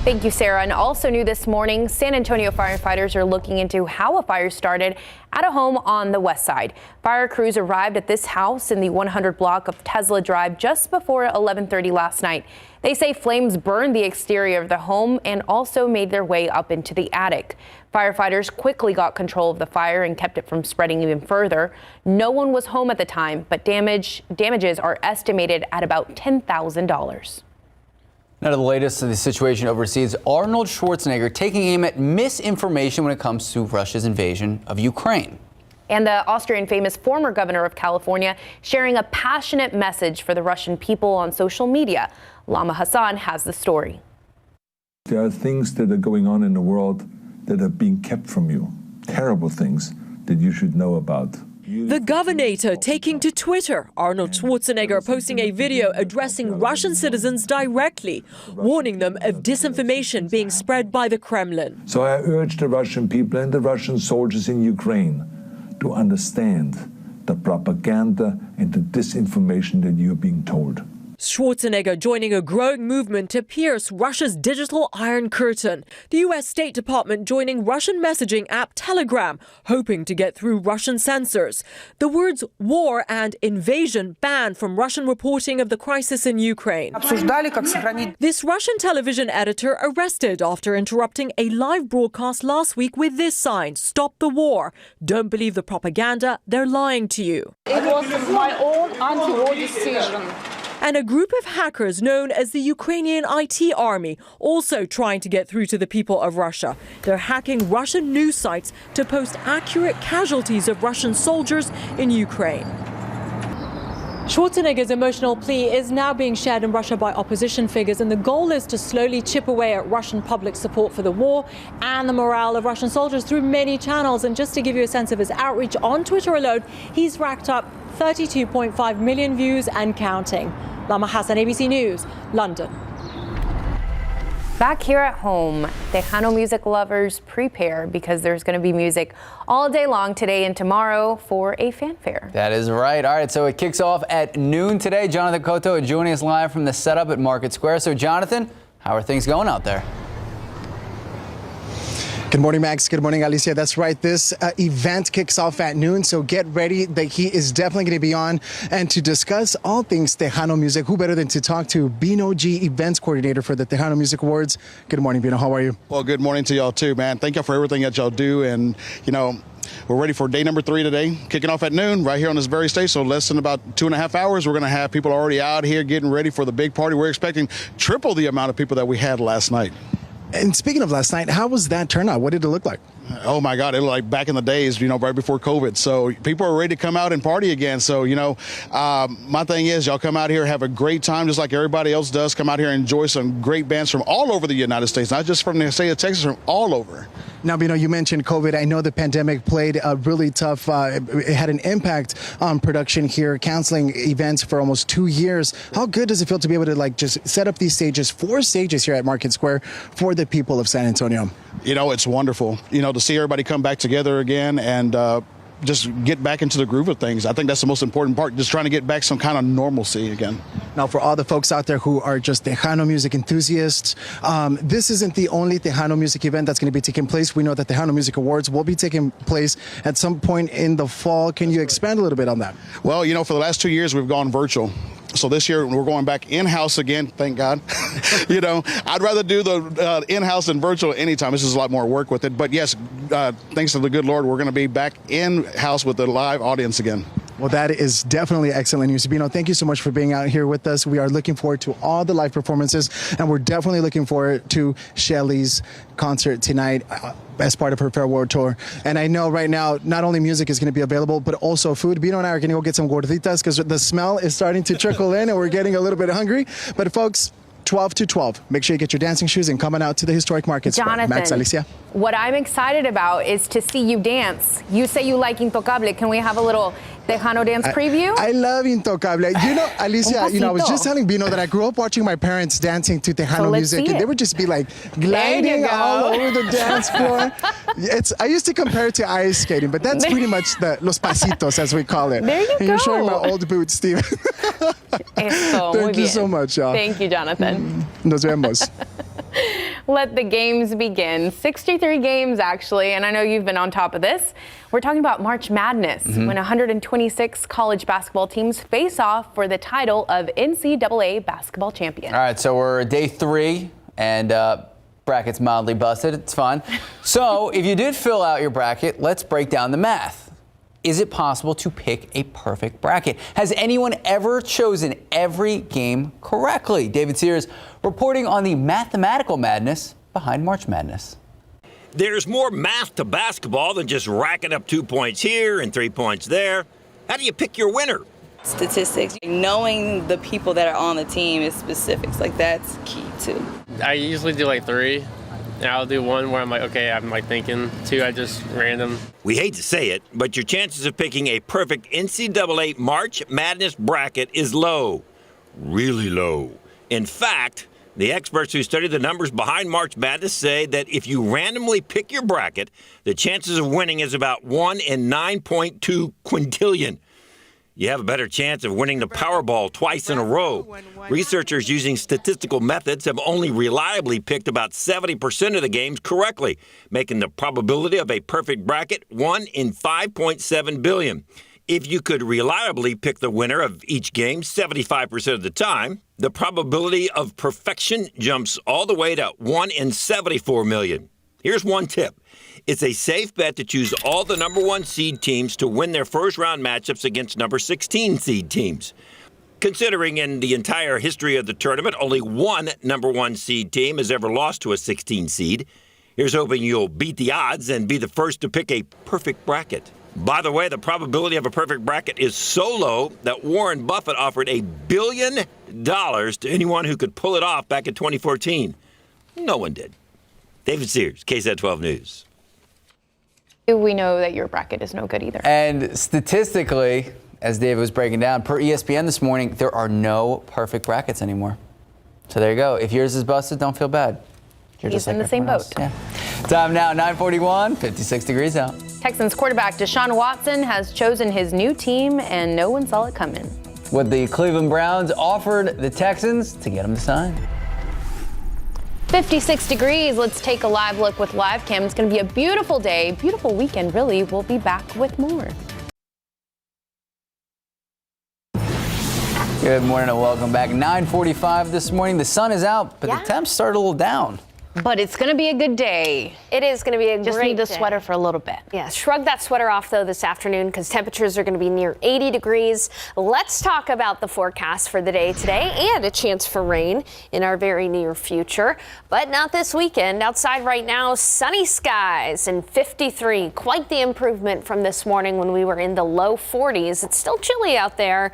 Thank you, Sarah. And also new this morning, San Antonio firefighters are looking into how a fire started at a home on the west side. Fire crews arrived at this house in the 100 block of Tesla Drive just before 11:30 last night. They say flames burned the exterior of the home and also made their way up into the attic. Firefighters quickly got control of the fire and kept it from spreading even further. No one was home at the time, but damages are estimated at about $10,000. Now to the latest of the situation overseas. Arnold Schwarzenegger taking aim at misinformation when it comes to Russia's invasion of Ukraine. And the Austrian famous former governor of California sharing a passionate message for the Russian people on social media. Lama Hassan has the story. There are things that are going on in the world that are being kept from you. Terrible things that you should know about. The governor taking to Twitter, Arnold Schwarzenegger posting a video addressing Russian citizens directly, warning them of disinformation being spread by the Kremlin. So I urge the Russian people and the Russian soldiers in Ukraine to understand the propaganda and the disinformation that you're being told. Schwarzenegger joining a growing movement to pierce Russia's digital Iron Curtain. The U.S. State Department joining Russian messaging app Telegram, hoping to get through Russian censors. The words war and invasion banned from Russian reporting of the crisis in Ukraine. This Russian television editor arrested after interrupting a live broadcast last week with this sign, "Stop the war. Don't believe the propaganda. They're lying to you." It was my own anti-war decision. And a group of hackers known as the Ukrainian IT army also trying to get through to the people of Russia. They're hacking Russian news sites to post accurate casualties of Russian soldiers in Ukraine. Schwarzenegger's emotional plea is now being shared in Russia by opposition figures, and the goal is to slowly chip away at Russian public support for the war and the morale of Russian soldiers through many channels. And just to give you a sense of his outreach on Twitter alone, he's racked up 32.5 million views and counting. Lama Hassan, ABC News, London. Back here at home, Tejano music lovers, prepare, because there's going to be music all day long today and tomorrow for a fanfare. That is right. All right, so it kicks off at noon today. Jonathan Cotto joining us live from the setup at Market Square. So, Jonathan, how are things going out there? Good morning, Max. Good morning, Alicia. That's right. This event kicks off at noon, so get ready. The heat is definitely going to be on. And to discuss all things Tejano music, who better than to talk to Bino G, events coordinator for the Tejano Music Awards. Good morning, Bino. How are you? Well, good morning to y'all too, man. Thank y'all for everything that y'all do. And, you know, we're ready for day number 3 today, kicking off at noon right here on this very stage. So less than about 2.5 hours, we're going to have people already out here getting ready for the big party. We're expecting triple the amount of people that we had last night. And speaking of last night, how was that turnout? What did it look like? Oh my God, it was like back in the days, right before COVID. So people are ready to come out and party again. So, my thing is y'all come out here, have a great time just like everybody else does. Come out here and enjoy some great bands from all over the United States, not just from the state of Texas, from all over. Now, you mentioned COVID. I know the pandemic played a really tough, it had an impact on production here, canceling events for almost 2 years. How good does it feel to be able to just set up these stages, 4 stages here at Market Square for the people of San Antonio? It's wonderful, to see everybody come back together again and just get back into the groove of things. I think that's the most important part, just trying to get back some kind of normalcy again. Now, for all the folks out there who are just Tejano music enthusiasts, this isn't the only Tejano music event that's going to be taking place. We know that the Tejano Music Awards will be taking place at some point in the fall. Can you expand a little bit on that? Well, for the last 2 years, we've gone virtual. So this year we're going back in-house again, thank God. I'd rather do the in-house than virtual anytime. This is a lot more work with it. But yes, thanks to the good Lord, we're going to be back in-house with the live audience again. Well, that is definitely excellent news. Sabino, thank you so much for being out here with us. We are looking forward to all the live performances, and we're definitely looking forward to Shelly's concert tonight as part of her farewell tour. And I know right now, not only music is going to be available, but also food. Bino and I are going to go get some gorditas because the smell is starting to trickle in, and we're getting a little bit hungry. But folks, 12 to 12. Make sure you get your dancing shoes and coming out to the historic market. Jonathan, Max, Alicia. What I'm excited about is to see you dance. You say you like Intocable. Can we have a little Tejano dance preview? I love Intocable. Alicia, I was just telling Bino that I grew up watching my parents dancing to Tejano music, and they would just be gliding all over the dance floor. I used to compare it to ice skating, but that's pretty much los pasitos, as we call it. There you go. And you're showing my old boots, Steve. Thank you so much, y'all. Thank you, Jonathan. Nos vemos. Let the games begin. 63 games, actually, and I know you've been on top of this. We're talking about March Madness, when 126 college basketball teams face off for the title of NCAA basketball champion. All right, so we're day 3, and bracket's mildly busted. It's fine. So if you did fill out your bracket, let's break down the math. Is it possible to pick a perfect bracket? Has anyone ever chosen every game correctly? David Sears reporting on the mathematical madness behind March Madness. There's more math to basketball than just racking up 2 points here and 3 points there. How do you pick your winner? Statistics. Knowing the people that are on the team is specifics. That's key too. I usually do 3. And I'll do 1 where I'm thinking. 2, I just random. We hate to say it, but your chances of picking a perfect NCAA March Madness bracket is low. Really low. In fact, the experts who study the numbers behind March Madness say that if you randomly pick your bracket, the chances of winning is about 1 in 9.2 quintillion. You have a better chance of winning the Powerball twice in a row. Researchers using statistical methods have only reliably picked about 70% of the games correctly, making the probability of a perfect bracket 1 in 5.7 billion. If you could reliably pick the winner of each game 75% of the time, the probability of perfection jumps all the way to 1 in 74 million. Here's one tip. It's a safe bet to choose all the number 1 seed teams to win their first round matchups against number 16 seed teams. Considering in the entire history of the tournament, only 1 number 1 seed team has ever lost to a 16 seed. Here's hoping you'll beat the odds and be the first to pick a perfect bracket. By the way, the probability of a perfect bracket is so low that Warren Buffett offered $1 billion to anyone who could pull it off back in 2014. No one did. David Sears, KSAT 12 News. We know that your bracket is no good either. And statistically, as David was breaking down, per ESPN this morning, there are no perfect brackets anymore. So there you go. If yours is busted, don't feel bad. You're He's just like in the same boat. Yeah. Time now, 9:41, 56 degrees out. Texans quarterback Deshaun Watson has chosen his new team, and no one saw it coming. What the Cleveland Browns offered the Texans to get them to sign. 56 degrees. Let's take a live look with Live Cam. It's going to be a beautiful day, beautiful weekend, really. We'll be back with more. Good morning and welcome back. 9:45 this morning. The sun is out, but the temps started a little down. But it's going to be a good day. It is going to be a Just great need the day. sweater for a little bit. Yeah, shrug that sweater off, though, this afternoon because temperatures are going to be near 80 degrees. Let's talk about the forecast for the day today and a chance for rain in our very near future, but not this weekend. Outside right now, sunny skies and 53. Quite the improvement from this morning when we were in the low 40s. It's still chilly out there,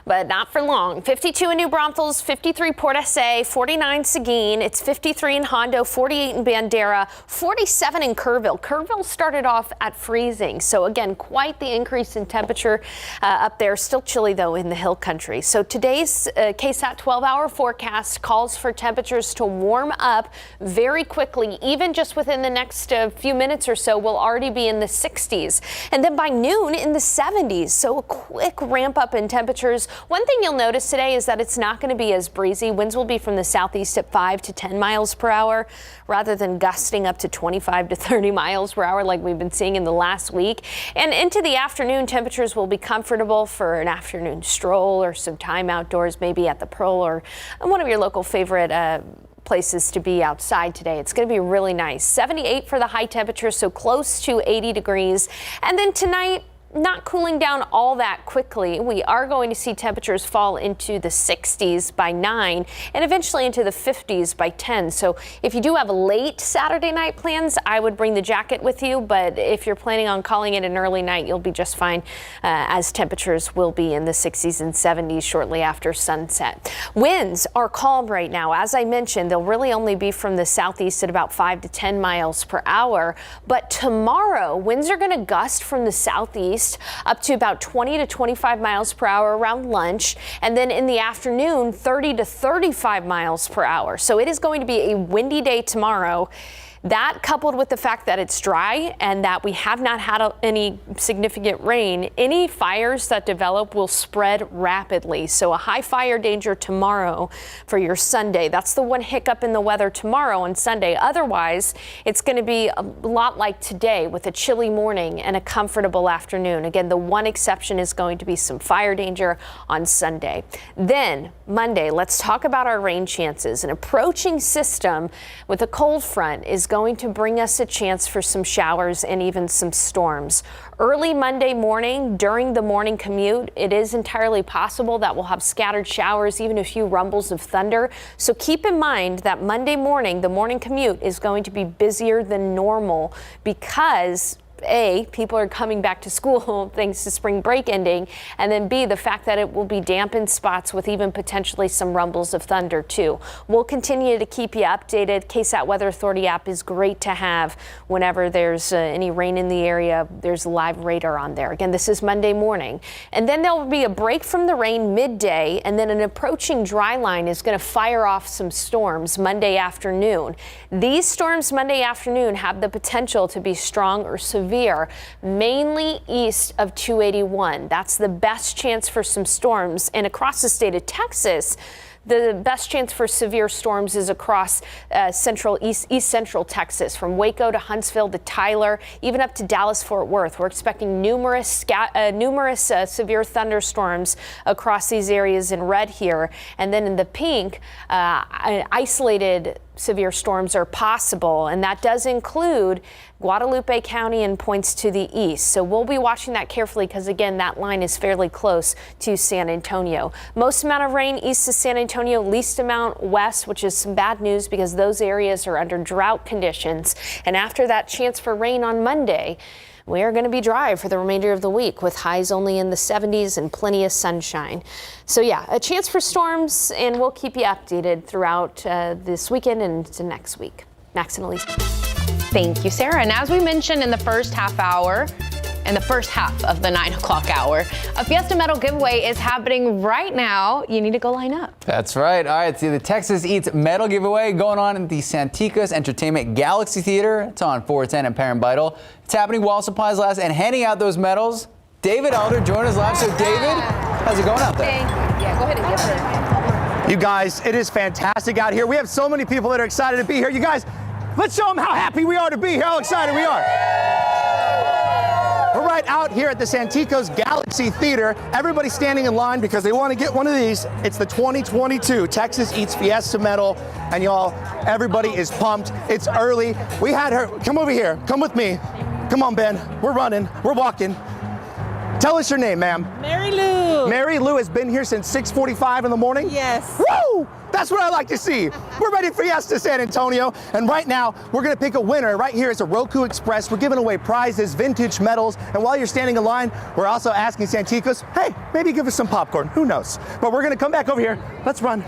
but not for long. 52 in New Braunfels, 53 Port SA, 49 Seguin. It's 53 in Hondo, 48 in Bandera, 47 in Kerrville. Kerrville started off at freezing. So again, quite the increase in temperature up there. Still chilly though in the hill country. So today's KSAT 12-hour forecast calls for temperatures to warm up very quickly. Even just within the next few minutes or so, we'll already be in the 60s. And then by noon in the 70s. So a quick ramp up in temperatures. One thing you'll notice today is that it's not going to be as breezy. Winds will be from the southeast at 5 to 10 miles per hour rather than gusting up to 25 to 30 miles per hour like we've been seeing in the last week. And into the afternoon, temperatures will be comfortable for an afternoon stroll or some time outdoors, maybe at the Pearl or one of your local favorite places to be outside today. It's going to be really nice. 78 for the high temperature, so close to 80 degrees. And then tonight, not cooling down all that quickly. We are going to see temperatures fall into the 60s by 9 and eventually into the 50s by 10. So if you do have late Saturday night plans, I would bring the jacket with you. But if you're planning on calling it an early night, you'll be just fine as temperatures will be in the 60s and 70s shortly after sunset. Winds are calm right now. As I mentioned, they'll really only be from the southeast at about 5 to 10 miles per hour. But tomorrow, winds are going to gust from the southeast up to about 20 to 25 miles per hour around lunch, and then in the afternoon 30 to 35 miles per hour. So it is going to be a windy day tomorrow. That coupled with the fact that it's dry and that we have not had any significant rain, any fires that develop will spread rapidly. So a high fire danger tomorrow for your Sunday. That's the one hiccup in the weather tomorrow and Sunday. Otherwise, it's going to be a lot like today with a chilly morning and a comfortable afternoon. Again, the one exception is going to be some fire danger on Sunday. Then Monday, let's talk about our rain chances. An approaching system with a cold front is going to bring us a chance for some showers and even some storms. Early Monday morning, during the morning commute, it is entirely possible that we'll have scattered showers, even a few rumbles of thunder. So keep in mind that Monday morning, the morning commute is going to be busier than normal because A, people are coming back to school thanks to spring break ending, and then B, the fact that it will be damp in spots with even potentially some rumbles of thunder too. We'll continue to keep you updated. KSAT Weather Authority app is great to have whenever there's any rain in the area. There's live radar on there. Again, this is Monday morning. And then there will be a break from the rain midday, and then an approaching dry line is going to fire off some storms Monday afternoon. These storms Monday afternoon have the potential to be strong or severe, mainly east of 281. That's the best chance for some storms. And across the state of Texas, the best chance for severe storms is across east central Texas, from Waco to Huntsville to Tyler, even up to Dallas-Fort Worth. We're expecting numerous severe thunderstorms across these areas in red here. And then in the pink, isolated severe storms are possible, and that does include Guadalupe County and points to the east. So we'll be watching that carefully because, again, that line is fairly close to San Antonio. Most amount of rain east of San Antonio, least amount west, which is some bad news because those areas are under drought conditions. And after that chance for rain on Monday, we are going to be dry for the remainder of the week with highs only in the 70s and plenty of sunshine. So yeah, a chance for storms, and we'll keep you updated throughout this weekend and into next week. Max and Elise. Thank you, Sarah. And as we mentioned in the first half hour, in the first half of the 9 o'clock hour, a Fiesta Medal giveaway is happening right now. You need to go line up. That's right. All right, see the Texas Eats Medal giveaway going on in the Santikos Entertainment Galaxy Theater. It's on 410 and Parent Vital. It's happening while supplies last, and handing out those medals, David Elder joined us live. So David, how's it going out there? Yeah, go ahead and give her. You guys, it is fantastic out here. We have so many people that are excited to be here. You guys, let's show them how happy we are to be here, how excited we are. We're right out here at the Santikos Galaxy Theater. Everybody's standing in line because they want to get one of these. It's the 2022 Texas Eats Fiesta medal. And y'all, everybody is pumped. It's early. We had her, come over here, come with me. Come on, Ben, we're running, we're walking. Tell us your name, ma'am. Mary Lou. Mary Lou has been here since 6:45 in the morning? Yes. Woo! That's what I like to see. We're ready for Fiesta San Antonio, and right now, we're gonna pick a winner. Right here is a Roku Express. We're giving away prizes, vintage medals, and while you're standing in line, we're also asking Santikos, hey, maybe give us some popcorn, who knows? But we're gonna come back over here. Let's run,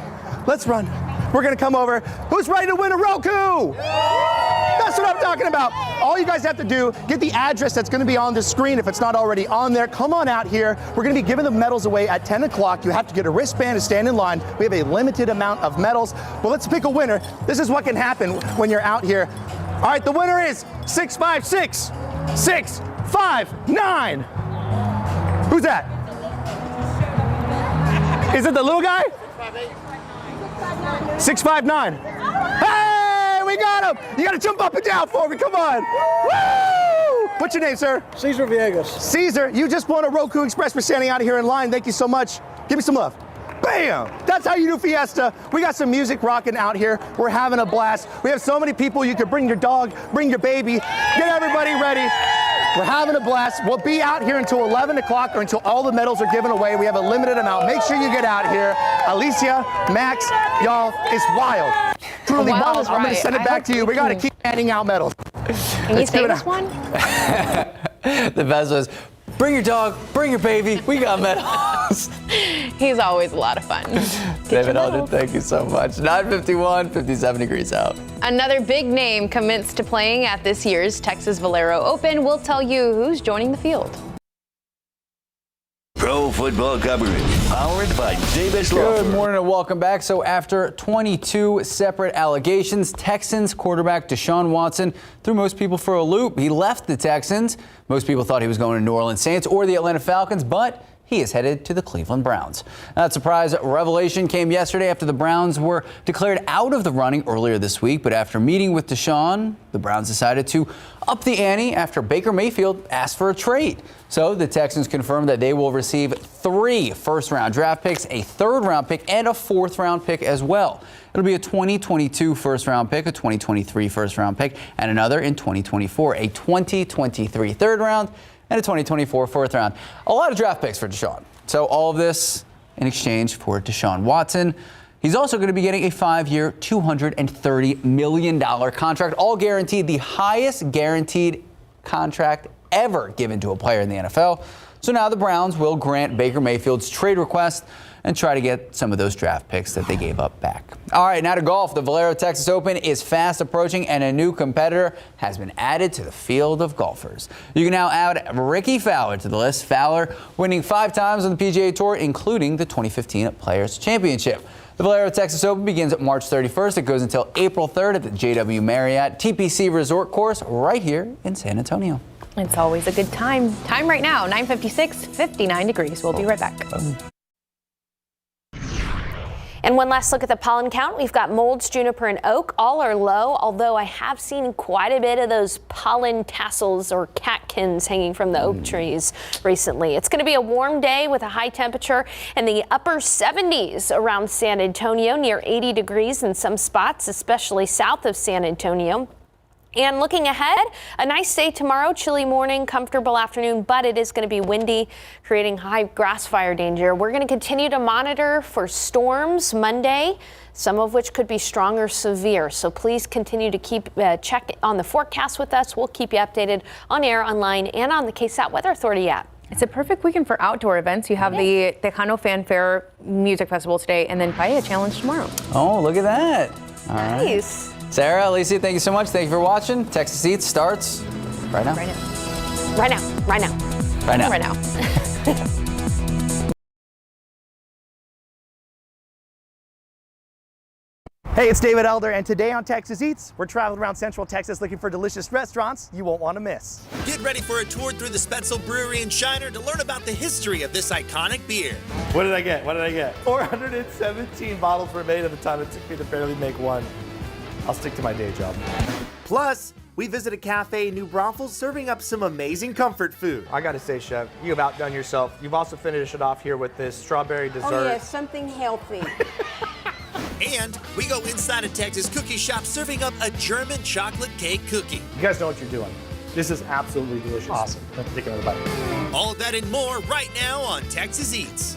let's run. We're gonna come over. Who's ready to win a Roku? That's what I'm talking about. All you guys have to do, get the address that's gonna be on the screen if it's not already on there. Come on out here. We're gonna be giving the medals away at 10 o'clock. You have to get a wristband to stand in line. We have a limited amount of medals. Well, let's pick a winner. This is what can happen when you're out here. All right, the winner is 656 659. Who's that? Is it the little guy? 659. Hey, we got him. You got to jump up and down for me. Come on. Woo! What's your name, sir? Cesar Villegas. Cesar, you just won a Roku Express for standing out here in line. Thank you so much. Give me some love. Bam! That's how you do Fiesta. We got some music rocking out here. We're having a blast. We have so many people. You could bring your dog, bring your baby, get everybody ready. We're having a blast. We'll be out here until 11 o'clock or until all the medals are given away. We have a limited amount. Make sure you get out here. Alicia, Max, y'all, it's wild. Truly wild. I'm going to send it back to you. We got to keep handing out medals. Can you say this one? The best was, bring your dog, bring your baby. We got medals. He's always a lot of fun. David Alden, thank you so much. 9:51, 57 degrees out. Another big name commits to playing at this year's Texas Valero Open. We'll tell you who's joining the field. Pro football coverage, powered by Davis Law Good Firm. morning and welcome back. So after 22 separate allegations, Texans quarterback Deshaun Watson threw most people for a loop. He left the Texans. Most people thought he was going to New Orleans Saints or the Atlanta Falcons, but he is headed to the Cleveland Browns. That surprise revelation came yesterday after the Browns were declared out of the running earlier this week. But after meeting with Deshaun, the Browns decided to up the ante after Baker Mayfield asked for a trade. So the Texans confirmed that they will receive 3 first-round draft picks, a third-round pick, and a fourth-round pick as well. It'll be a 2022 first-round pick, a 2023 first-round pick, and another in 2024, a 2023 third-round, and a 2024 fourth round. A lot of draft picks for Deshaun. So all of this in exchange for Deshaun Watson. He's also going to be getting a 5-year, $230 million contract, all guaranteed, the highest guaranteed contract ever given to a player in the NFL. So now the Browns will grant Baker Mayfield's trade request and try to get some of those draft picks that they gave up back. All right, now to golf. The Valero Texas Open is fast approaching, and a new competitor has been added to the field of golfers. You can now add Ricky Fowler to the list. Fowler winning 5 times on the PGA Tour, including the 2015 Players Championship. The Valero Texas Open begins March 31st. It goes until April 3rd at the JW Marriott TPC Resort Course right here in San Antonio. It's always a good time. Time right now, 9:56, 59 degrees. We'll be right back. And one last look at the pollen count. We've got molds, juniper, and oak. All are low, although I have seen quite a bit of those pollen tassels or catkins hanging from the oak trees recently. It's going to be a warm day with a high temperature in the upper 70s around San Antonio, near 80 degrees in some spots, especially south of San Antonio. And looking ahead, a nice day tomorrow, chilly morning, comfortable afternoon, but it is going to be windy, creating high grass fire danger. We're going to continue to monitor for storms Monday, some of which could be strong or severe. So please continue to keep check on the forecast with us. We'll keep you updated on air, online, and on the KSAT Weather Authority app. It's a perfect weekend for outdoor events. You have the Tejano Fanfare Music Festival today and then Paella Challenge tomorrow. Oh, look at that. All nice. Right. Sarah, Alicia, thank you so much. Thank you for watching. Texas Eats starts right now. Right now. Right now. Right now. Right now. Right now. Hey, it's David Elder, and today on Texas Eats, we're traveling around Central Texas looking for delicious restaurants you won't want to miss. Get ready for a tour through the Spetzel Brewery in Shiner to learn about the history of this iconic beer. What did I get? 417 bottles were made in the time it took me to barely make one. I'll stick to my day job. Plus, we visit a cafe in New Braunfels serving up some amazing comfort food. I gotta say, Chef, you've outdone yourself. You've also finished it off here with this strawberry dessert. Oh yeah, something healthy. And we go inside a Texas cookie shop serving up a German chocolate cake cookie. You guys know what you're doing. This is absolutely delicious. Awesome. Let's take another bite. All of that and more right now on Texas Eats.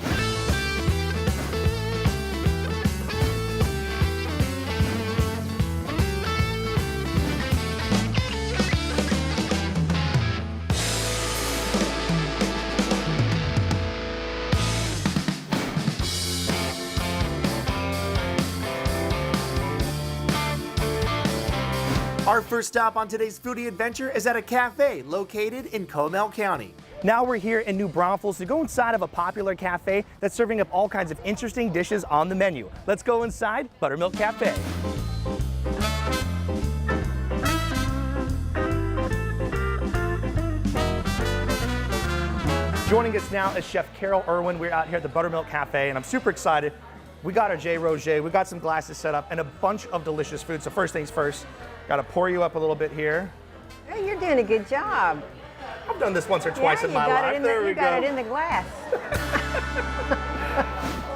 Our first stop on today's foodie adventure is at a cafe located in Comal County. Now we're here in New Braunfels to go inside of a popular cafe that's serving up all kinds of interesting dishes on the menu. Let's go inside Buttermilk Cafe. Joining us now is Chef Carol Irwin. We're out here at the Buttermilk Cafe, and I'm super excited. We got our J. Roger, we got some glasses set up, and a bunch of delicious food. So first things first, gotta pour you up a little bit here. Hey, you're doing a good job. I've done this once or twice in my life. You got it in the glass.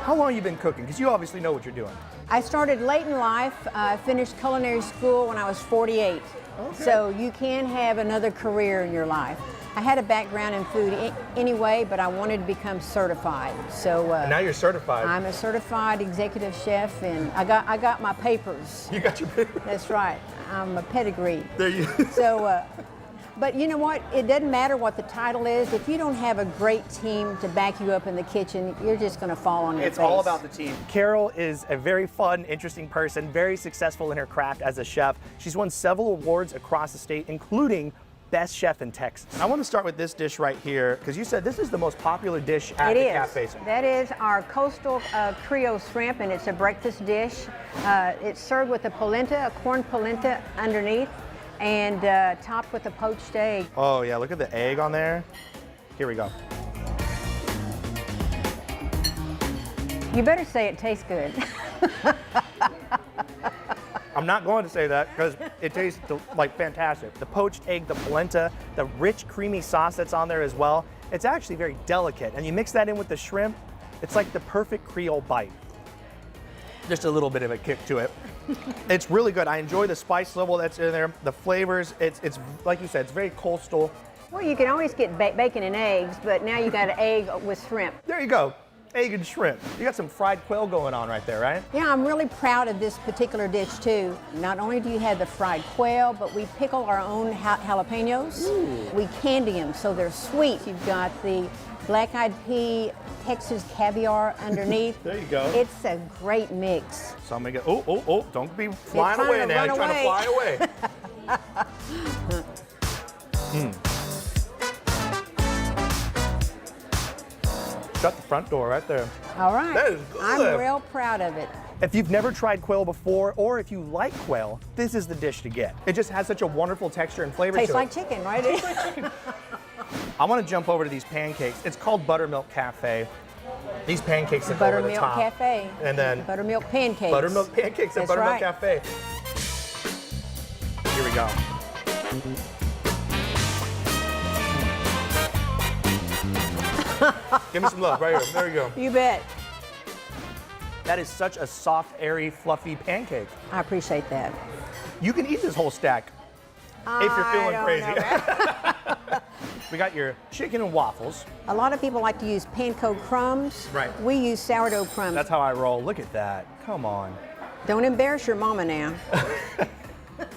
How long have you been cooking? Because you obviously know what you're doing. I started late in life. I finished culinary school when I was 48. Okay. So you can have another career in your life. I had a background in food anyway, but I wanted to become certified. So now you're certified. I'm a certified executive chef, and I got my papers. You got your papers. That's right. I'm a pedigree. There you. So, but you know what? It doesn't matter what the title is. If you don't have a great team to back you up in the kitchen, you're just going to fall on your face. It's all about the team. Carol is a very fun, interesting person, very successful in her craft as a chef. She's won several awards across the state, including Best Chef in Texas. I want to start with this dish right here, because you said this is the most popular dish at the cafe. That is our coastal Creole shrimp, and it's a breakfast dish. It's served with a polenta, a corn polenta underneath, and topped with a poached egg. Oh yeah, look at the egg on there. Here we go. You better say it tastes good. I'm not going to say that because it tastes like fantastic. The poached egg, the polenta, the rich creamy sauce that's on there as well. It's actually very delicate. And you mix that in with the shrimp, it's like the perfect Creole bite. Just a little bit of a kick to it. It's really good. I enjoy the spice level that's in there, the flavors. It's like you said, it's very coastal. Well, you can always get bacon and eggs, but now you got an egg with shrimp. There you go. Egg and shrimp. You got some fried quail going on right there, right? Yeah, I'm really proud of this particular dish too. Not only do you have the fried quail, but we pickle our own jalapenos. Ooh. We candy them so they're sweet. You've got the black-eyed pea Texas caviar underneath. There you go. It's a great mix. So I'm gonna get, oh, don't be flying away now. You're trying to fly away. Shut the front door right there. All right. That is good. I'm real proud of it. If you've never tried quail before, or if you like quail, this is the dish to get. It just has such a wonderful texture and flavor Tastes to it. like chicken, right? Tastes like chicken. I want to jump over to these pancakes. It's called Buttermilk Cafe. These pancakes that go over the top. Buttermilk Cafe. And then Buttermilk pancakes. Buttermilk pancakes at Buttermilk Cafe. Here we go. Give me some love right here. There you go. You bet. That is such a soft, airy, fluffy pancake. I appreciate that. You can eat this whole stack if you're feeling crazy. We got your chicken and waffles. A lot of people like to use panko crumbs. Right. We use sourdough crumbs. That's how I roll. Look at that. Come on. Don't embarrass your mama now.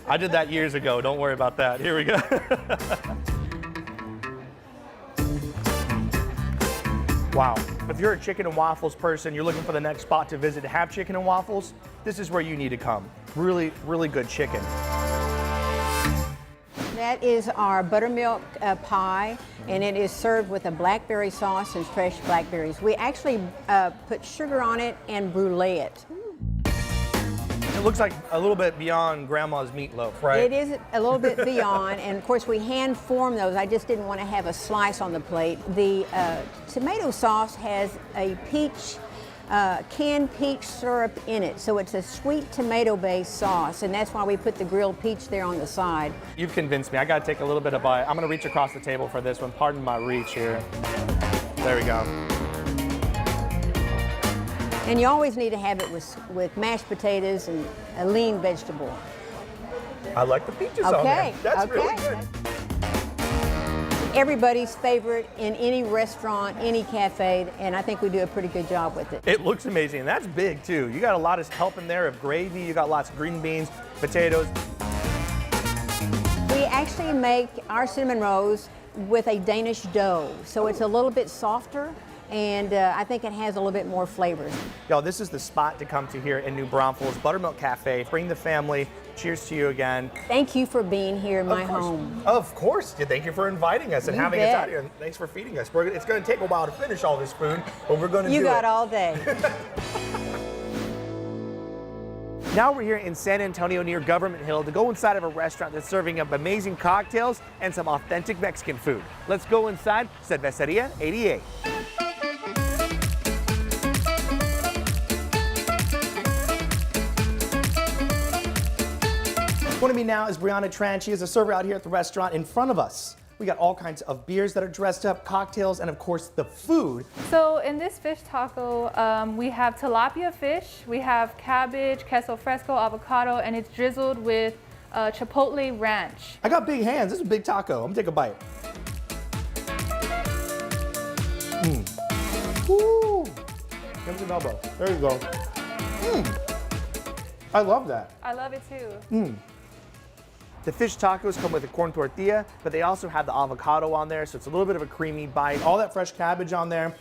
I did that years ago. Don't worry about that. Here we go. Wow. If you're a chicken and waffles person, you're looking for the next spot to visit to have chicken and waffles, this is where you need to come. Really, really good chicken. That is our buttermilk pie, and it is served with a blackberry sauce and fresh blackberries. We actually put sugar on it and brulee it. It looks like a little bit beyond Grandma's meatloaf, right? It is a little bit beyond, and of course we hand form those. I just didn't want to have a slice on the plate. The tomato sauce has a peach canned peach syrup in it. So it's a sweet tomato-based sauce, and that's why we put the grilled peach there on the side. You've convinced me. I got to take a little bit of bite. I'm going to reach across the table for this one. Pardon my reach here. There we go. And you always need to have it with mashed potatoes and a lean vegetable. I like the peaches on there. That's really good. Everybody's favorite in any restaurant, any cafe, and I think we do a pretty good job with it. It looks amazing. That's big too. You got a lot of help in there of gravy. You got lots of green beans, potatoes. We actually make our cinnamon rolls with a Danish dough, so it's a little bit softer, and I think it has a little bit more flavor. Yo, this is the spot to come to here in New Braunfels, Buttermilk Cafe. Bring the family. Cheers to you again. Thank you for being here in my home. Of course. Thank you for inviting us and You having bet. us out here. And thanks for feeding us. It's going to take a while to finish all this food, but we're going to do it. You got all day. Now we're here in San Antonio near Government Hill to go inside of a restaurant that's serving up amazing cocktails and some authentic Mexican food. Let's go inside Cerveceria 88. Joining me now is Brianna Tran. She is a server out here at the restaurant in front of us. We got all kinds of beers that are dressed up, cocktails, and of course the food. So in this fish taco, we have tilapia fish, we have cabbage, queso fresco, avocado, and it's drizzled with Chipotle ranch. I got big hands. This is a big taco. I'm gonna take a bite. Woo! Give me an elbow. There you go. I love that. I love it too. The fish tacos come with a corn tortilla, but they also have the avocado on there, so it's a little bit of a creamy bite. All that fresh cabbage on there, a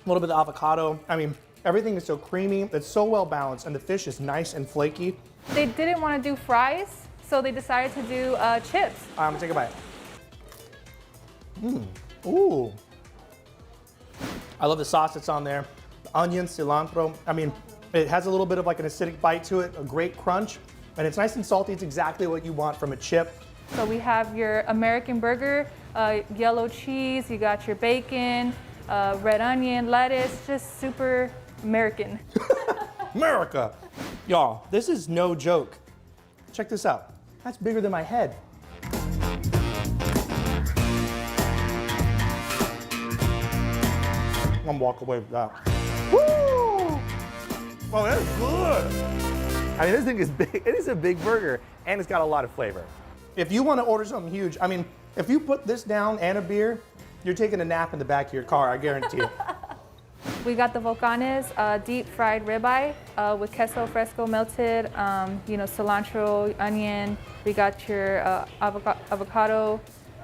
little bit of avocado. I mean, everything is so creamy. It's so well balanced, and the fish is nice and flaky. They didn't want to do fries, so they decided to do chips. I'm gonna take a bite. Ooh. I love the sauce that's on there. The onion, cilantro. I mean, it has a little bit of like an acidic bite to it, a great crunch. And it's nice and salty. It's exactly what you want from a chip. So we have your American burger, yellow cheese, you got your bacon, red onion, lettuce, just super American. America! Y'all, this is no joke. Check this out. That's bigger than my head. I'm gonna walk away with that. Woo! Oh, that's good. I mean, this thing is big. It is a big burger, and it's got a lot of flavor. If you want to order something huge, I mean, if you put this down and a beer, you're taking a nap in the back of your car, I guarantee you. We got the Volcanes deep fried ribeye with queso fresco melted, cilantro, onion. We got your avocado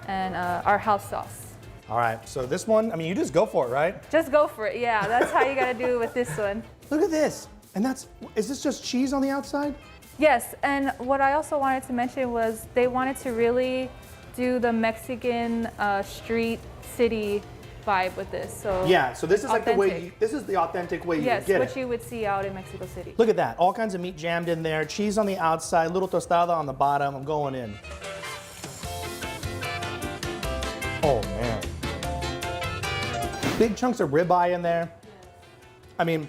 and our house sauce. All right, so this one, I mean, you just go for it, right? Just go for it, yeah. That's how you gotta do it with this one. Look at this. And is this just cheese on the outside? Yes, and what I also wanted to mention was they wanted to really do the Mexican street city vibe with this. So yeah, so this is authentic. Like the way, this is the authentic way you yes, get it. what you would see out in Mexico City. Look at that, all kinds of meat jammed in there, cheese on the outside, little tostada on the bottom. I'm going in. Oh man. Big chunks of ribeye in there. I mean,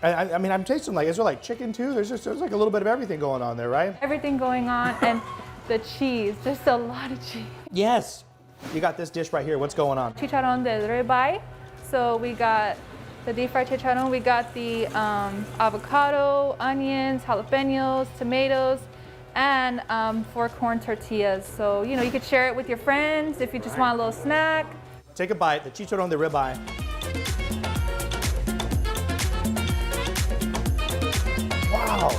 I'm tasting like, is there like chicken too? There's like a little bit of everything going on there, right? Everything going on, and the cheese, just a lot of cheese. Yes. You got this dish right here. What's going on? Chicharrón de ribeye. So we got the deep fried chicharrón. We got the avocado, onions, jalapenos, tomatoes, and 4 corn tortillas. So, you could share it with your friends if you just want a little snack. Take a bite, the chicharrón de ribeye. Wow.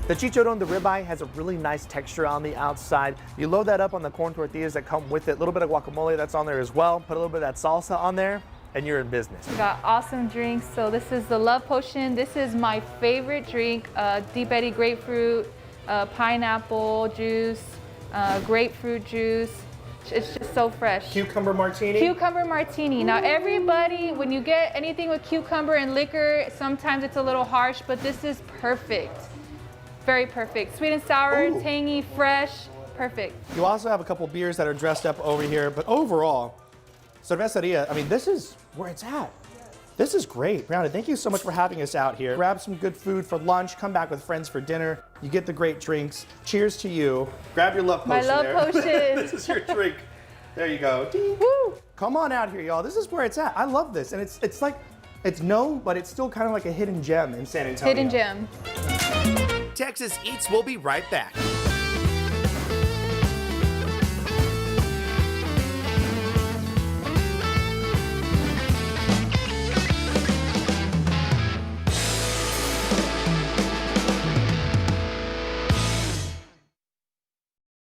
The chicharrón de ribeye has a really nice texture on the outside. You load that up on the corn tortillas that come with it. A little bit of guacamole that's on there as well. Put a little bit of that salsa on there, and you're in business. We got awesome drinks. So this is the Love Potion. This is my favorite drink. Deep Eddy grapefruit, pineapple juice, grapefruit juice. It's just so fresh. Cucumber martini? Cucumber martini. Now everybody, when you get anything with cucumber and liquor, sometimes it's a little harsh, but this is perfect. Very perfect. Sweet and sour, Ooh. Tangy, fresh, perfect. You also have a couple beers that are dressed up over here, but overall, Cerveceria, I mean, this is where it's at. This is great. Brianna, thank you so much for having us out here. Grab some good food for lunch, come back with friends for dinner. You get the great drinks. Cheers to you. Grab your love potion. My love there. potion. This is your drink. There you go. Ding. Woo! Come on out here, y'all. This is where it's at. I love this. And it's like, it's known, but it's still kind of like a hidden gem in San Antonio. Hidden gem. Texas Eats will be right back.